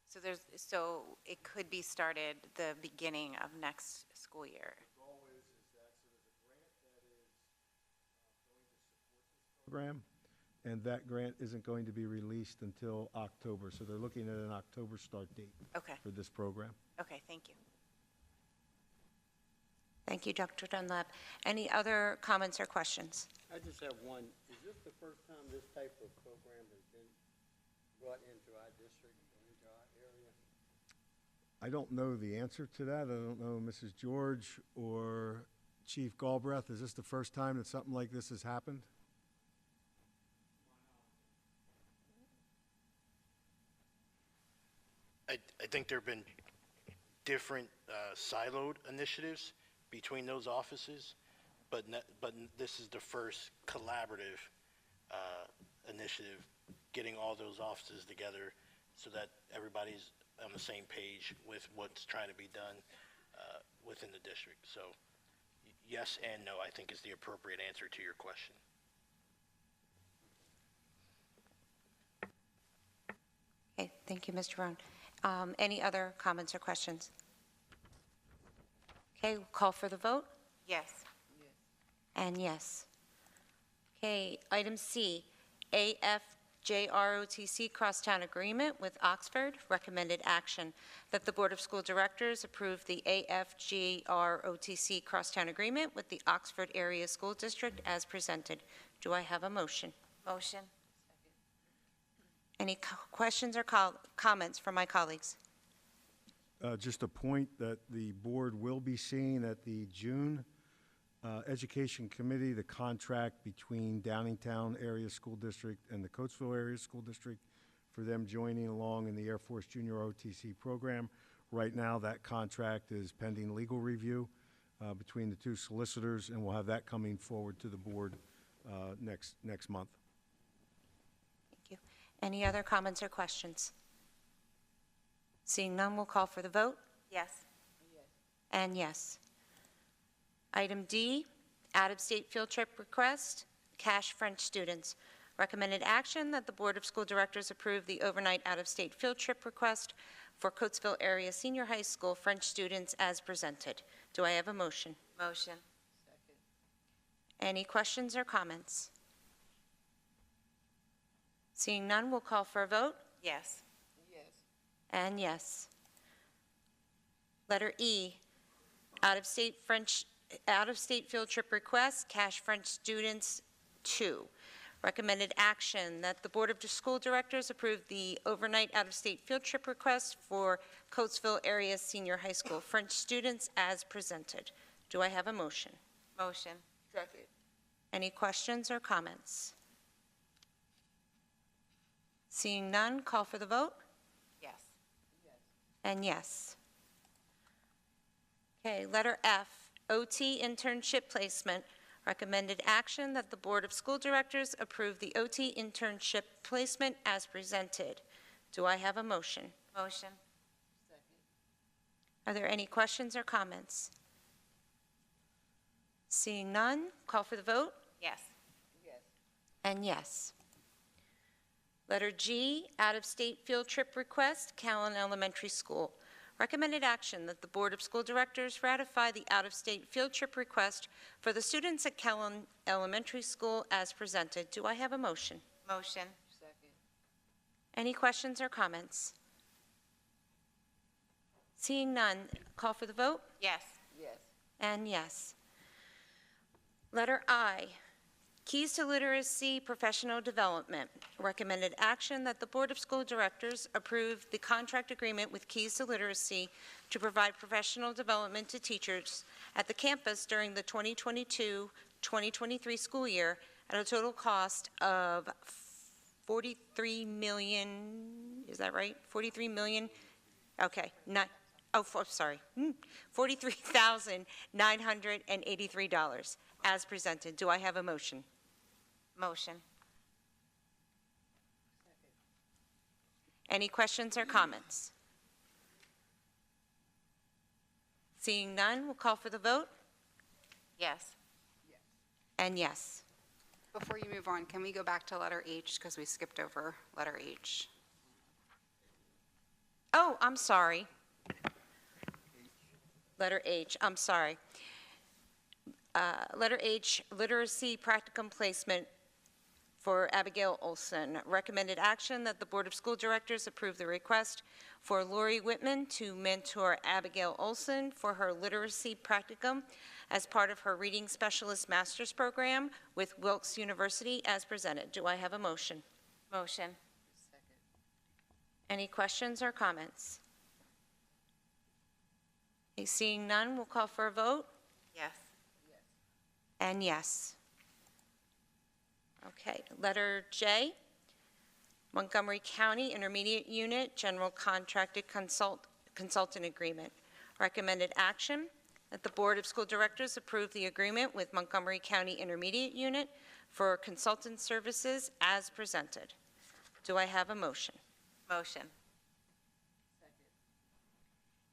once. So it could be started the beginning of next school year. The goal is that, so there's a grant that is going to support this program, and that grant isn't going to be released until October. So they're looking at an October start date Okay. for this program. Okay, thank you. Thank you, Dr. Dunlap. Any other comments or questions? I just have one. Is this the first time this type of program has been brought into our district or into our area? I don't know the answer to that. I don't know, Mrs. George or Chief Galbraith, is this the first time that something like this has happened? I think there have been different siloed initiatives between those offices, but this is the first collaborative initiative, getting all those offices together so that everybody's on the same page with what's trying to be done within the district. So yes and no, I think, is the appropriate answer to your question. Okay, thank you, Mr. Roan. Any other comments or questions? Okay, we'll call for the vote. Yes. And yes. Okay, item C, AFJROTC Crosstown Agreement with Oxford, recommended action, that the Board of School Directors approve the AFJROTC Crosstown Agreement with the Oxford Area School District as presented. Do I have a motion? Motion. Any questions or comments from my colleagues? Just a point that the board will be seeing at the June Education Committee, the contract between Downingtown Area School District and the Coatesville Area School District for them joining along in the Air Force Junior OTC program. Right now, that contract is pending legal review. between the two solicitors, and we'll have that coming forward to the board next month. Thank you. Any other comments or questions? Seeing none, we'll call for the vote. Yes. And yes. Item D, out-of-state field trip request, Cash French students. Recommended action that the Board of School Directors approve the overnight out-of-state field trip request for Coatesville Area Senior High School French students as presented. Do I have a motion? Motion. Any questions or comments? Seeing none, we'll call for a vote. Yes. And yes. Letter E, out-of-state field trip request, Cash French students 2. Recommended action that the Board of School Directors approve the overnight out-of-state field trip request for Coatesville Area Senior High School French students as presented. Do I have a motion? Motion. Any questions or comments? Seeing none, call for the vote. Yes. And yes. Okay, letter F, OT internship placement. Recommended action that the Board of School Directors approve the OT internship placement as presented. Do I have a motion? Motion. Are there any questions or comments? Seeing none, call for the vote. Yes. And yes. Letter G, out-of-state field trip request, Callan Elementary School. Recommended action that the Board of School Directors ratify the out-of-state field trip request for the students at Callan Elementary School as presented. Do I have a motion? Motion. Any questions or comments? Seeing none, call for the vote. Yes. And yes. Letter I, Keys to Literacy Professional Development. Recommended action that the Board of School Directors approve the contract agreement with Keys to Literacy to provide professional development to teachers at the campus during the 2022-2023 school year at a total cost of $43 million, is that right? $43 million? Okay, $43,983 as presented. Do I have a motion? Motion. Any questions or comments? Seeing none, we'll call for the vote. Yes. And yes. Before you move on, can we go back to letter H, because we skipped over letter H? Oh, I'm sorry. Letter H, I'm sorry. Letter H, literacy practicum placement for Abigail Olson. Recommended action that the Board of School Directors approve the request for Lori Whitman to mentor Abigail Olson for her literacy practicum as part of her Reading Specialist Master's Program with Wilkes University as presented. Do I have a motion? Motion. Any questions or comments? Okay, seeing none, we'll call for a vote. Yes. And yes. Okay, letter J, Montgomery County Intermediate Unit General Contracted Consultant Agreement. Recommended action that the Board of School Directors approve the agreement with Montgomery County Intermediate Unit for consultant services as presented. Do I have a motion? Motion.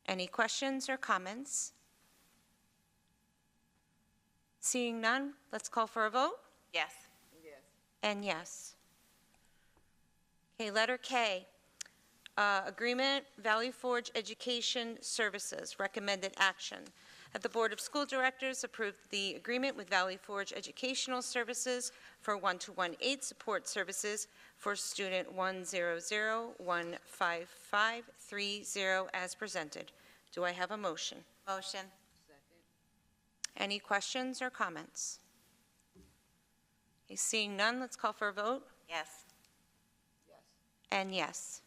Any questions or comments? Seeing none, let's call for a vote. Yes. And yes. Okay, letter K, agreement, Valley Forge Education Services, recommended action. That the Board of School Directors approve the agreement with Valley Forge Educational Services for one-to-one aid support services for student 100-15530 as presented. Do I have a motion? Motion. Any questions or comments? Okay, seeing none, let's call for a vote. Yes. And yes.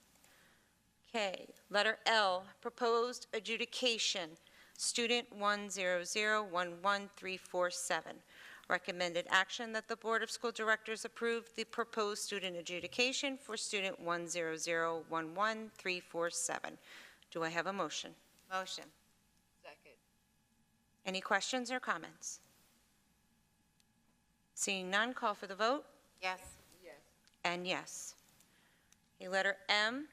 Okay, letter L, proposed adjudication, student 100-11347. Recommended action that the Board of School Directors approve the proposed student adjudication for student 100-11347. Do I have a motion? Motion. Any questions or comments? Seeing none, call for the vote. Yes. And yes. Okay, letter M,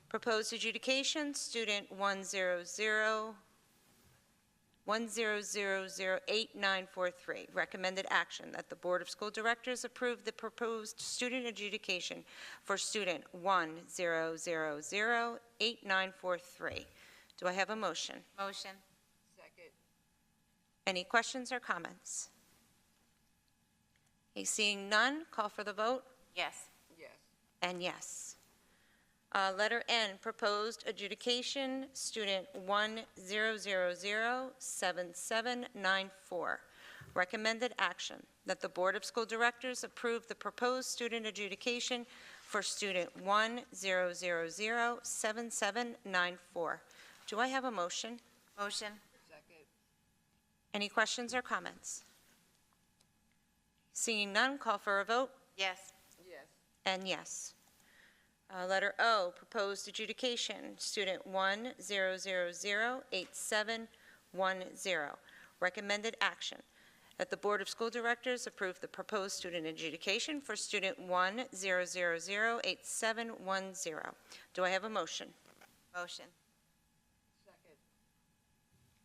proposed adjudication, student 1000893. Recommended action that the Board of School Directors approve the proposed student adjudication for student 1008943. Do I have a motion? Motion. Any questions or comments? Okay, seeing none, call for the vote. Yes. And yes. Letter N, proposed adjudication, student 1007794. Recommended action that the Board of School Directors approve the proposed student adjudication for student 1007794. Do I have a motion? Motion. Any questions or comments? Seeing none, call for a vote. Yes. And yes. Letter O, proposed adjudication, student 1008710. Recommended action that the Board of School Directors approve the proposed student adjudication for student 1008710. Do I have a motion? Motion.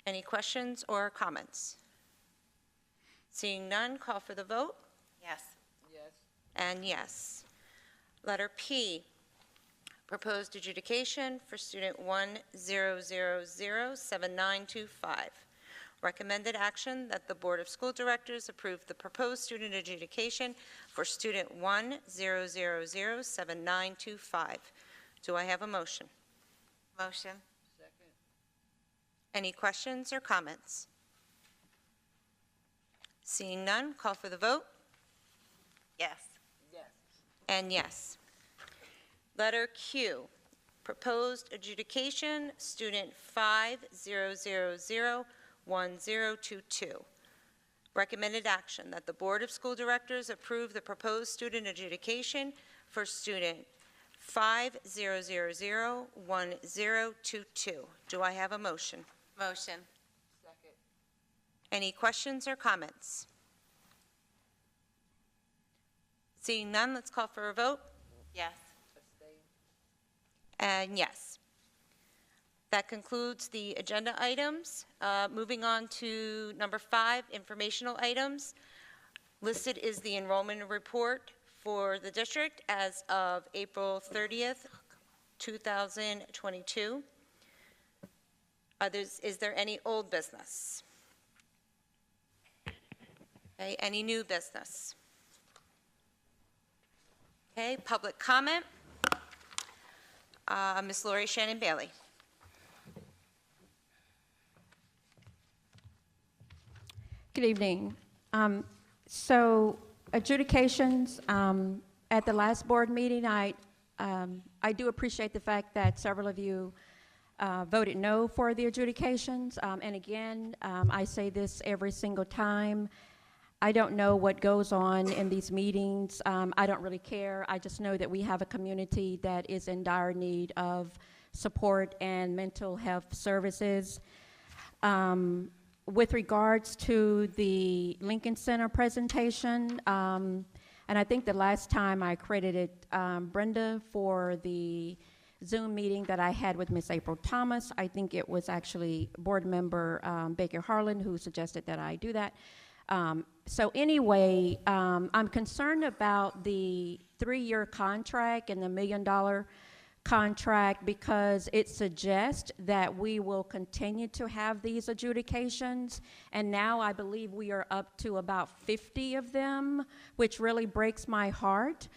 Any questions or comments? Seeing none, call for the vote. Yes. And yes. Letter P, proposed adjudication for student 1007925. Recommended action that the Board of School Directors approve the proposed student adjudication for student 1007925. Do I have a motion? Motion. Any questions or comments? Seeing none, call for the vote. Yes. And yes. Letter Q, proposed adjudication, student 5001022. Recommended action that the Board of School Directors approve the proposed student adjudication for student 5001022. Do I have a motion? Motion. Any questions or comments? Seeing none, let's call for a vote. Yes. And yes. That concludes the agenda items. Moving on to number 5, informational items. Listed is the enrollment report for the district as of April 30th, 2022. Is there any old business? Okay, any new business? Okay, public comment. Ms. Lori Shannon Bailey. Good evening. So adjudications, at the last board meeting, I do appreciate the fact that several of you voted no for the adjudications. And again, I say this every single time. I don't know what goes on in these meetings. I don't really care. I just know that we have a community that is in dire need of support and mental health services. With regards to the Lincoln Center presentation, and I think the last time I credited Brenda for the Zoom meeting that I had with Ms. April Thomas. I think it was actually board member Baker Harlan who suggested that I do that. So anyway, I'm concerned about the 3-year contract and the $1 million contract because it suggests that we will continue to have these adjudications, and now I believe we are up to about 50 of them, which really breaks my heart.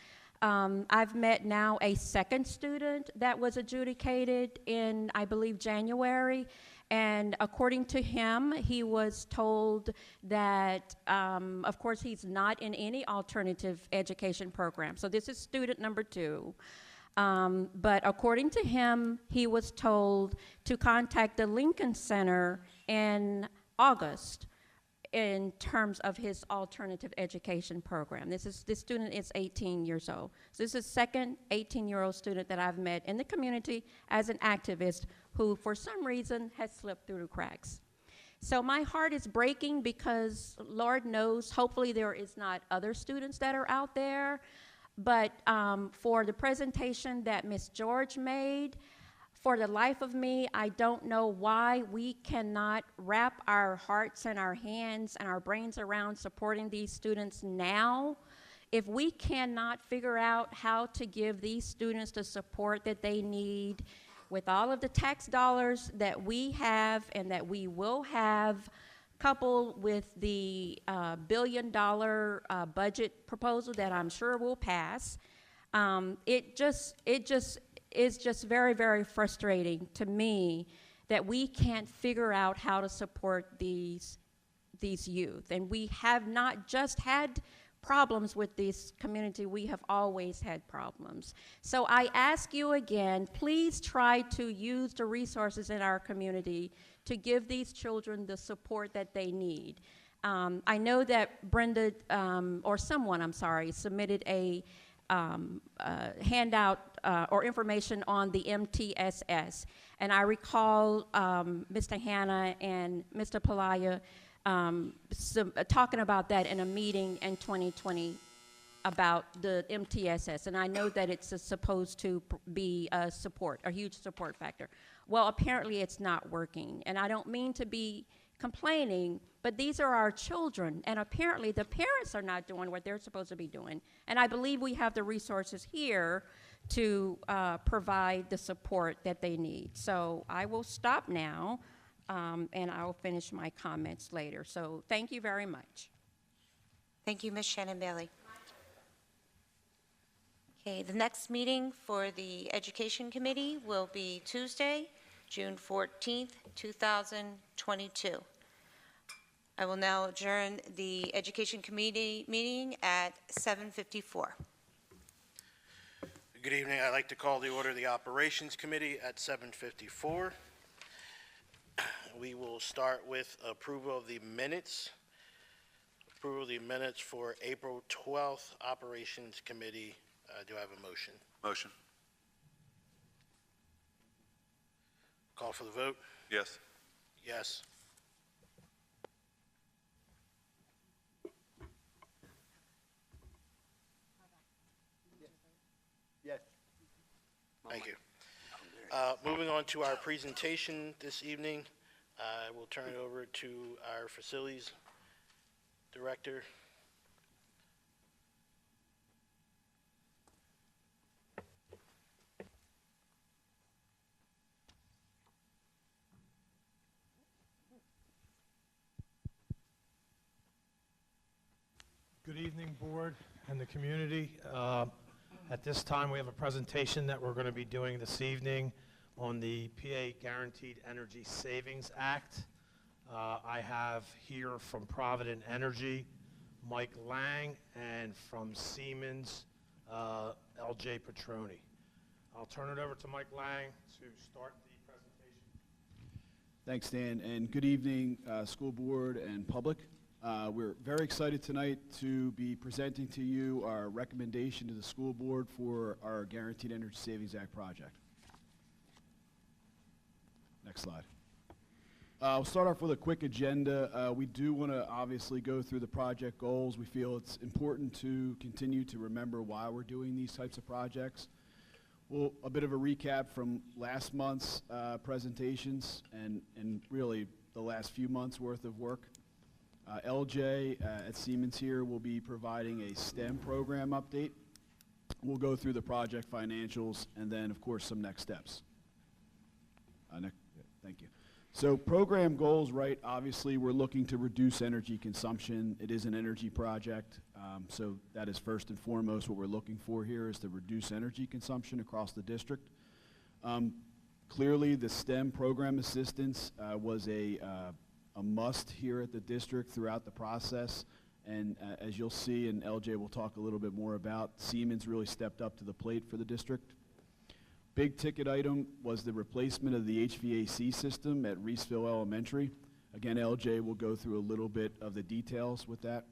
I've met now a second student that was adjudicated in, I believe, January, and according to him, he was told that, of course, he's not in any alternative education program. So this is student number 2. But according to him, he was told to contact the Lincoln Center in August in terms of his alternative education program. This student is 18 years old. So this is the second 18-year-old student that I've met in the community as an activist who, for some reason, has slipped through the cracks. So my heart is breaking because Lord knows, hopefully there is not other students that are out there. But for the presentation that Ms. George made, for the life of me, I don't know why we cannot wrap our hearts and our hands and our brains around supporting these students now. If we cannot figure out how to give these students the support that they need with all of the tax dollars that we have and that we will have, coupled with the $1 billion budget proposal that I'm sure will pass, it is just very, very frustrating to me that we can't figure out how to support these youth. And we have not just had problems with this community, we have always had problems. So I ask you again, please try to use the resources in our community to give these children the support that they need. I know that Brenda, or someone, I'm sorry, submitted a handout or information on the MTSS. And I recall Mr. Hanna and Mr. Pelaya talking about that in a meeting in 2020 about the MTSS. And I know that it's supposed to be a huge support factor. Well, apparently it's not working. And I don't mean to be complaining, but these are our children, and apparently the parents are not doing what they're supposed to be doing. And I believe we have the resources here to provide the support that they need. So I will stop now, and I will finish my comments later. So thank you very much. Thank you, Ms. Shannon Bailey. Okay, the next meeting for the Education Committee will be Tuesday, June 14th, 2022. I will now adjourn the Education Committee meeting at 7:54. Good evening. I'd like to call the order of the Operations Committee at 7:54. We will start with approval of the minutes. Approval of the minutes for April 12th Operations Committee. Do I have a motion? Motion. Call for the vote. Yes. Yes. Yes. Thank you. Moving on to our presentation this evening, I will turn it over to our Facilities Director. Good evening, Board and the community. At this time, we have a presentation that we're going to be doing this evening on the PA Guaranteed Energy Savings Act. I have here from Provident Energy, Mike Lang, and from Siemens, LJ Petroni. I'll turn it over to Mike Lang to start the presentation. Thanks, Dan, and good evening, school board and public. We're very excited tonight to be presenting to you our recommendation to the school board for our Guaranteed Energy Savings Act project. Next slide. We'll start off with a quick agenda. We do want to obviously go through the project goals. We feel it's important to continue to remember why we're doing these types of projects. Well, a bit of a recap from last month's presentations and really the last few months' worth of work. LJ at Siemens here will be providing a STEM program update. We'll go through the project financials and then, of course, some next steps. Thank you. So program goals, right, obviously we're looking to reduce energy consumption. It is an energy project, so that is first and foremost what we're looking for here is to reduce energy consumption across the district. Clearly, the STEM program assistance was a must here at the district throughout the process, and as you'll see, and LJ will talk a little bit more about, Siemens really stepped up to the plate for the district. Big ticket item was the replacement of the HVAC system at Reeseville Elementary. Again, LJ will go through a little bit of the details with that.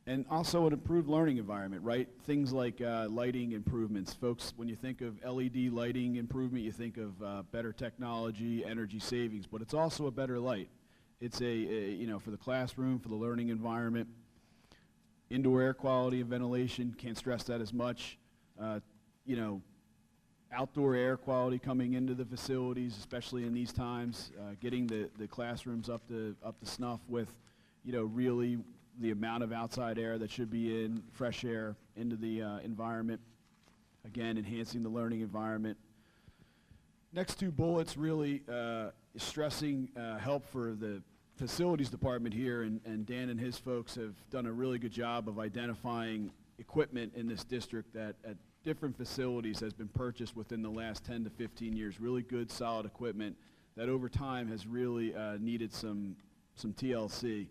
And also an improved learning environment, right? Things like lighting improvements. Folks, when you think of LED lighting improvement, you think of better technology, energy savings, but it's also a better light. It's you know, for the classroom, for the learning environment. Indoor air quality and ventilation, can't stress that as much. You know, outdoor air quality coming into the facilities, especially in these times, getting the classrooms up to snuff with, you know, really the amount of outside air that should be in, fresh air into the environment. Again, enhancing the learning environment. Next two bullets really stressing help for the facilities department here, and Dan and his folks have done a really good job of identifying equipment in this district that at different facilities has been purchased within the last 10 to 15 years. Really good, solid equipment that over time has really needed some TLC.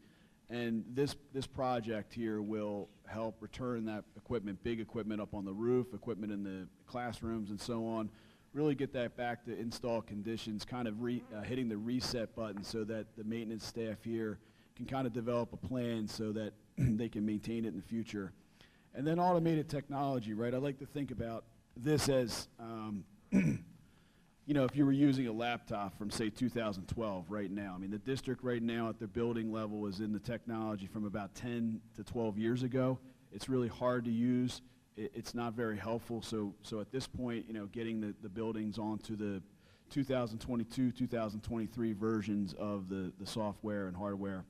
And this project here will help return that equipment, big equipment up on the roof, equipment in the classrooms and so on, really get that back to install conditions, kind of hitting the reset button so that the maintenance staff here can kind of develop a plan so that they can maintain it in the future. And then automated technology, right? I like to think about this as, you know, if you were using a laptop from, say, 2012 right now. I mean, the district right now at the building level is in the technology from about 10 to 12 years ago. It's really hard to use. It's not very helpful. So at this point, you know, getting the buildings onto the 2022, 2023 versions of the software and hardware.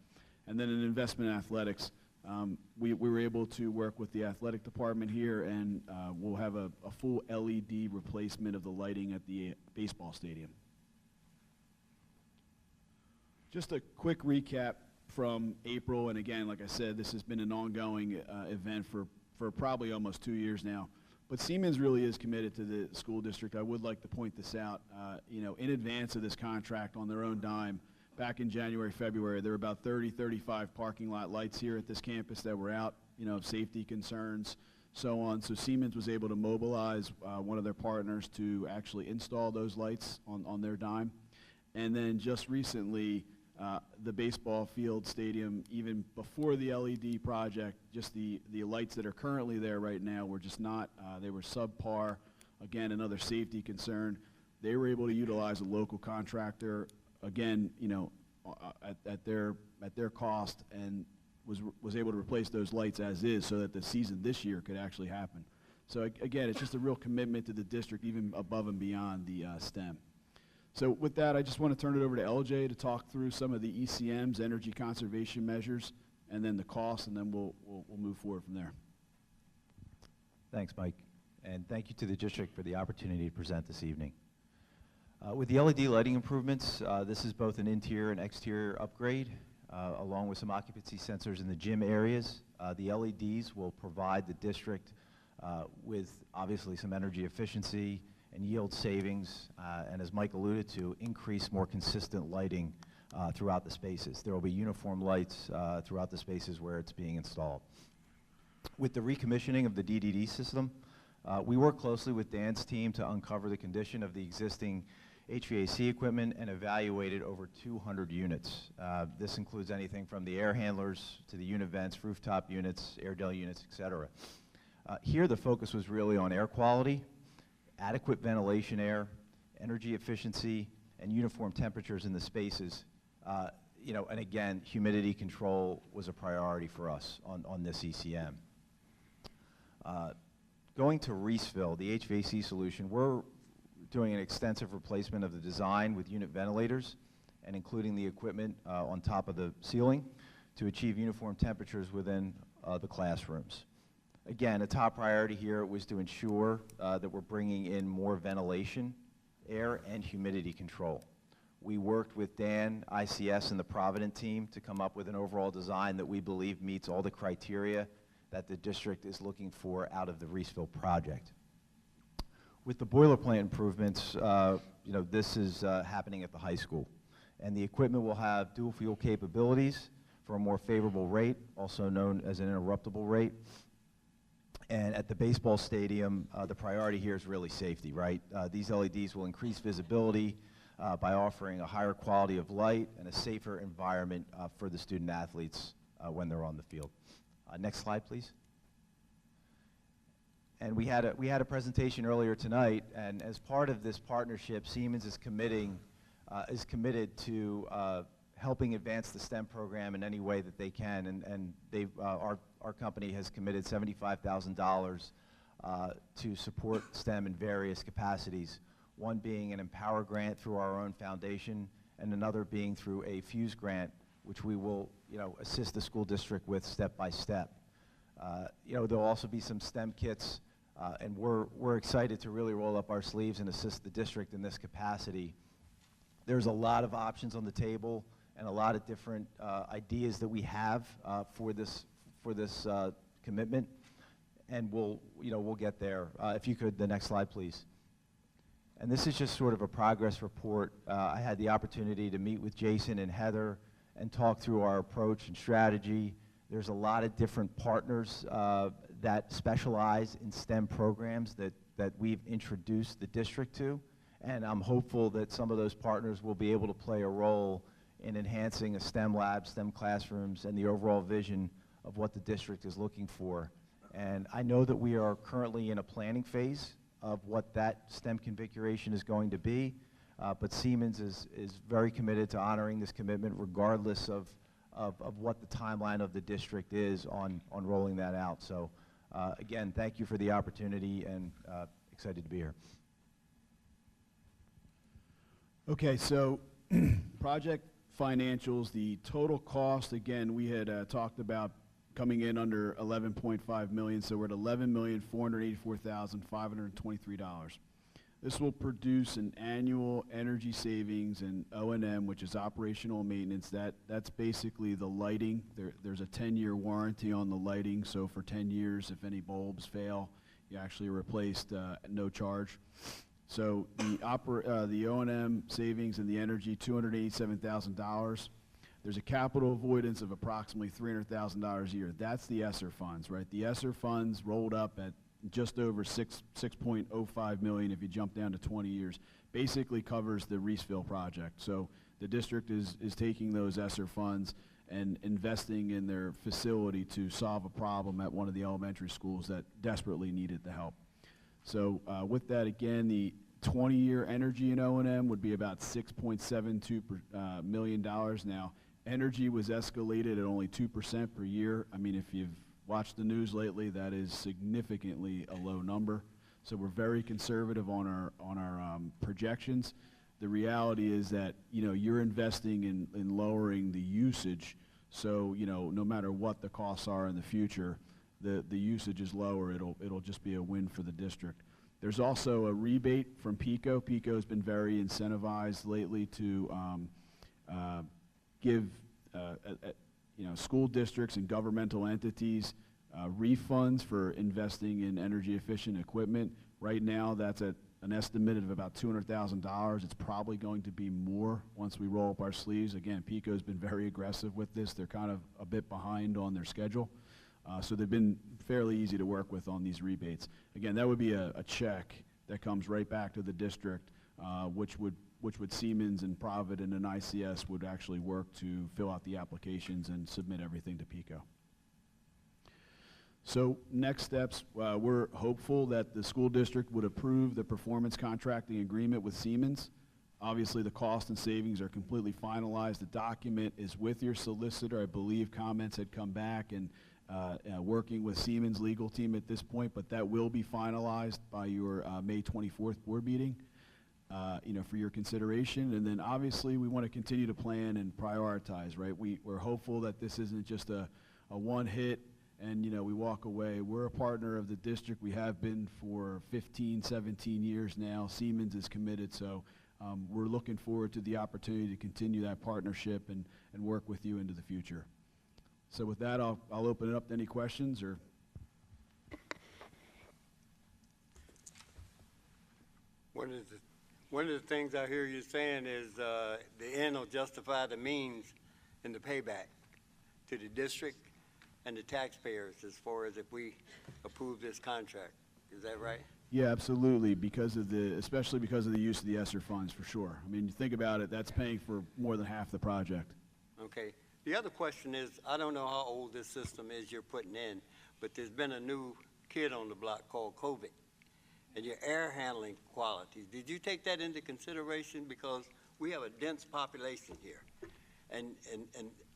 And then an investment in athletics. We were able to work with the athletic department here, and we'll have a full LED replacement of the lighting at the baseball stadium. Just a quick recap from April, and again, like I said, this has been an ongoing event for probably almost 2 years now. But Siemens really is committed to the school district. I would like to point this out. You know, in advance of this contract on their own dime, back in January, February, there were about 30, 35 parking lot lights here at this campus that were out, you know, safety concerns, so on. So Siemens was able to mobilize one of their partners to actually install those lights on their dime. And then just recently, the baseball field stadium, even before the LED project, just the lights that are currently there right now were just not, they were subpar. Again, another safety concern. They were able to utilize a local contractor, again, you know, at their cost, and was able to replace those lights as is so that the season this year could actually happen. So again, it's just a real commitment to the district, even above and beyond the STEM. So with that, I just want to turn it over to LJ to talk through some of the ECM's, energy conservation measures, and then the costs, and then we'll move forward from there. Thanks, Mike. And thank you to the district for the opportunity to present this evening. With the LED lighting improvements, this is both an interior and exterior upgrade, along with some occupancy sensors in the gym areas. The LEDs will provide the district with obviously some energy efficiency and yield savings, and as Mike alluded to, increase more consistent lighting throughout the spaces. There will be uniform lights throughout the spaces where it's being installed. With the recommissioning of the DDD system, we work closely with Dan's team to uncover the condition of the existing HVAC equipment and evaluated over 200 units. This includes anything from the air handlers to the unit vents, rooftop units, air duct units, et cetera. Here the focus was really on air quality, adequate ventilation air, energy efficiency, and uniform temperatures in the spaces. You know, and again, humidity control was a priority for us on this ECM. Going to Reeseville, the HVAC solution, we're doing an extensive replacement of the design with unit ventilators and including the equipment on top of the ceiling to achieve uniform temperatures within the classrooms. Again, a top priority here was to ensure that we're bringing in more ventilation, air, and humidity control. We worked with Dan, ICS, and the Provident team to come up with an overall design that we believe meets all the criteria that the district is looking for out of the Reeseville project. With the boiler plant improvements, you know, this is happening at the high school. And the equipment will have dual fuel capabilities for a more favorable rate, also known as an interruptible rate. And at the baseball stadium, the priority here is really safety, right? These LEDs will increase visibility by offering a higher quality of light and a safer environment for the student athletes when they're on the field. Next slide, please. And we had a presentation earlier tonight, and as part of this partnership, Siemens is committed to helping advance the STEM program in any way that they can, and our company has committed $75,000 to support STEM in various capacities, one being an Empower grant through our own foundation, and another being through a Fuse grant, which we will, assist the school district with step by step. There'll also be some STEM kits, and we're excited to really roll up our sleeves and assist the district in this capacity. There's a lot of options on the table and a lot of different ideas that we have for this commitment, and we'll get there. If you could, the next slide, please. And this is just sort of a progress report. I had the opportunity to meet with Jason and Heather and talk through our approach and strategy. There's a lot of different partners that specialize in STEM programs that we've introduced the district to, and I'm hopeful that some of those partners will be able to play a role in enhancing a STEM lab, STEM classrooms, and the overall vision of what the district is looking for. And I know that we are currently in a planning phase of what that STEM configuration is going to be, but Siemens is very committed to honoring this commitment regardless of what the timeline of the district is on rolling that out. So again, thank you for the opportunity, and excited to be here. Okay, so project financials, the total cost, again, we had talked about coming in under 11.5 million, so we're at $11,484,523. This will produce an annual energy savings in O&M, which is operational maintenance. That's basically the lighting. There's a 10-year warranty on the lighting, so for 10 years, if any bulbs fail, you actually replaced at no charge. So the O&M savings and the energy, $287,000. There's a capital avoidance of approximately $300,000 a year. That's the ESSER funds, right? The ESSER funds rolled up at just over 6.05 million if you jump down to 20 years. Basically covers the Reeseville project. So the district is taking those ESSER funds and investing in their facility to solve a problem at one of the elementary schools that desperately needed the help. So with that, again, the 20-year energy in O&M would be about $6.72 million. Now, energy was escalated at only 2% per year. I mean, if you've watched the news lately, that is significantly a low number. So we're very conservative on our projections. The reality is that you're investing in lowering the usage. So no matter what the costs are in the future, the usage is lower. It'll just be a win for the district. There's also a rebate from PICO. PICO has been very incentivized lately to give school districts and governmental entities refunds for investing in energy efficient equipment. Right now, that's at an estimate of about $200,000. It's probably going to be more once we roll up our sleeves. Again, PICO has been very aggressive with this. They're kind of a bit behind on their schedule. So they've been fairly easy to work with on these rebates. Again, that would be a check that comes right back to the district, which would Siemens and Provident and ICS would actually work to fill out the applications and submit everything to PICO. So next steps, we're hopeful that the school district would approve the performance contracting agreement with Siemens. Obviously, the cost and savings are completely finalized. The document is with your solicitor. I believe comments had come back and working with Siemens legal team at this point, but that will be finalized by your May 24th board meeting, for your consideration. And then obviously we want to continue to plan and prioritize, right? We're hopeful that this isn't just a one hit and we walk away. We're a partner of the district. We have been for 15, 17 years now. Siemens is committed, so we're looking forward to the opportunity to continue that partnership and work with you into the future. So with that, I'll open it up to any questions or. One of the things I hear you saying is the end will justify the means in the payback to the district and the taxpayers as far as if we approve this contract. Is that right? Yeah, absolutely, especially because of the use of the ESSER funds, for sure. I mean, you think about it, that's paying for more than half the project. Okay. The other question is, I don't know how old this system is you're putting in, but there's been a new kid on the block called COVID. And your air handling quality, did you take that into consideration? Because we have a dense population here. and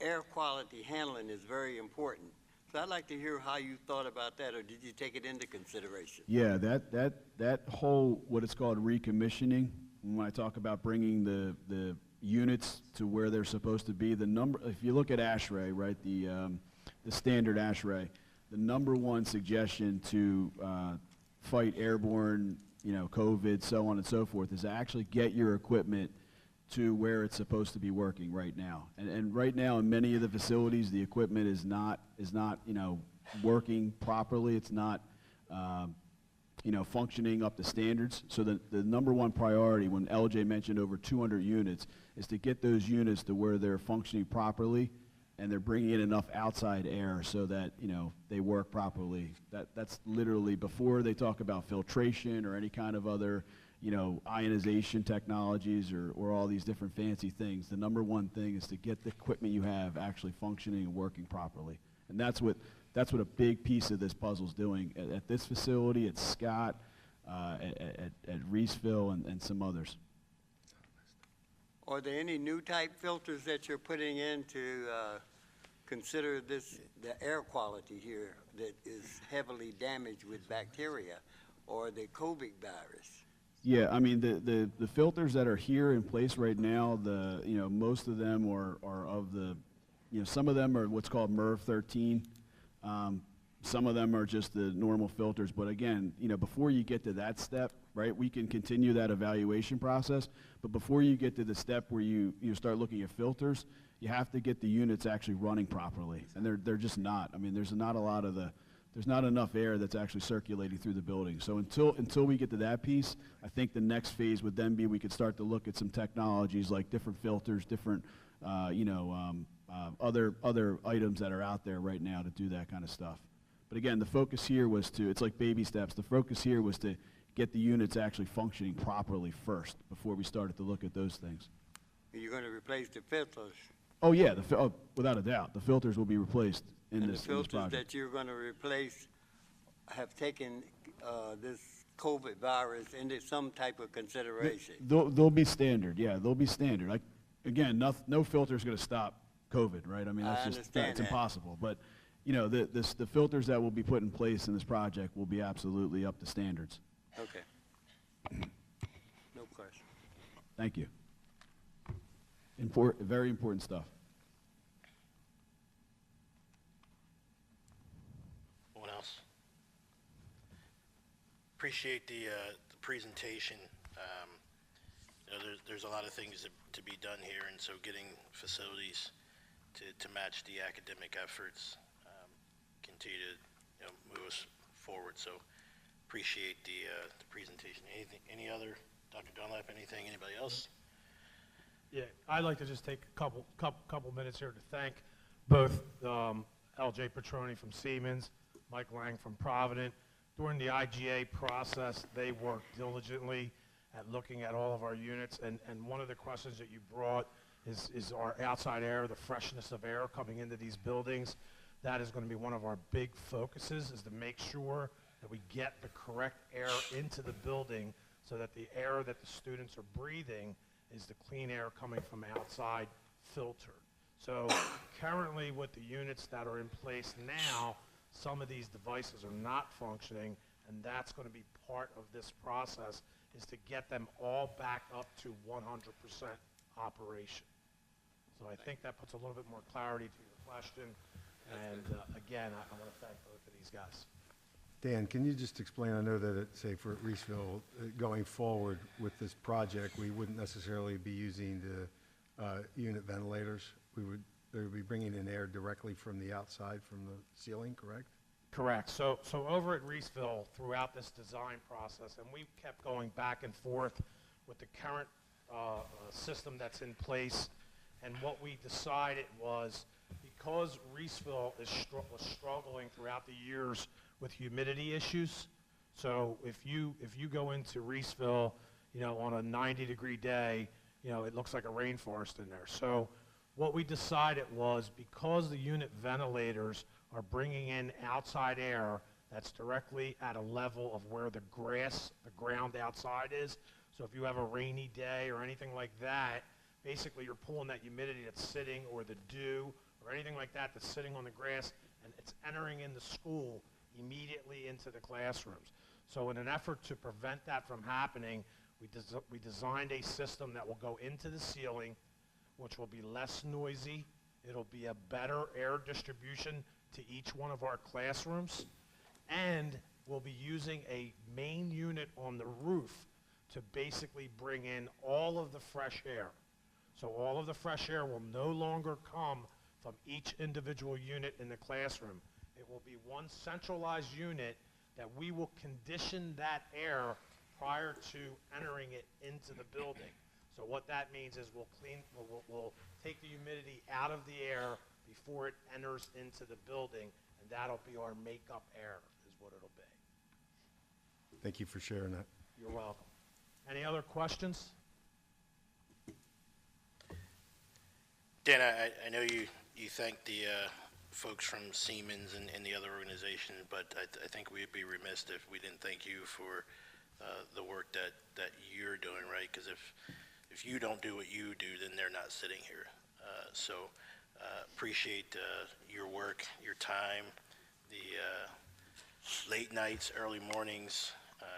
air quality handling is very important. So I'd like to hear how you thought about that, or did you take it into consideration? Yeah, that whole, what it's called recommissioning, when I talk about bringing the units to where they're supposed to be, the number, if you look at ASHRAE, right, the standard ASHRAE, the number one suggestion to fight airborne, COVID, so on and so forth, is to actually get your equipment to where it's supposed to be working right now. And right now, in many of the facilities, the equipment is not working properly. It's not, functioning up to standards. So the number one priority, when LJ mentioned over 200 units, is to get those units to where they're functioning properly and they're bringing in enough outside air so that, they work properly. That's literally before they talk about filtration or any kind of other, ionization technologies or all these different fancy things. The number one thing is to get the equipment you have actually functioning and working properly. And that's what a big piece of this puzzle is doing at this facility, at Scott, at Reeseville, and some others. Are there any new type filters that you're putting in to consider the air quality here that is heavily damaged with bacteria or the COVID virus? Yeah, I mean, the filters that are here in place right now, most of them are of the, some of them are what's called MERV 13. Some of them are just the normal filters. But again, before you get to that step, right, we can continue that evaluation process. But before you get to the step where you start looking at filters, you have to get the units actually running properly. And they're just not. I mean, there's not enough air that's actually circulating through the building. So until we get to that piece, I think the next phase would then be we could start to look at some technologies like different filters, different, other items that are out there right now to do that kind of stuff. But again, the focus here was it's like baby steps. The focus here was to get the units actually functioning properly first before we started to look at those things. You're going to replace the filters? Oh yeah, without a doubt, the filters will be replaced in and this the filters project. that you're going to replace have taken this COVID virus into some type of consideration? They'll be standard, yeah, they'll be standard. Like, again, no filter is going to stop COVID, right? I mean, that's impossible. But, the filters that will be put in place in this project will be absolutely up to standards. Okay. No question. Thank you. Very important stuff. Anyone else? Appreciate the presentation. There's a lot of things to be done here, and so getting facilities to match the academic efforts continue to move us forward. So appreciate the presentation. Any other, Dr. Dunlap? Anything? Anybody else? Yeah, I'd like to just take a couple minutes here to thank both LJ Petroni from Siemens, Mike Lang from Provident. During the IGA process, they worked diligently at looking at all of our units, and one of the questions that you brought is our outside air, the freshness of air coming into these buildings. That is going to be one of our big focuses, is to make sure that we get the correct air into the building so that the air that the students are breathing is the clean air coming from outside filtered. So currently with the units that are in place now, some of these devices are not functioning, and that's going to be part of this process, is to get them all back up to 100% operation. So I think that puts a little bit more clarity to your question. And again, I want to thank both of these guys. Dan, can you just explain, I know that say for Reeseville, going forward with this project, we wouldn't necessarily be using the unit ventilators. They would be bringing in air directly from the outside, from the ceiling, correct? Correct. So over at Reeseville, throughout this design process, and we kept going back and forth with the current system that's in place, and what we decided was, because Reeseville was struggling throughout the years with humidity issues, so if you go into Reeseville, on a 90-degree day, it looks like a rainforest in there. So what we decided was, because the unit ventilators are bringing in outside air that's directly at a level of where the ground outside is, so if you have a rainy day or anything like that, basically you're pulling that humidity that's sitting, or the dew, or anything like that that's sitting on the grass, and it's entering in the school immediately into the classrooms. So in an effort to prevent that from happening, we designed a system that will go into the ceiling, which will be less noisy. It'll be a better air distribution to each one of our classrooms, and we'll be using a main unit on the roof to basically bring in all of the fresh air. So all of the fresh air will no longer come from each individual unit in the classroom. It will be one centralized unit that we will condition that air prior to entering it into the building. So what that means is we'll take the humidity out of the air before it enters into the building, and that'll be our makeup air, is what it'll be. Thank you for sharing that. You're welcome. Any other questions? Dan, I know you thanked the folks from Siemens and the other organization, but I think we'd be remiss if we didn't thank you for the work that you're doing, right? Because if you don't do what you do, then they're not sitting here. So appreciate your work, your time, the late nights, early mornings,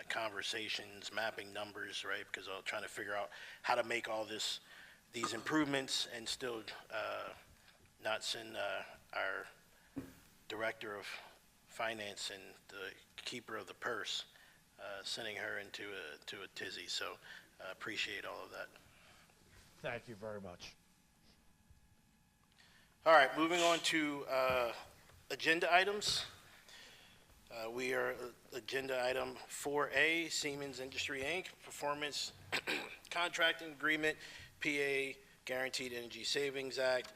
conversations, mapping numbers, right? Because I'm trying to figure out how to make all these improvements and still not send our director of finance and the keeper of the purse, sending her into a tizzy. So appreciate all of that. Thank you very much. All right, moving on to agenda items. We are agenda item 4A, Siemens Industry Inc., Performance Contracting Agreement, PA Guaranteed Energy Savings Act.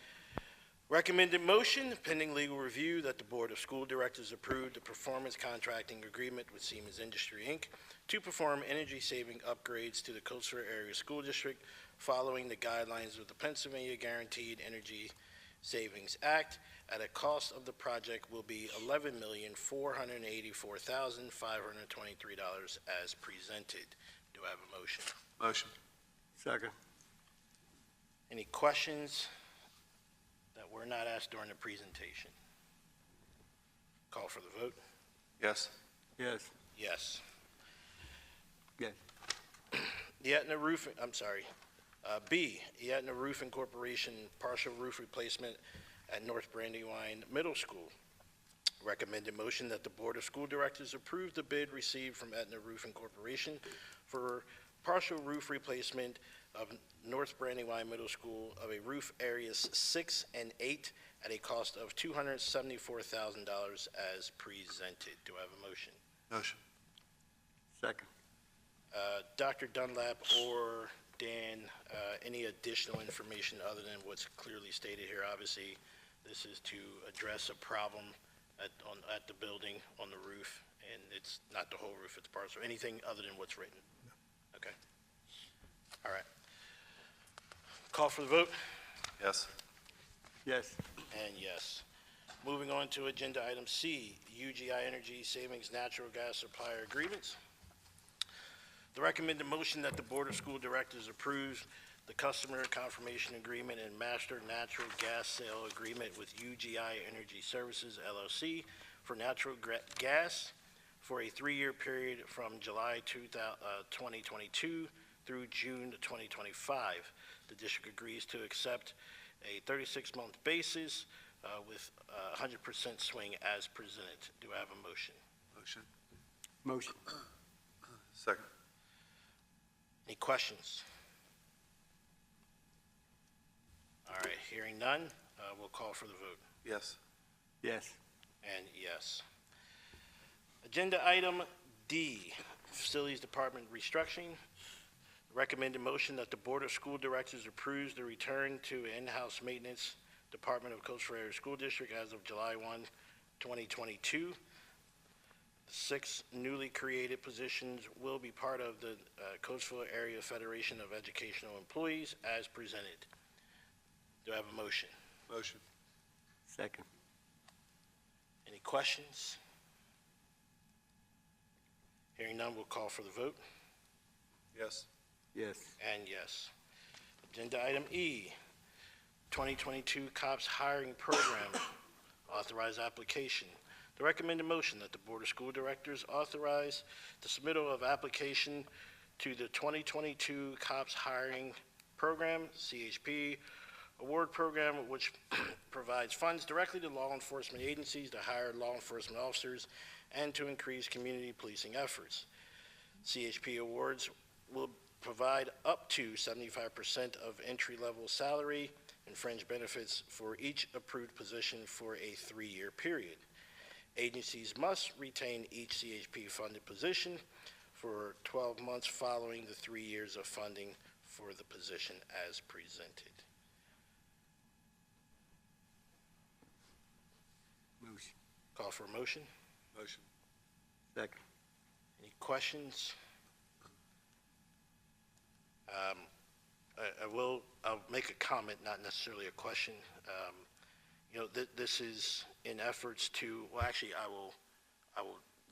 Recommended motion, pending legal review, that the Board of School Directors approve the performance contracting agreement with Siemens Industry Inc. to perform energy-saving upgrades to the Coatesville Area School District following the guidelines of the Pennsylvania Guaranteed Energy Savings Act, at a cost of the project will be $11,484,523 as presented. Do I have a motion? Motion. Second. Any questions that were not asked during the presentation? Call for the vote. Yes. Yes. Yes. Yes. B, Yatna Roofing Corporation partial roof replacement at North Brandywine Middle School. Recommended motion that the Board of School Directors approve the bid received from Aetna Roofing Corporation for partial roof replacement of North Brandywine Middle School of a roof areas 6 and 8 at a cost of $274,000 as presented. Do I have a motion? Motion. Second. Dr. Dunlap or Dan, any additional information other than what's clearly stated here? Obviously, this is to address a problem at the building on the roof, and it's not the whole roof, it's parts. So anything other than what's written? No. Okay. All right. Call for the vote? Yes. Yes. And yes. Moving on to agenda item C, UGI Energy Savings Natural Gas Supplier Agreements. The recommended motion that the Board of School Directors approves the customer confirmation agreement and master natural gas sale agreement with UGI Energy Services LLC for natural gas for a 3-year period from July 2022 through June 2025. The district agrees to accept a 36-month basis with 100% swing as presented. Do I have a motion? Motion. Motion. Second. Any questions? All right, hearing none, we'll call for the vote. Yes. Yes. And yes. Agenda item D, Facilities Department restructuring. Recommended motion that the Board of School Directors approves the return to in-house maintenance Department of Coatesville Area School District as of July 1, 2022. 6 newly created positions will be part of the Coatesville Area Federation of Educational Employees as presented. Do I have a motion? Motion. Second. Any questions? Hearing none, we'll call for the vote. Yes. Yes. And yes. Agenda item E, 2022 COPS hiring program, authorized application. The recommended motion that the Board of School Directors authorize the submittal of application to the 2022 COPS hiring program, CHP, award program, which provides funds directly to law enforcement agencies to hire law enforcement officers and to increase community policing efforts. CHP awards will provide up to 75% of entry-level salary and fringe benefits for each approved position for a 3-year period. Agencies must retain each CHP-funded position for 12 months following the 3 years of funding for the position as presented. Motion. Call for a motion. Motion. Second. Any questions? I'll make a comment, not necessarily a question. You know, this is in efforts to, well, actually, I will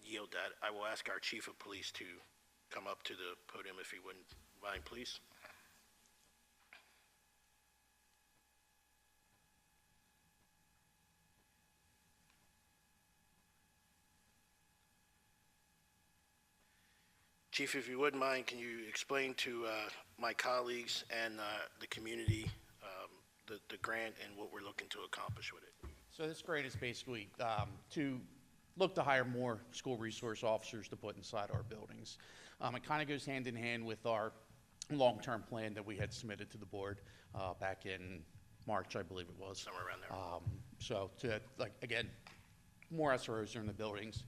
yield that. I will ask our Chief of Police to come up to the podium if he wouldn't mind, please. Chief, if you wouldn't mind, can you explain to my colleagues and the community the grant and what we're looking to accomplish with it? So this grant is basically to look to hire more school resource officers to put inside our buildings. It kind of goes hand in hand with our long-term plan that we had submitted to the board back in March, I believe it was. Somewhere around there. So to, like, again, more SROs are in the buildings,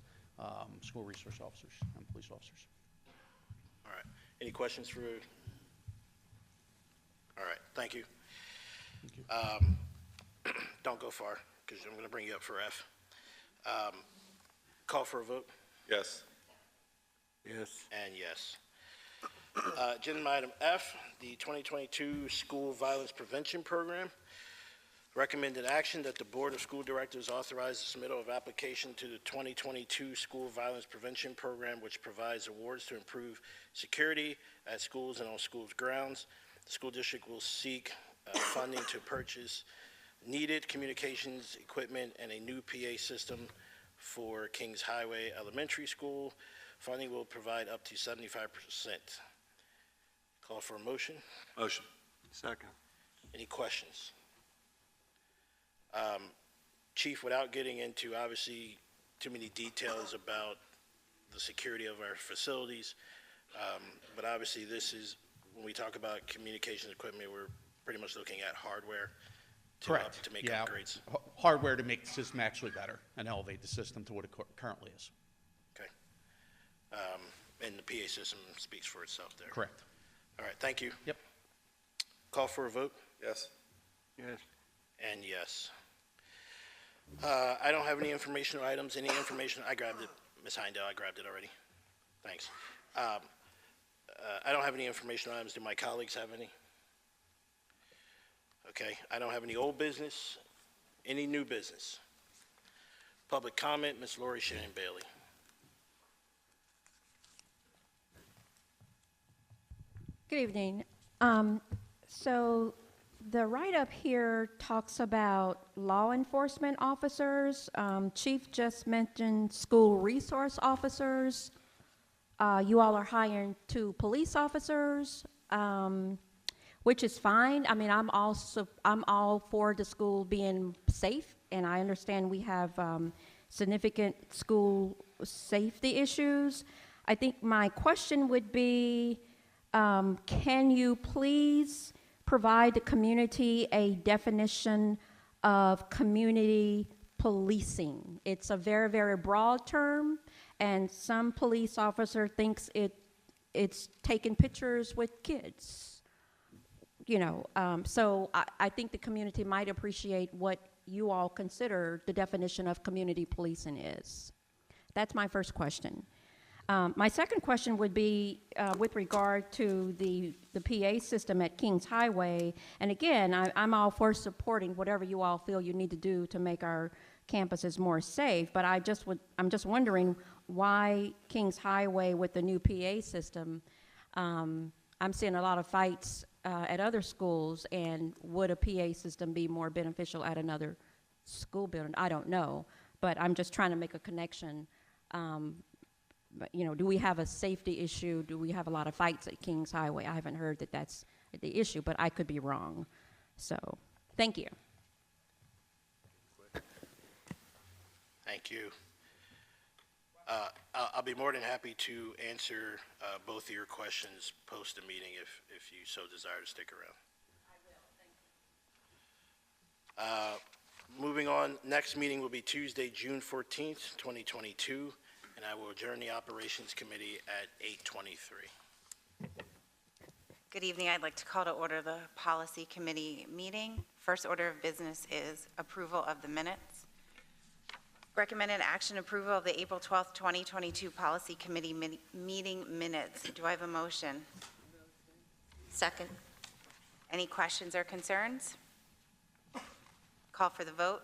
school resource officers and police officers. All right. Any questions for? All right. Thank you. Thank you. Don't go far, because I'm going to bring you up for F. Call for a vote? Yes. Yes. And yes. Agenda item F, the 2022 School Violence Prevention Program. Recommended action that the Board of School Directors authorize the submittal of application to the 2022 School Violence Prevention Program, which provides awards to improve security at schools and on schools' grounds. The school district will seek funding to purchase needed communications equipment and a new PA system for Kings Highway Elementary School. Funding will provide up to 75%. Call for a motion. Motion. Second. Any questions? Chief, without getting into obviously too many details about the security of our facilities, but obviously this is, when we talk about communications equipment, we're pretty much looking at hardware Correct. to make Yeah. upgrades. Hardware to make the system actually better and elevate the system to what it currently is. Okay. And the PA system speaks for itself there. Correct. All right, thank you. Yep. Call for a vote? Yes. Yes. And yes. I don't have any informational items. Any information? I grabbed it. Ms. Heindel, I grabbed it already. Thanks. I don't have any informational items. Do my colleagues have any? Okay. I don't have any old business. Any new business? Public comment, Ms. Lori Shannon Bailey. Good evening. So the write-up here talks about law enforcement officers. Chief just mentioned school resource officers. You all are hiring 2 police officers, which is fine. I mean, I'm all for the school being safe, and I understand we have significant school safety issues. I think my question would be, can you please provide the community a definition of community policing? It's a very, very broad term, and some police officer thinks it's taking pictures with kids. You know, so I think the community might appreciate what you all consider the definition of community policing is. That's my first question. My second question would be with regard to the PA system at Kings Highway. And again, I'm all for supporting whatever you all feel you need to do to make our campuses more safe. But I'm just wondering why Kings Highway with the new PA system. I'm seeing a lot of fights at other schools, and would a PA system be more beneficial at another school building? I don't know, but I'm just trying to make a connection. But, you know, do we have a safety issue? Do we have a lot of fights at Kings Highway? I haven't heard that that's the issue, but I could be wrong. So, thank you. Thank you. I'll be more than happy to answer both of your questions post the meeting if you so desire to stick around. I will. Moving on, next meeting will be Tuesday, June 14th, 2022, and I will adjourn the Operations Committee at 8:23. Good evening. I'd like to call to order the Policy Committee meeting. First order of business is approval of the minutes. Recommended action approval of the April 12th, 2022 Policy Committee meeting minutes. Do I have a motion? Second. Any questions or concerns? Call for the vote?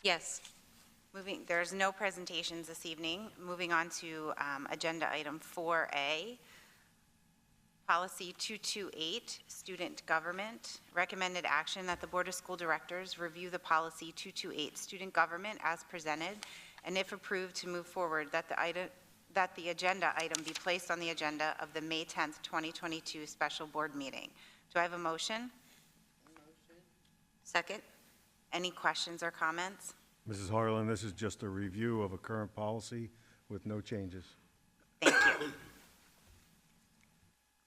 Yes. There's no presentations this evening. Moving on to agenda item 4A. Policy 228, Student Government. Recommended action that the Board of School Directors review the Policy 228, Student Government as presented, and if approved, to move forward, that the agenda item be placed on the agenda of the May 10th, 2022 special board meeting. Do I have a motion? Second. Any questions or comments? Mrs. Harlan, this is just a review of a current policy with no changes. Thank you.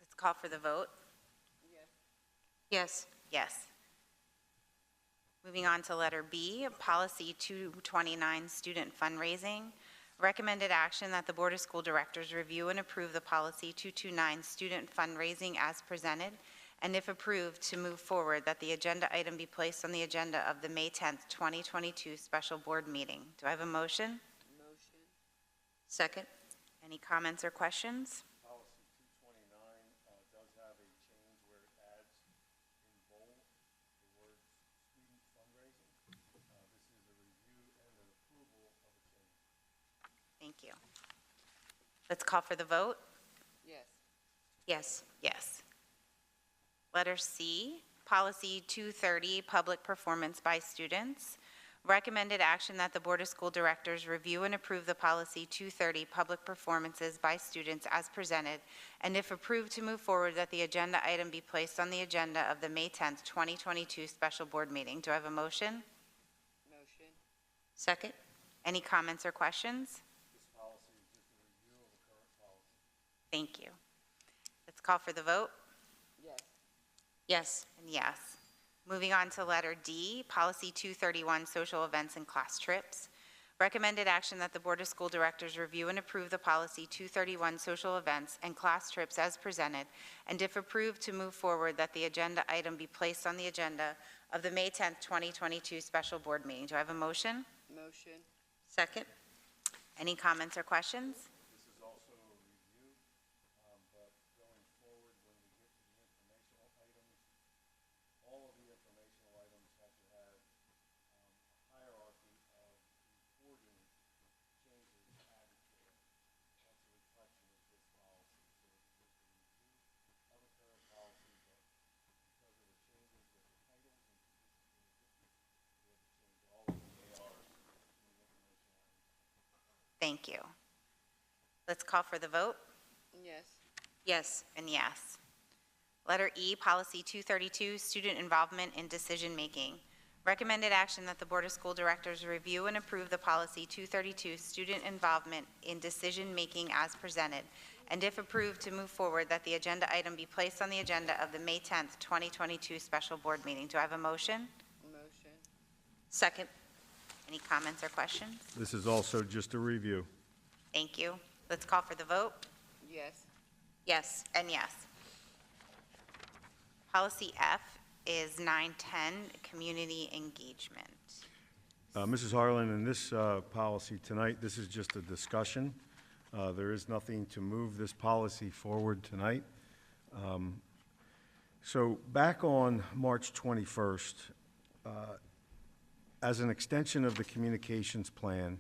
Let's call for the vote. Yes. Yes. Moving on to letter B, Policy 229, Student Fundraising. Recommended action that the Board of School Directors review and approve the Policy 229, Student Fundraising as presented, and if approved, to move forward, that the agenda item be placed on the agenda of the May 10th, 2022 special board meeting. Do I have a motion? Second. Any comments or questions? Policy 229 does have a change where it adds in bold the words student fundraising. This is a review and an approval of a change. Thank you. Let's call for the vote. Yes. Yes. Letter C, Policy 230, Public Performance by Students. Recommended action that the Board of School Directors review and approve the Policy 230, Public Performances by Students as presented, and if approved, to move forward, that the agenda item be placed on the agenda of the May 10th, 2022 special board meeting. Do I have a motion? Second. Any comments or questions? This policy is just a review of a current policy. Thank you. Let's call for the vote. Yes. And yes. Moving on to letter D, Policy 231, Social Events and Class Trips. Recommended action that the Board of School Directors review and approve the Policy 231, Social Events and Class Trips as presented, and if approved, to move forward, that the agenda item be placed on the agenda of the May 10th, 2022 special board meeting. Do I have a motion? Second. Any comments or questions? This is also a review, but going forward, when we get to the informational items, all of the informational items have to have a hierarchy of reporting changes added to it. That's a reflection of this policy. So it's just a review of a current policy, but because of the changes with the titles and positions being different, we have to change all of the ARs to the informational items. Thank you. Let's call for the vote. Yes. And yes. Letter E, Policy 232, Student Involvement in Decision-Making. Recommended action that the Board of School Directors review and approve the Policy 232, Student Involvement in Decision-Making as presented, and if approved, to move forward, that the agenda item be placed on the agenda of the May 10th, 2022 special board meeting. Do I have a motion? Second. Any comments or questions? This is also just a review. Thank you. Let's call for the vote. Yes, and yes. Policy F is 910, Community Engagement. Mrs. Harlan, in this policy tonight, this is just a discussion. There is nothing to move this policy forward tonight. So back on March 21st, as an extension of the communications plan,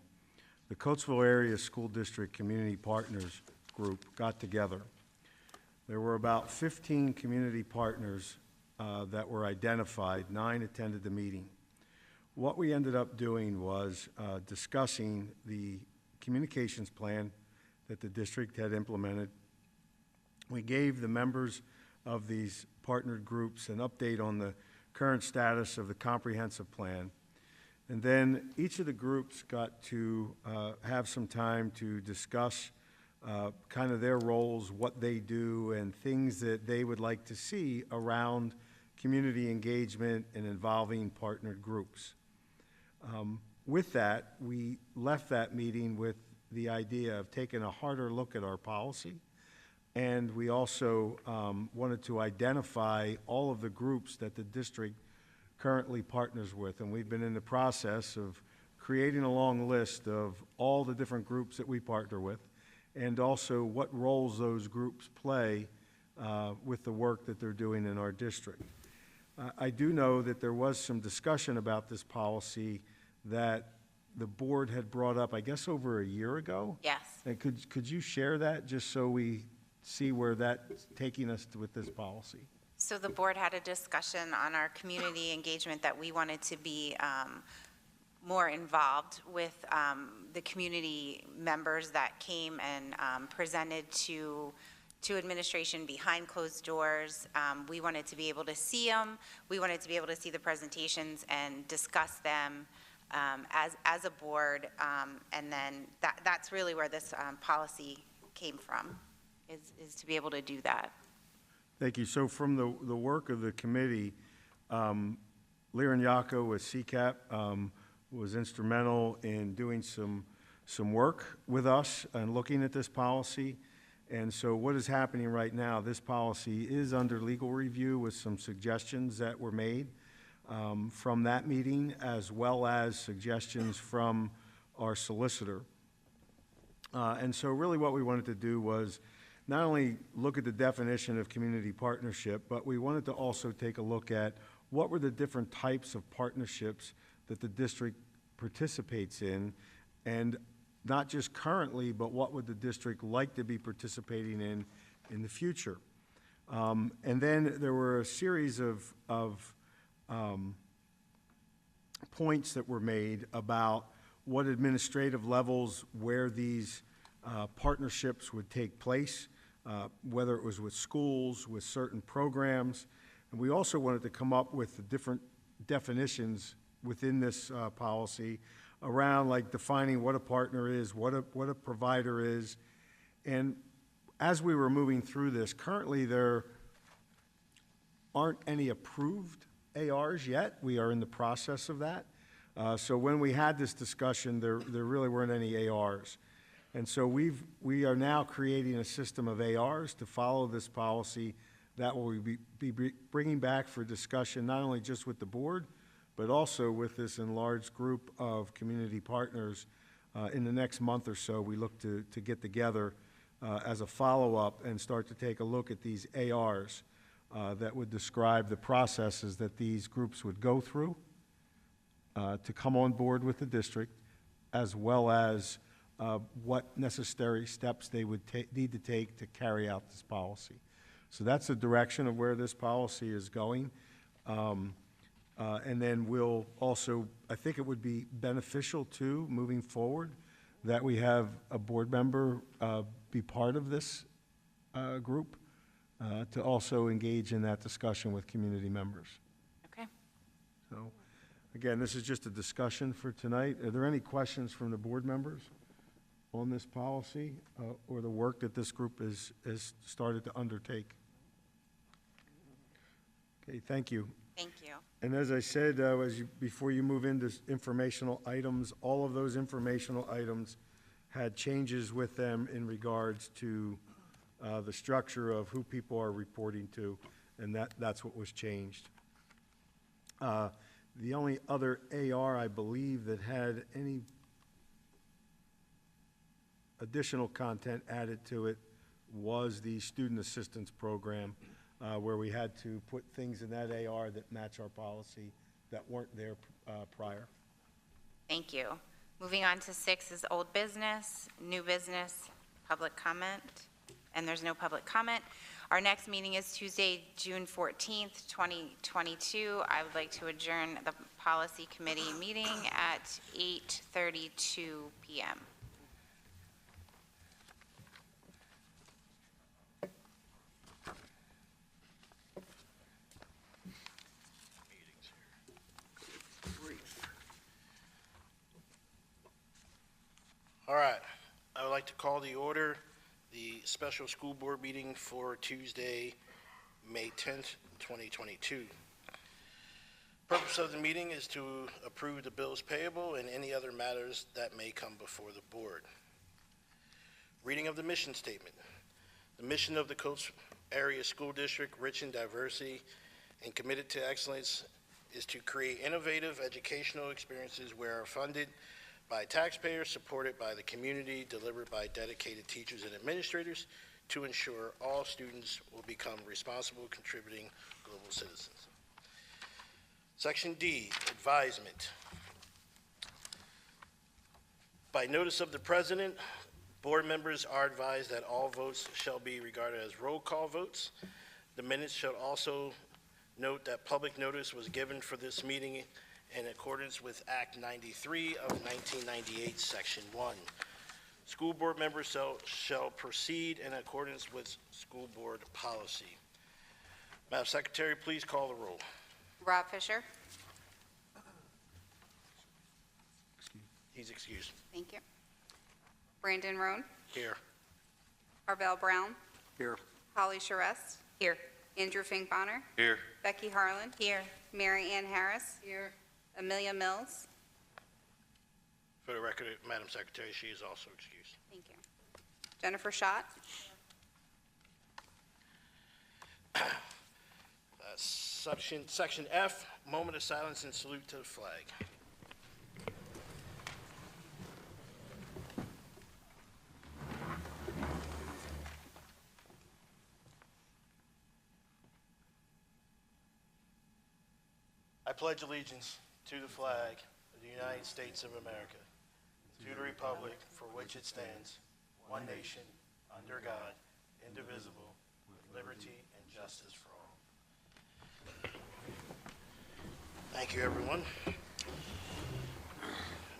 the Coatesville Area School District Community Partners Group got together. There were about 15 community partners that were identified. 9 attended the meeting. What we ended up doing was discussing the communications plan that the district had implemented. We gave the members of these partnered groups an update on the current status of the comprehensive plan. And then each of the groups got to have some time to discuss kind of their roles, what they do, and things that they would like to see around community engagement and involving partnered groups. With that, we left that meeting with the idea of taking a harder look at our policy, and we also wanted to identify all of the groups that the district currently partners with, and we've been in the process of creating a long list of all the different groups that we partner with, and also what roles those groups play with the work that they're doing in our district. I do know that there was some discussion about this policy that the board had brought up, I guess, over a year ago. Yes. And could you share that, just so we see where that's taking us with this policy? So the board had a discussion on our community engagement that we wanted to be more involved with the community members that came and presented to administration behind closed doors. We wanted to be able to see them. We wanted to be able to see the presentations and discuss them as a board. And then that's really where this policy came from, is to be able to do that. Thank you. So from the work of the committee, Liren Yako with CCAP was instrumental in doing some work with us and looking at this policy. And so what is happening right now, this policy is under legal review with some suggestions that were made from that meeting, as well as suggestions from our solicitor. And so really what we wanted to do was not only look at the definition of community partnership, but we wanted to also take a look at what were the different types of partnerships that the district participates in, and not just currently, but what would the district like to be participating in the future. And then there were a series of points that were made about what administrative levels where these partnerships would take place, whether it was with schools, with certain programs. And we also wanted to come up with the different definitions within this policy around, like, defining what a partner is, what a provider is. And as we were moving through this, currently there aren't any approved ARs yet. We are in the process of that. So when we had this discussion, there really weren't any ARs. And so we are now creating a system of ARs to follow this policy that will be bringing back for discussion, not only just with the board, but also with this enlarged group of community partners. In the next month or so, we look to get together as a follow-up and start to take a look at these ARs that would describe the processes that these groups would go through to come on board with the district, as well as what necessary steps they would need to take to carry out this policy. So that's the direction of where this policy is going. And then we'll also, I think it would be beneficial too, moving forward, that we have a board member be part of this group to also engage in that discussion with community members. Okay. So, again, this is just a discussion for tonight. Are there any questions from the board members on this policy or the work that this group has started to undertake? Okay, thank you. Thank you. And as I said, before you move into informational items, all of those informational items had changes with them in regards to the structure of who people are reporting to, and that's what was changed. The only other AR, I believe, that had any additional content added to it was the student assistance program, where we had to put things in that AR that match our policy that weren't there prior. Thank you. Moving on to 6 is old business, new business, public comment, and there's no public comment. Our next meeting is Tuesday, June 14th, 2022. I would like to adjourn the Policy Committee meeting at 8:32 p.m. All right, I would like to call the order the special school board meeting for Tuesday, May 10th, 2022. Purpose of the meeting is to approve the bills payable and any other matters that may come before the board. Reading of the mission statement. The mission of the Coates Area School District, rich in diversity and committed to excellence, is to create innovative educational experiences where are funded by taxpayers, supported by the community, delivered by dedicated teachers and administrators to ensure all students will become responsible, contributing global citizens. Section D, advisement. By notice of the president, board members are advised that all votes shall be regarded as roll call votes. The minutes shall also note that public notice was given for this meeting in accordance with Act 93 of 1998, Section 1. School board members shall proceed in accordance with school board policy. Madam Secretary, please call the roll. Rob Fisher. He's excused. Thank you. Brandon Roan. Here. Arvell Brown. Here. Holly Charest. Here. Andrew Fink-Bonner. Here. Becky Harlan. Here. Mary Ann Harris. Here. Amelia Mills. For the record, Madam Secretary, she is also excused. Thank you. Jennifer Schott. Section F, moment of silence and salute to the flag. I pledge allegiance to the flag of the United States of America, to the republic for which it stands, one nation, under God, indivisible, with liberty and justice for all. Thank you, everyone.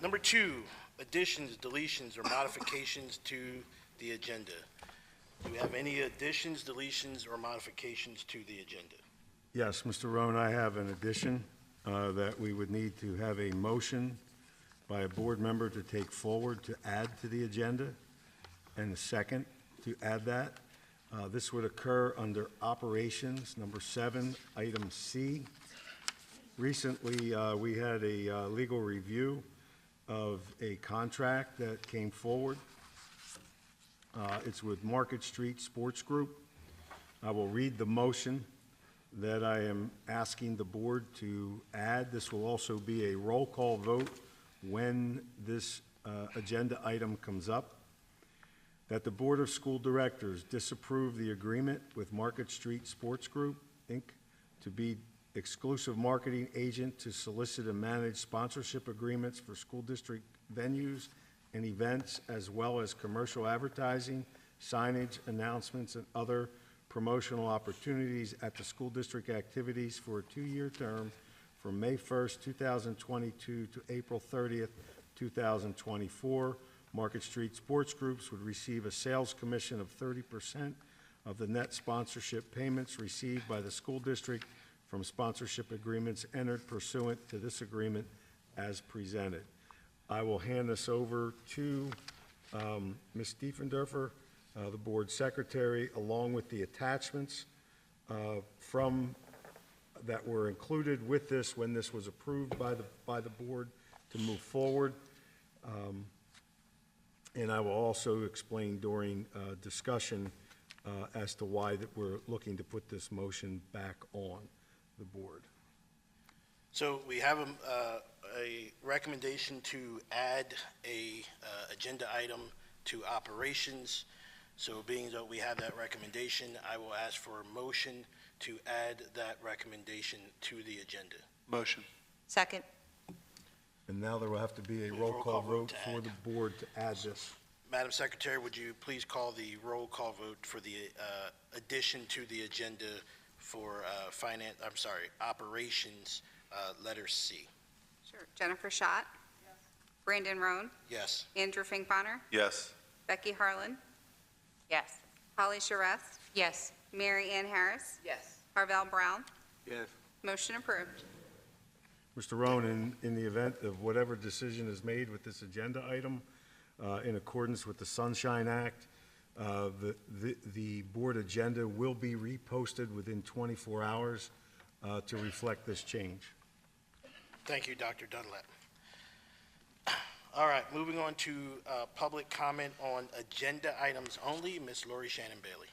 Number 2, additions, deletions, or modifications to the agenda. Do we have any additions, deletions, or modifications to the agenda? Yes, Mr. Roan, I have an addition that we would need to have a motion by a board member to take forward to add to the agenda, and a second to add that. This would occur under operations, number 7, item C. Recently, we had a legal review of a contract that came forward. It's with Market Street Sports Group. I will read the motion that I am asking the board to add. This will also be a roll call vote when this agenda item comes up. That the Board of School Directors disapprove the agreement with Market Street Sports Group, Inc., to be exclusive marketing agent to solicit and manage sponsorship agreements for school district venues and events, as well as commercial advertising, signage, announcements, and other promotional opportunities at the school district activities for a 2-year term from May 1st, 2022 to April 30th, 2024. Market Street Sports Groups would receive a sales commission of 30% of the net sponsorship payments received by the school district from sponsorship agreements entered pursuant to this agreement as presented. I will hand this over to Ms. Diefendorfer, the board secretary, along with the attachments that were included with this when this was approved by the board to move forward. And I will also explain during discussion as to why that we're looking to put this motion back on the board. So we have a recommendation to add a agenda item to operations. So being that we have that recommendation, I will ask for a motion to add that recommendation to the agenda. Motion. Second. And now there will have to be a roll call vote for the board to add this. Madam Secretary, would you please call the roll call vote for the addition to the agenda for operations, letter C? Sure. Jennifer Schott? Yes. Brandon Roan? Yes. Andrew Finkbonner? Yes. Becky Harlan? Yes. Holly Charest? Yes. Mary Ann Harris? Yes. Harvell Brown? Yes. Motion approved. Mr. Rowan, in the event of whatever decision is made with this agenda item, in accordance with the Sunshine Act, the board agenda will be reposted within 24 hours to reflect this change. Thank you, Dr. Dunlap. All right, moving on to public comment on agenda items only. Ms. Lori Shannon Bailey.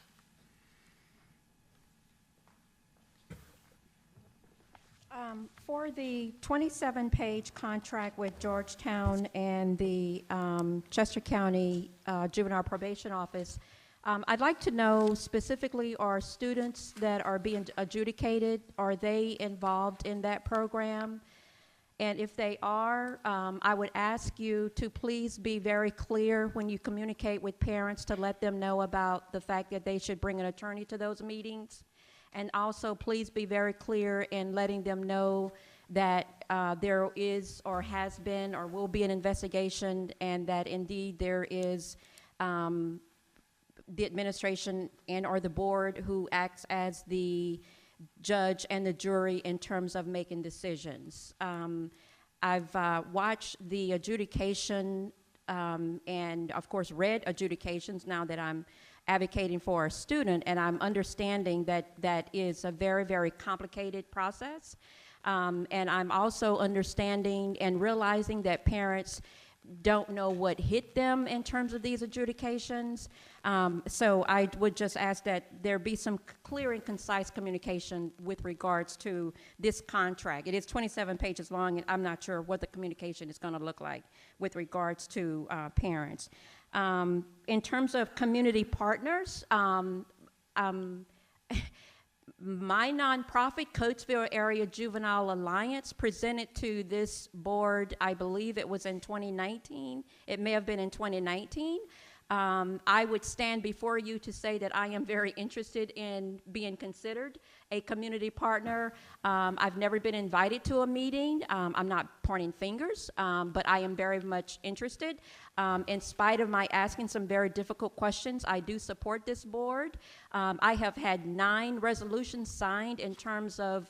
For the 27-page contract with Georgetown and the Chester County Juvenile Probation Office, I'd like to know specifically, are students that are being adjudicated, are they involved in that program? And if they are, I would ask you to please be very clear when you communicate with parents to let them know about the fact that they should bring an attorney to those meetings. And also, please be very clear in letting them know that there is or has been or will be an investigation, and that indeed there is the administration and or the board who acts as the judge and the jury in terms of making decisions. I've watched the adjudication and, of course, read adjudications now that I'm advocating for a student, and I'm understanding that that is a very, very complicated process. And I'm also understanding and realizing that parents don't know what hit them in terms of these adjudications. So I would just ask that there be some clear and concise communication with regards to this contract. It is 27 pages long, and I'm not sure what the communication is going to look like with regards to parents. In terms of community partners, my nonprofit, Coatesville Area Juvenile Alliance, presented to this board, I believe it was in 2019. It may have been in 2019. I would stand before you to say that I am very interested in being considered a community partner. I've never been invited to a meeting. I'm not pointing fingers, but I am very much interested. In spite of my asking some very difficult questions, I do support this board. I have had 9 resolutions signed in terms of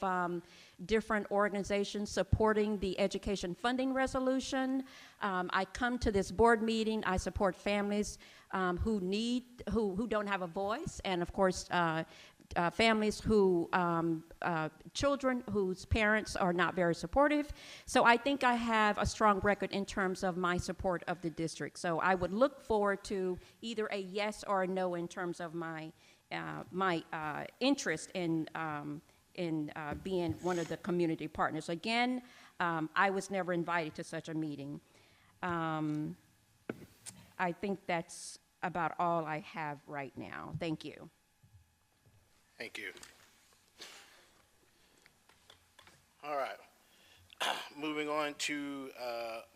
different organizations supporting the education funding resolution. I come to this board meeting. I support families who don't have a voice, and of course, families who, children whose parents are not very supportive. So I think I have a strong record in terms of my support of the district. So I would look forward to either a yes or a no in terms of my interest in being one of the community partners. Again, I was never invited to such a meeting. I think that's about all I have right now. Thank you. Thank you. All right. Moving on to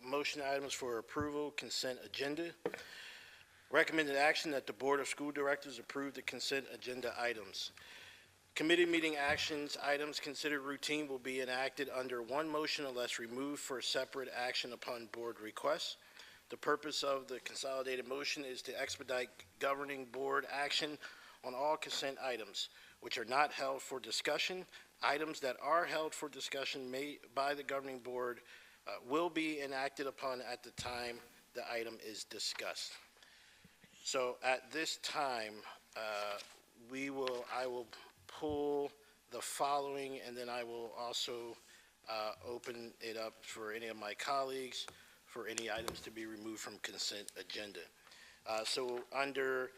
motion items for approval, consent agenda. Recommended action that the Board of School Directors approve the consent agenda items. Committee meeting actions items considered routine will be enacted under one motion unless removed for separate action upon board request. The purpose of the consolidated motion is to expedite governing board action on all consent items, which are not held for discussion. Items that are held for discussion by the governing board will be enacted upon at the time the item is discussed. So at this time, I will pull the following, and then I will also open it up for any of my colleagues for any items to be removed from consent agenda. So under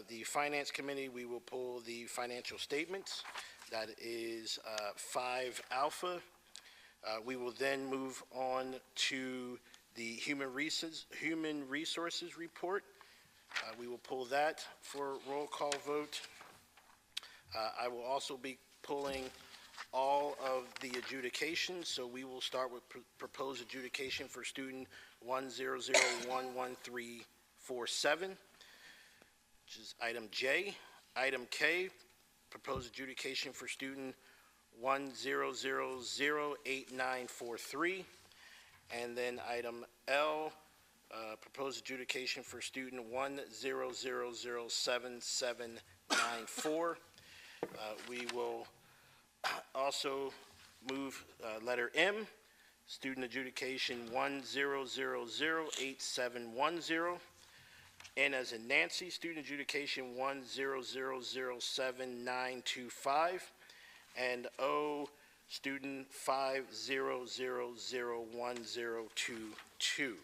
the Finance Committee, we will pull the financial statements. That is 5 alpha. We will then move on to the Human Resources report. We will pull that for roll call vote. I will also be pulling all of the adjudications, so we will start with proposed adjudication for student 1001134. 4947, which is item J. Item K, proposed adjudication for student 10008943. And then item L, proposed adjudication for student 10007794. We will also move letter M, student adjudication 10008710. N as in Nancy, student adjudication 10007925. And O, student 5000102.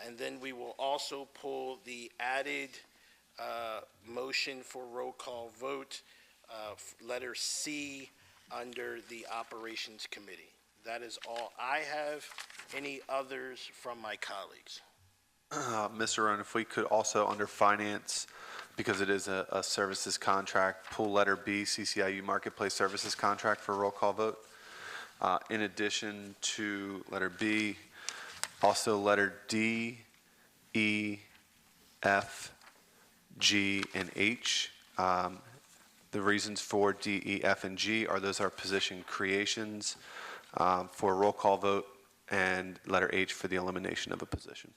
And then we will also pull the added motion for roll call vote, letter C, under the Operations Committee. That is all I have. Any others from my colleagues? Mr. Rowan, if we could also, under Finance, because it is a services contract, pull letter B, CCIU Marketplace Services Contract for a roll call vote. In addition to letter B, also letter D, E, F, G, and H. The reasons for D, E, F, and G are those are position creations for a roll call vote, and letter H for the elimination of a position.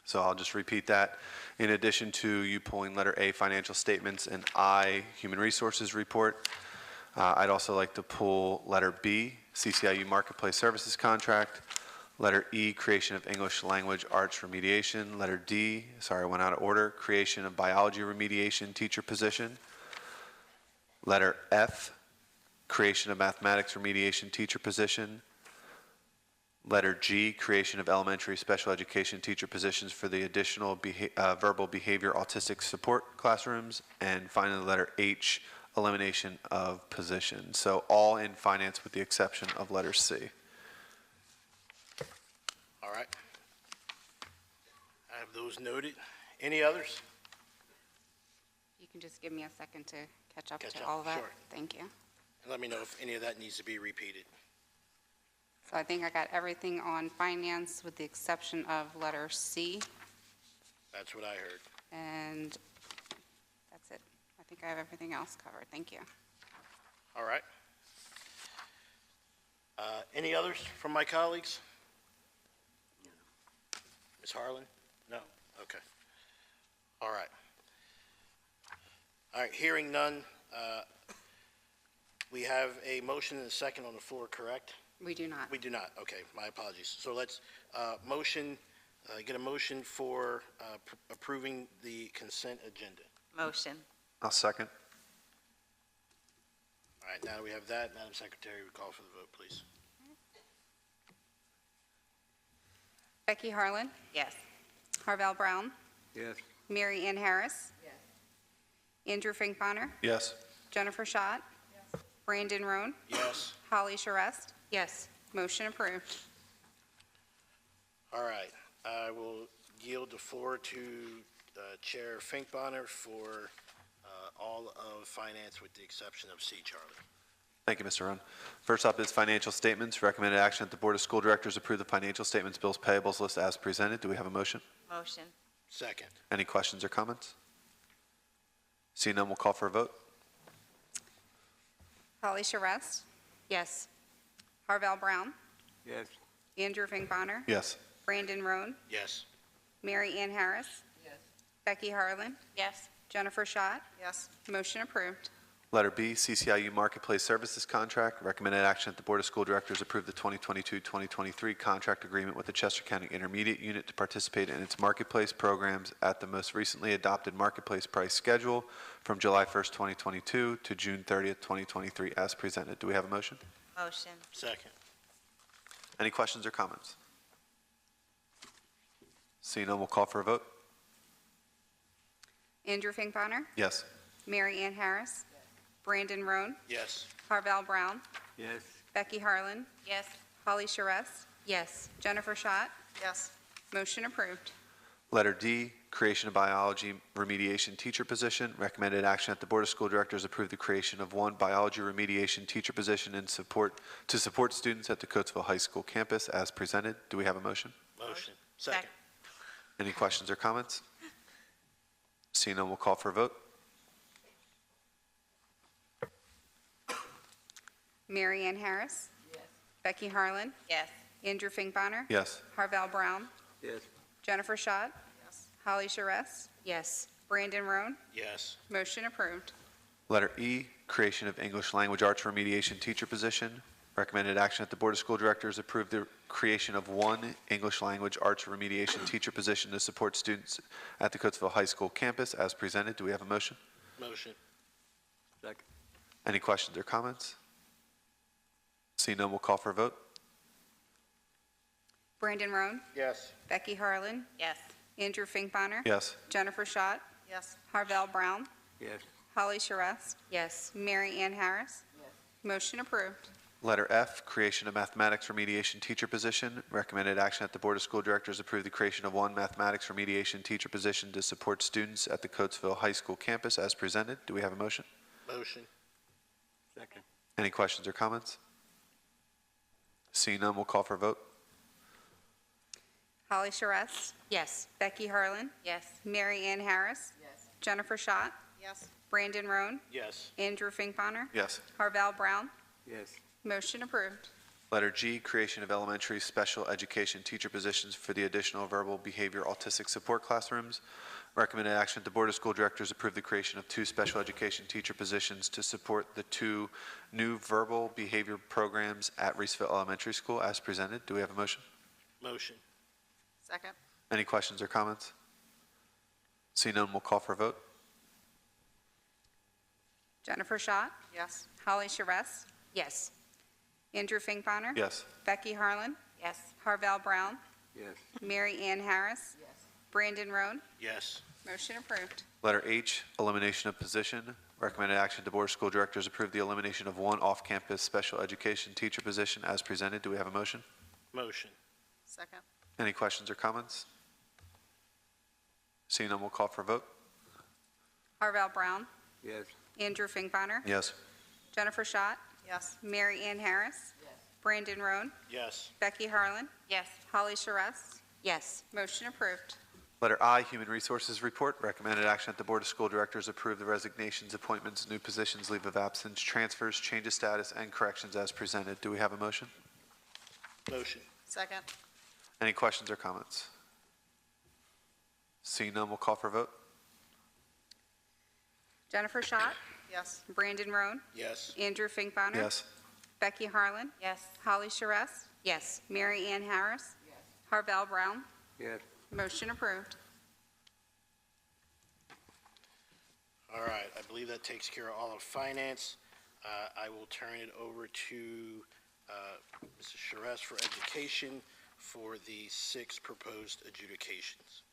So I'll just repeat that. In addition to you pulling letter A, financial statements, and I, human resources report, I'd also like to pull letter B, CCIU Marketplace Services Contract, letter E, creation of English language arts remediation, letter D, sorry, I went out of order, creation of biology remediation teacher position, letter F, creation of mathematics remediation teacher position, letter G, creation of elementary special education teacher positions for the additional verbal behavior autistic support classrooms, and finally letter H, elimination of positions. So all in Finance with the exception of letter C. All right. I have those noted. Any others? You can just give me a second to catch up Catch to up, all of that. sure. Thank you. And let me know if any of that needs to be repeated. So I think I got everything on Finance with the exception of letter C, That's what I heard. and that's it. I think I have everything else covered. Thank you. All right. Any others from my colleagues? Ms. Harlan? No? Okay. All right. All right, hearing none, we have a motion and a second on the floor, correct? We do not. We do not, okay, my apologies. So let's get a motion for approving the consent agenda. Motion. I'll second. All right, now that we have that, Madam Secretary, we call for the vote, please. Becky Harlan, Yes. Harvell Brown, Yes. Mary Ann Harris. Andrew Finkbonner, Yes. Jennifer Schott. Brandon Roan, Yes. Holly Charest. Yes. Motion approved. All right, I will yield the floor to Chair Finkbonner for all of Finance with the exception of C, Charlie. Thank you, Mr. Rowan. First up is financial statements. Recommended action that the Board of School Directors approve the financial statements, bills, payables list as presented. Do we have a motion? Motion. Second. Any questions or comments? Seeing none, we'll call for a vote. Holly Charest, Yes. Harvell Brown, Yes. Andrew Finkbonner, Yes. Brandon Roan, Yes. Mary Ann Harris. Becky Harlan, Yes. Jennifer Schott. Yes. Motion approved. Letter B, CCIU Marketplace Services Contract. Recommended action that the Board of School Directors approve the 2022-2023 contract agreement with the Chester County Intermediate Unit to participate in its marketplace programs at the most recently adopted marketplace price schedule from July 1st, 2022 to June 30th, 2023 as presented. Do we have a motion? Motion. Second. Any questions or comments? Seeing none, we'll call for a vote. Andrew Finkbonner, Yes. Mary Ann Harris. Brandon Roan, Yes. Harvell Brown, Yes. Becky Harlan, Yes. Holly Charest, Yes. Jennifer Schott. Yes. Motion approved. Letter D, creation of biology remediation teacher position. Recommended action that the Board of School Directors approve the creation of one biology remediation teacher position to support students at the Coatesville High School campus as presented. Do we have a motion? Motion. Second. Any questions or comments? Seeing none, we'll call for a vote. Mary Ann Harris. Yes. Becky Harlan. Yes. Andrew Finkbeiner. Yes. Harvell Brown. Yes. Jennifer Schott. Yes. Holly Charest. Yes. Brandon Roan. Yes. Motion approved. Letter E, creation of English Language Arts remediation teacher position. Recommended action that the Board of School Directors approve the creation of one English Language Arts remediation teacher position to support students at the Coatesville High School campus as presented. Do we have a motion? Motion. Second. Any questions or comments? Seeing none, we'll call for a vote. Brandon Roan. Yes. Becky Harlan. Yes. Andrew Finkbeiner. Yes. Jennifer Schott. Yes. Harvell Brown. Yes. Holly Charest. Yes. Mary Ann Harris. Yes. Motion approved. Letter F, creation of mathematics remediation teacher position. Recommended action that the Board of School Directors approve the creation of one mathematics remediation teacher position to support students at the Coatesville High School campus as presented. Do we have a motion? Motion. Second. Any questions or comments? Seeing none, we'll call for a vote. Holly Charest. Yes. Becky Harlan. Yes. Mary Ann Harris. Yes. Jennifer Schott. Yes. Brandon Roan. Yes. Andrew Finkbeiner. Yes. Harvell Brown. Yes. Motion approved. Letter G, creation of elementary special education teacher positions for the additional verbal behavior autistic support classrooms. Recommended action that the Board of School Directors approve the creation of 2 special education teacher positions to support the 2 new verbal behavior programs at Reeseville Elementary School as presented. Do we have a motion? Motion. Second. Any questions or comments? Seeing none, we'll call for a vote. Jennifer Schott. Yes. Holly Charest. Yes. Andrew Finkbeiner. Yes. Becky Harlan. Yes. Harvell Brown. Yes. Mary Ann Harris. Yes. Brandon Roan. Yes. Motion approved. Letter H, elimination of position. Recommended action that the Board of School Directors approve the elimination of one off-campus special education teacher position as presented. Do we have a motion? Motion. Second. Any questions or comments? Seeing none, we'll call for a vote. Harvell Brown. Yes. Andrew Finkbeiner. Yes. Jennifer Schott. Yes. Mary Ann Harris. Yes. Brandon Roan. Yes. Becky Harlan. Yes. Holly Charest. Yes. Motion approved. Letter I, Human Resources Report. Recommended action that the Board of School Directors approve the resignations, appointments, new positions, leave of absence, transfers, change of status, and corrections as presented. Do we have a motion? Motion. Second. Any questions or comments? Seeing none, we'll call for a vote. Jennifer Schott. Yes. Brandon Roan. Yes. Andrew Finkbeiner. Yes. Becky Harlan. Yes. Holly Charest. Yes. Mary Ann Harris. Yes. Harvell Brown. Yes. Motion approved. All right, I believe that takes care of all of finance. I will turn it over to Mrs. Charest for education for the 6 proposed adjudications.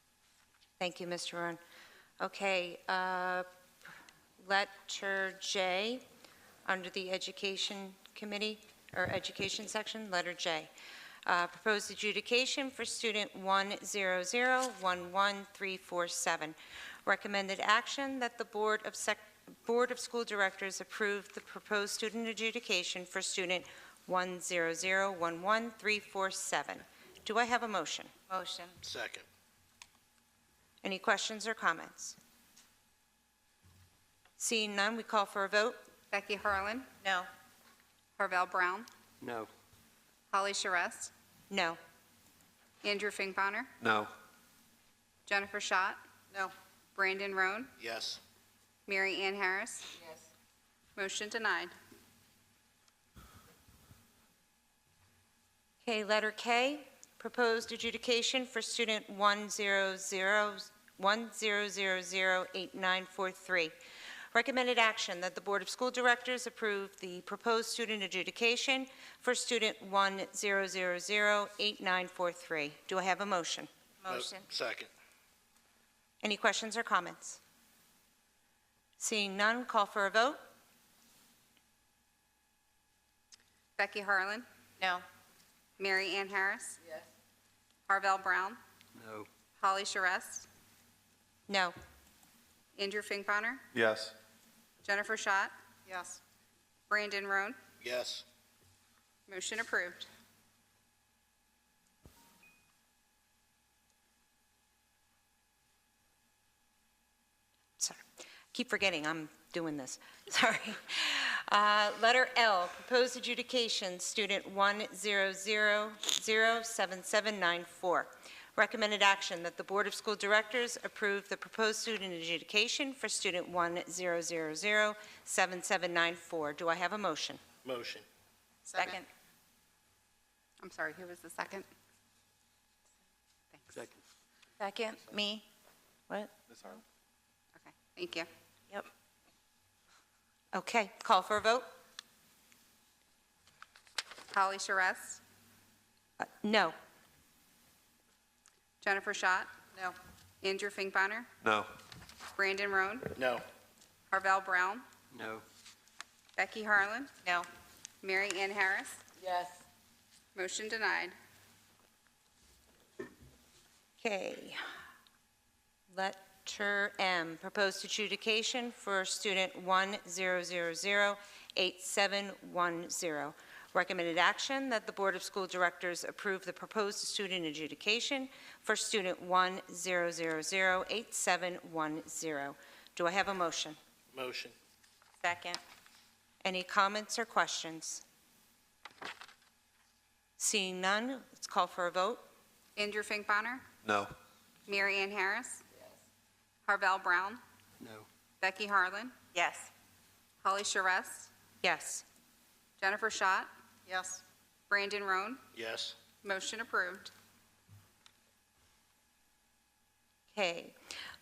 Thank you, Mr. Roan. Okay, letter J, under the Education Committee, or Education section, letter J. Proposed adjudication for student 100-11347. Recommended action that the Board of School Directors approve the proposed student adjudication for student 100-11347. Do I have a motion? Motion. Second. Any questions or comments? Seeing none, we call for a vote. Becky Harlan. No. Harvell Brown. No. Holly Charest. No. Andrew Finkbeiner. No. Jennifer Schott. No. Brandon Roan. Yes. Mary Ann Harris. Yes. Motion denied. Okay, letter K, proposed adjudication for student 100008943. Recommended action that the Board of School Directors approve the proposed student adjudication for student 1008943. Do I have a motion? Motion. Second. Any questions or comments? Seeing none, call for a vote. Becky Harlan. No. Mary Ann Harris. Yes. Harvell Brown. No. Holly Charest. No. Andrew Finkbeiner. Yes. Jennifer Schott. Yes. Brandon Roan. Yes. Motion approved. Keep forgetting I'm doing this. Sorry. Letter L, proposed adjudication, student 100007794. Recommended action that the Board of School Directors approve the proposed student adjudication for student 100007794. Do I have a motion? Motion. Second. I'm sorry, who was the second? Thanks. Second. Second, me. What? Ms. Harlan? Okay, thank you. Yep. Okay, call for a vote? Holly Charest, No. Jennifer Schott. No. Andrew Finkbeiner, No. Brandon Roan, No. Harvell Brown, No. Becky Harlan, No. Mary Ann Harris. Yes. Motion denied. Okay. Letter M, proposed adjudication for student 100008710. Recommended action that the Board of School Directors approve the proposed student adjudication for student 1008710. Do I have a motion? Motion. Second. Any comments or questions? Seeing none, let's call for a vote. Andrew Finkbeiner, No. Mary Ann Harris. Harvell Brown, No. Becky Harlan, Yes. Holly Charest, Yes. Jennifer Schott, Yes. Brandon Roan. Yes. Motion approved. Okay.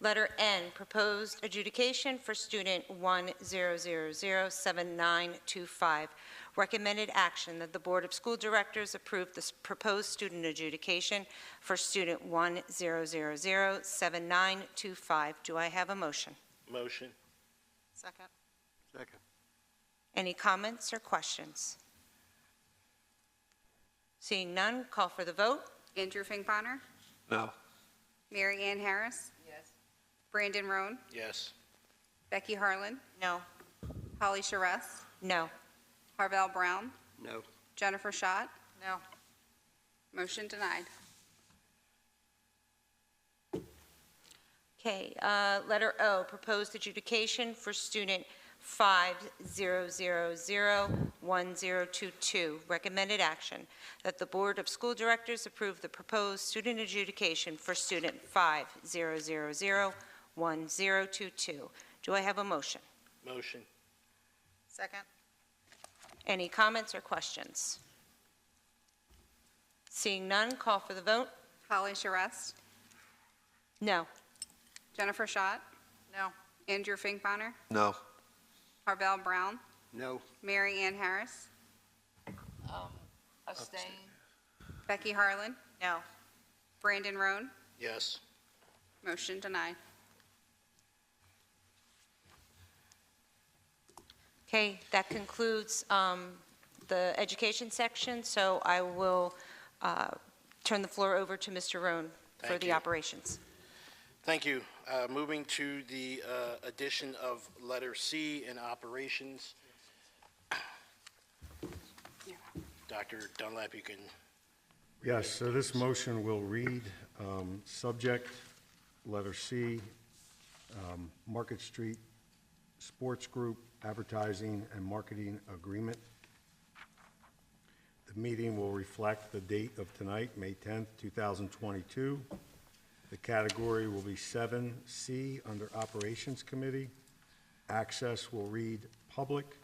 Letter N, proposed adjudication for student 100007925. Recommended action that the Board of School Directors approve this proposed student adjudication for student 100007925. Do I have a motion? Motion. Second. Second. Any comments or questions? Seeing none, call for the vote. Andrew Finkbeiner, No. Mary Ann Harris, Yes. Brandon Roan, Yes. Becky Harlan, No. Holly Charest, No. Harvell Brown, No. Jennifer Schott. No. Motion denied. Okay, letter O, proposed adjudication for student 5001022. Recommended action that the Board of School Directors approve the proposed student adjudication for student 5001022. Do I have a motion? Motion. Second. Any comments or questions? Seeing none, call for the vote. Holly Charest, No. Jennifer Schott, No. Andrew Finkbeiner, No. Harvell Brown, No. Mary Ann Harris, Abstain. Becky Harlan, No. Brandon Roan. Yes. Motion denied. Okay, that concludes the education section, so I will turn the floor over to Mr. Roan for Thank the you. operations. Thank you. Moving to the addition of letter C in operations. Dr. Dunlap, you can, Yes, so this motion will read, subject, letter C, Market Street Sports Group Advertising and Marketing Agreement. The meeting will reflect the date of tonight, May 10th, 2022. The category will be 7C under Operations Committee. Access will read public,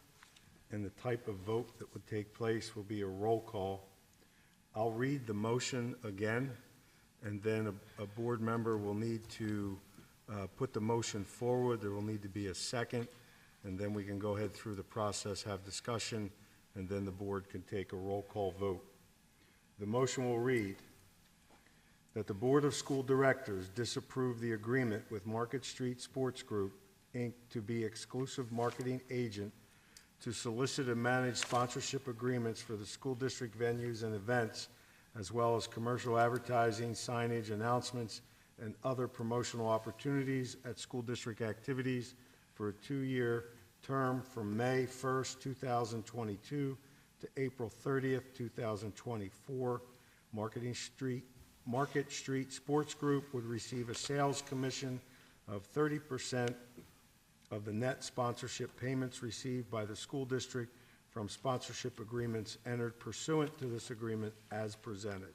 and the type of vote that would take place will be a roll call. I'll read the motion again, and then a board member will need to put the motion forward. There will need to be a second, and then we can go ahead through the process, have discussion, and then the board can take a roll call vote. The motion will read that the Board of School Directors disapprove the agreement with Market Street Sports Group, Inc. to be exclusive marketing agent to solicit and manage sponsorship agreements for the school district venues and events, as well as commercial advertising, signage, announcements, and other promotional opportunities at school district activities for a 2-year term from May 1st, 2022 to April 30th, 2024. Market Street Sports Group would receive a sales commission of 30% of the net sponsorship payments received by the school district from sponsorship agreements entered pursuant to this agreement as presented.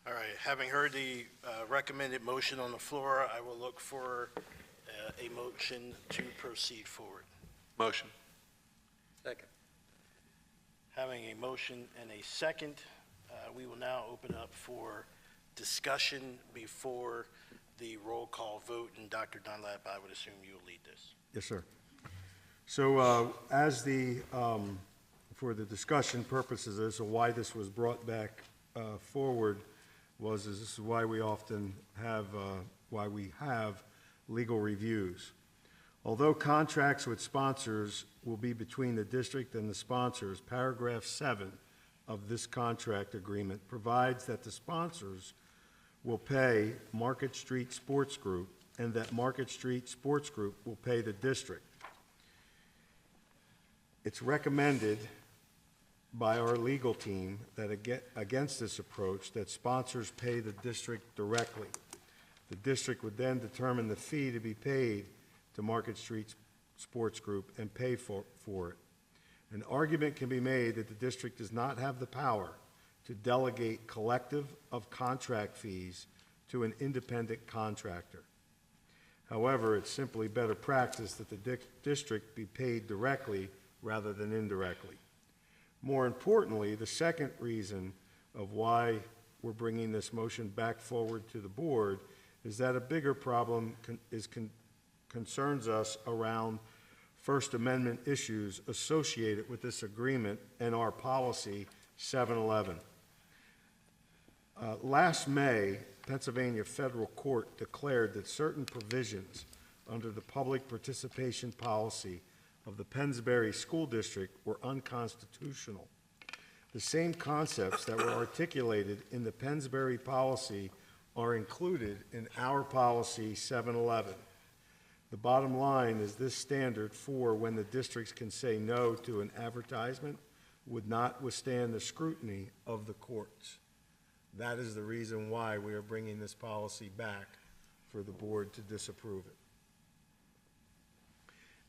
All right, having heard the recommended motion on the floor, I will look for a motion to proceed forward. Motion. Second. Having a motion and a second, we will now open up for discussion before the roll call vote. And Dr. Dunlap, I would assume you'll lead this. Yes, sir. So as for the discussion purposes as to why this was brought back forward is this is why we often have, legal reviews. Although contracts with sponsors will be between the district and the sponsors, paragraph 7 of this contract agreement provides that the sponsors will pay Market Street Sports Group and that Market Street Sports Group will pay the district. It's recommended by our legal team that against this approach, that sponsors pay the district directly. The district would then determine the fee to be paid to Market Street Sports Group and pay for it. An argument can be made that the district does not have the power to delegate collective of contract fees to an independent contractor. However, it's simply better practice that the district be paid directly rather than indirectly. More importantly, the second reason of why we're bringing this motion back forward to the board is that a bigger problem concerns us around First Amendment issues associated with this agreement and our policy 711. Last May, Pennsylvania Federal Court declared that certain provisions under the public participation policy of the Pennsbury School District were unconstitutional. The same concepts that were articulated in the Pennsbury policy are included in our policy 711. The bottom line is this standard for when the districts can say no to an advertisement would not withstand the scrutiny of the courts. That is the reason why we are bringing this policy back for the board to disapprove it.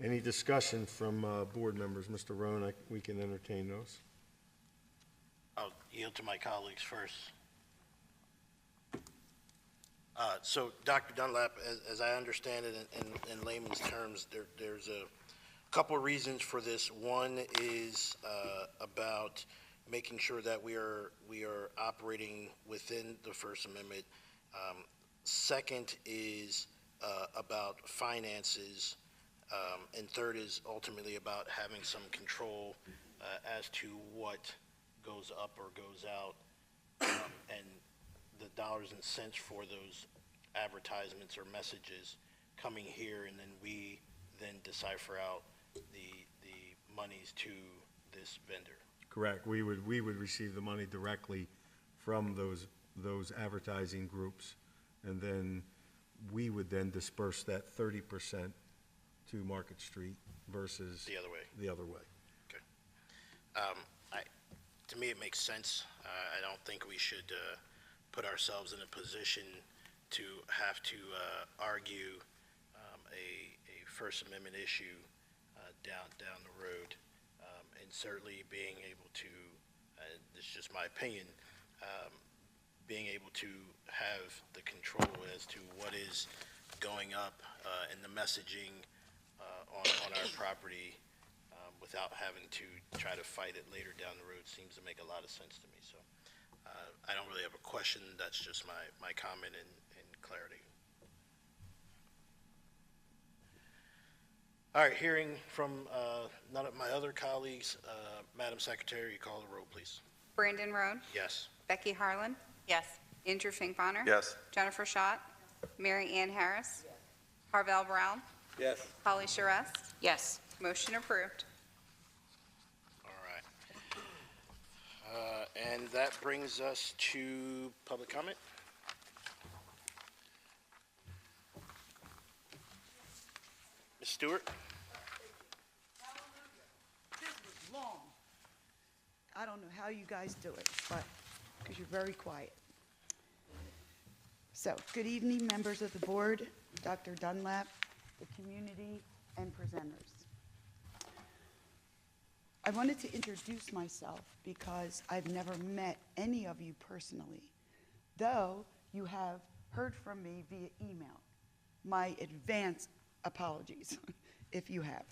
Any discussion from board members? Mr. Rohn, we can entertain those. I'll yield to my colleagues first. So, Dr. Dunlap, as I understand it in layman's terms, there's a couple of reasons for this. One is about making sure that we are operating within the First Amendment. Second is about finances. And third is ultimately about having some control as to what goes up or goes out, and the dollars and cents for those advertisements or messages coming here, and then we then decipher out the monies to this vendor. Correct. We would receive the money directly from those advertising groups, and then we would then disperse that 30% to Market Street versus The other way. The other way. Okay. To me, it makes sense. I don't think we should put ourselves in a position to have to argue a First Amendment issue down the road. And certainly being able to, this is just my opinion, being able to have the control as to what is going up in the messaging on our property without having to try to fight it later down the road seems to make a lot of sense to me. So I don't really have a question. That's just my comment and clarity. All right, hearing from none of my other colleagues, Madam Secretary, you call the roll, please. Brandon Roan. Yes. Becky Harlan. Yes. Andrew Finkbonner. Yes. Jennifer Schott. Mary Ann Harris. Harvell Brown. Yes. Holly Charest. Yes. Motion approved. All right. And that brings us to public comment. Ms. Stewart? This was long. I don't know how you guys do it, but, because you're very quiet. So, good evening, members of the board, Dr. Dunlap, the community, and presenters. I wanted to introduce myself because I've never met any of you personally, though you have heard from me via email. My advance apologies if you have.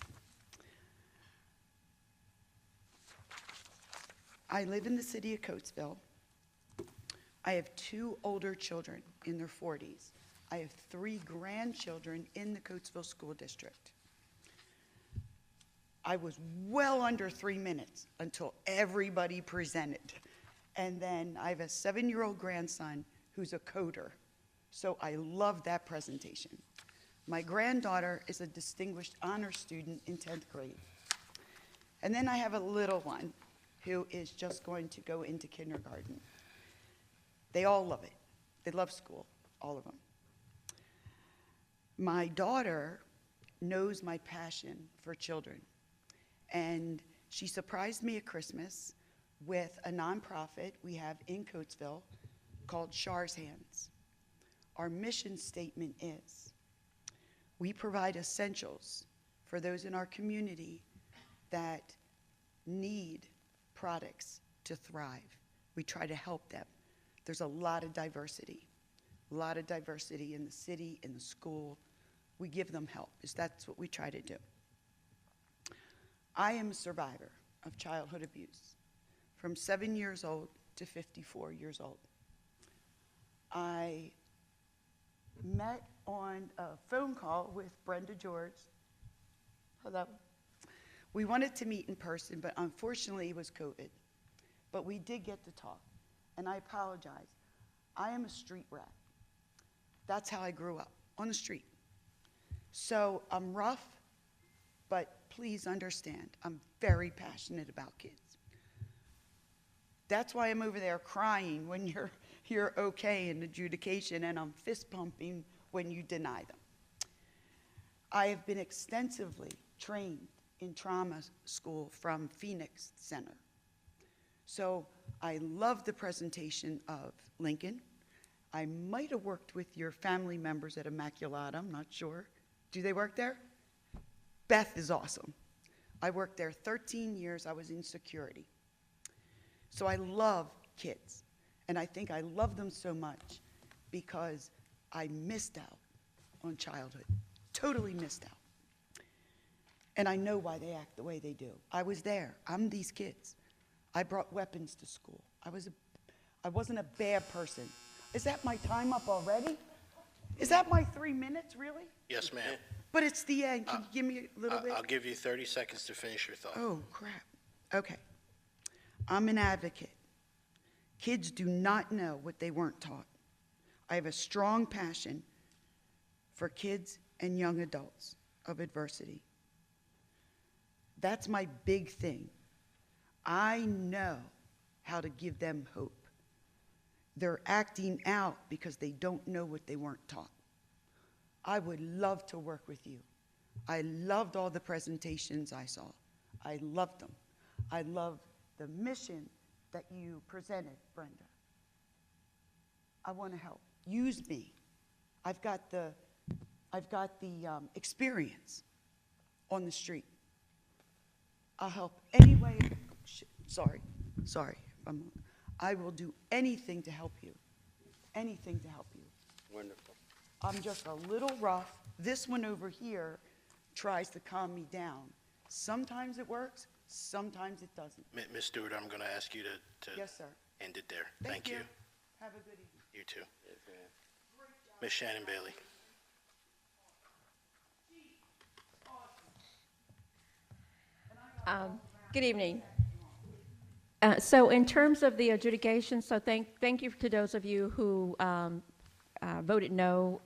I live in the city of Coatesville. I have 2 older children in their 40s. I have 3 grandchildren in the Coatesville School District. I was well under 3 minutes until everybody presented. And then I have a 7-year-old grandson who's a coder. So I love that presentation. My granddaughter is a distinguished honor student in 10th grade. And then I have a little one who is just going to go into kindergarten. They all love it. They love school, all of them. My daughter knows my passion for children. And she surprised me at Christmas with a nonprofit we have in Coatesville called Char's Hands. Our mission statement is, we provide essentials for those in our community that need products to thrive. We try to help them. There's a lot of diversity in the city, in the school. We give them help, because that's what we try to do. I am a survivor of childhood abuse from 7 years old to 54 years old. I met on a phone call with Brenda George. Hello. We wanted to meet in person, but unfortunately it was COVID. But we did get to talk, and I apologize. I am a street rat. That's how I grew up, on the street. So I'm rough, but please understand, I'm very passionate about kids. That's why I'm over there crying when you're okay in adjudication, and I'm fist pumping when you deny them. I have been extensively trained in trauma school from Phoenix Center. So I love the presentation of Lincoln. I might have worked with your family members at Immaculata, I'm not sure. Do they work there? Beth is awesome. I worked there 13 years, I was in security. So I love kids, and I think I love them so much because I missed out on childhood, totally missed out. And I know why they act the way they do. I was there, I'm these kids. I brought weapons to school. I wasn't a bad person. Is that my time up already? Is that my 3 minutes, really? Yes, ma'am. But it's the end, can you give me a little bit? I'll give you 30 seconds to finish your thought. Oh, crap. Okay. I'm an advocate. Kids do not know what they weren't taught. I have a strong passion for kids and young adults of adversity. That's my big thing. I know how to give them hope. They're acting out because they don't know what they weren't taught. I would love to work with you. I loved all the presentations I saw. I loved them. I loved the mission that you presented, Brenda. I want to help. Use me. I've got the experience on the street. I'll help any way. Sorry. I will do anything to help you. Anything to help you. Wonderful. I'm just a little rough. This one over here tries to calm me down. Sometimes it works, sometimes it doesn't. Ms. Stewart, I'm going to ask you to Yes, sir. end it there. Thank you. you. Have a good evening. You too. Ms. Shannon Bailey. Good evening. So in terms of the adjudication, so thank you to those of you who voted no.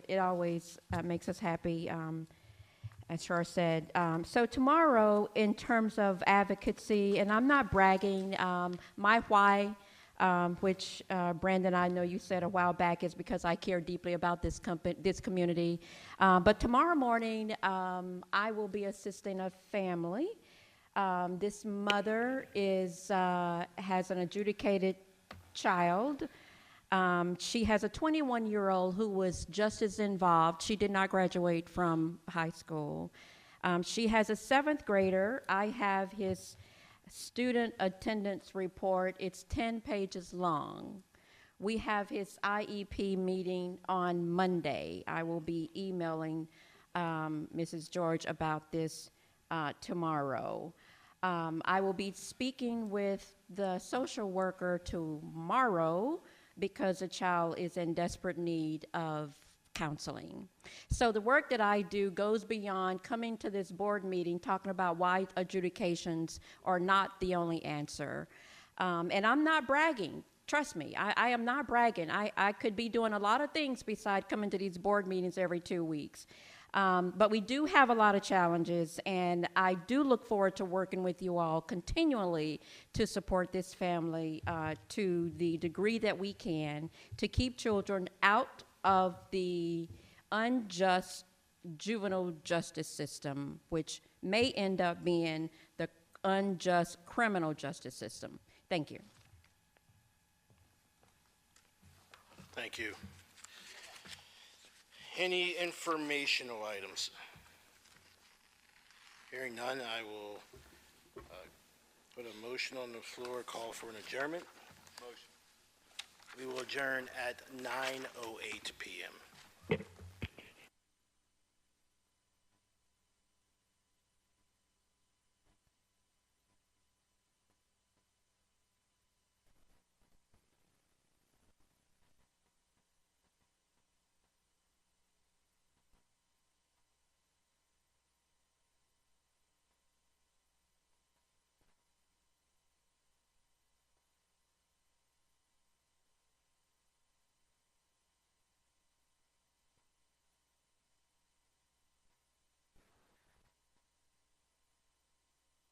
It always makes us happy, as Char said. So tomorrow, in terms of advocacy, and I'm not bragging, my why, which Brandon, I know you said a while back, is because I care deeply about this community. But tomorrow morning, I will be assisting a family. This mother has an adjudicated child She has a 21-year-old who was just as involved. She did not graduate from high school. She has a 7th grader. I have his student attendance report. It's 10 pages long. We have his IEP meeting on Monday. I will be emailing Mrs. George about this tomorrow. I will be speaking with the social worker tomorrow because the child is in desperate need of counseling. So the work that I do goes beyond coming to this board meeting talking about why adjudications are not the only answer. And I'm not bragging. Trust me, I am not bragging. I could be doing a lot of things besides coming to these board meetings every 2 weeks. But we do have a lot of challenges, and I do look forward to working with you all continually to support this family to the degree that we can to keep children out of the unjust juvenile justice system, which may end up being the unjust criminal justice system. Thank you. Thank you. Any informational items? Hearing none, I will put a motion on the floor, call for an adjournment. Motion. We will adjourn at 9:08 p.m.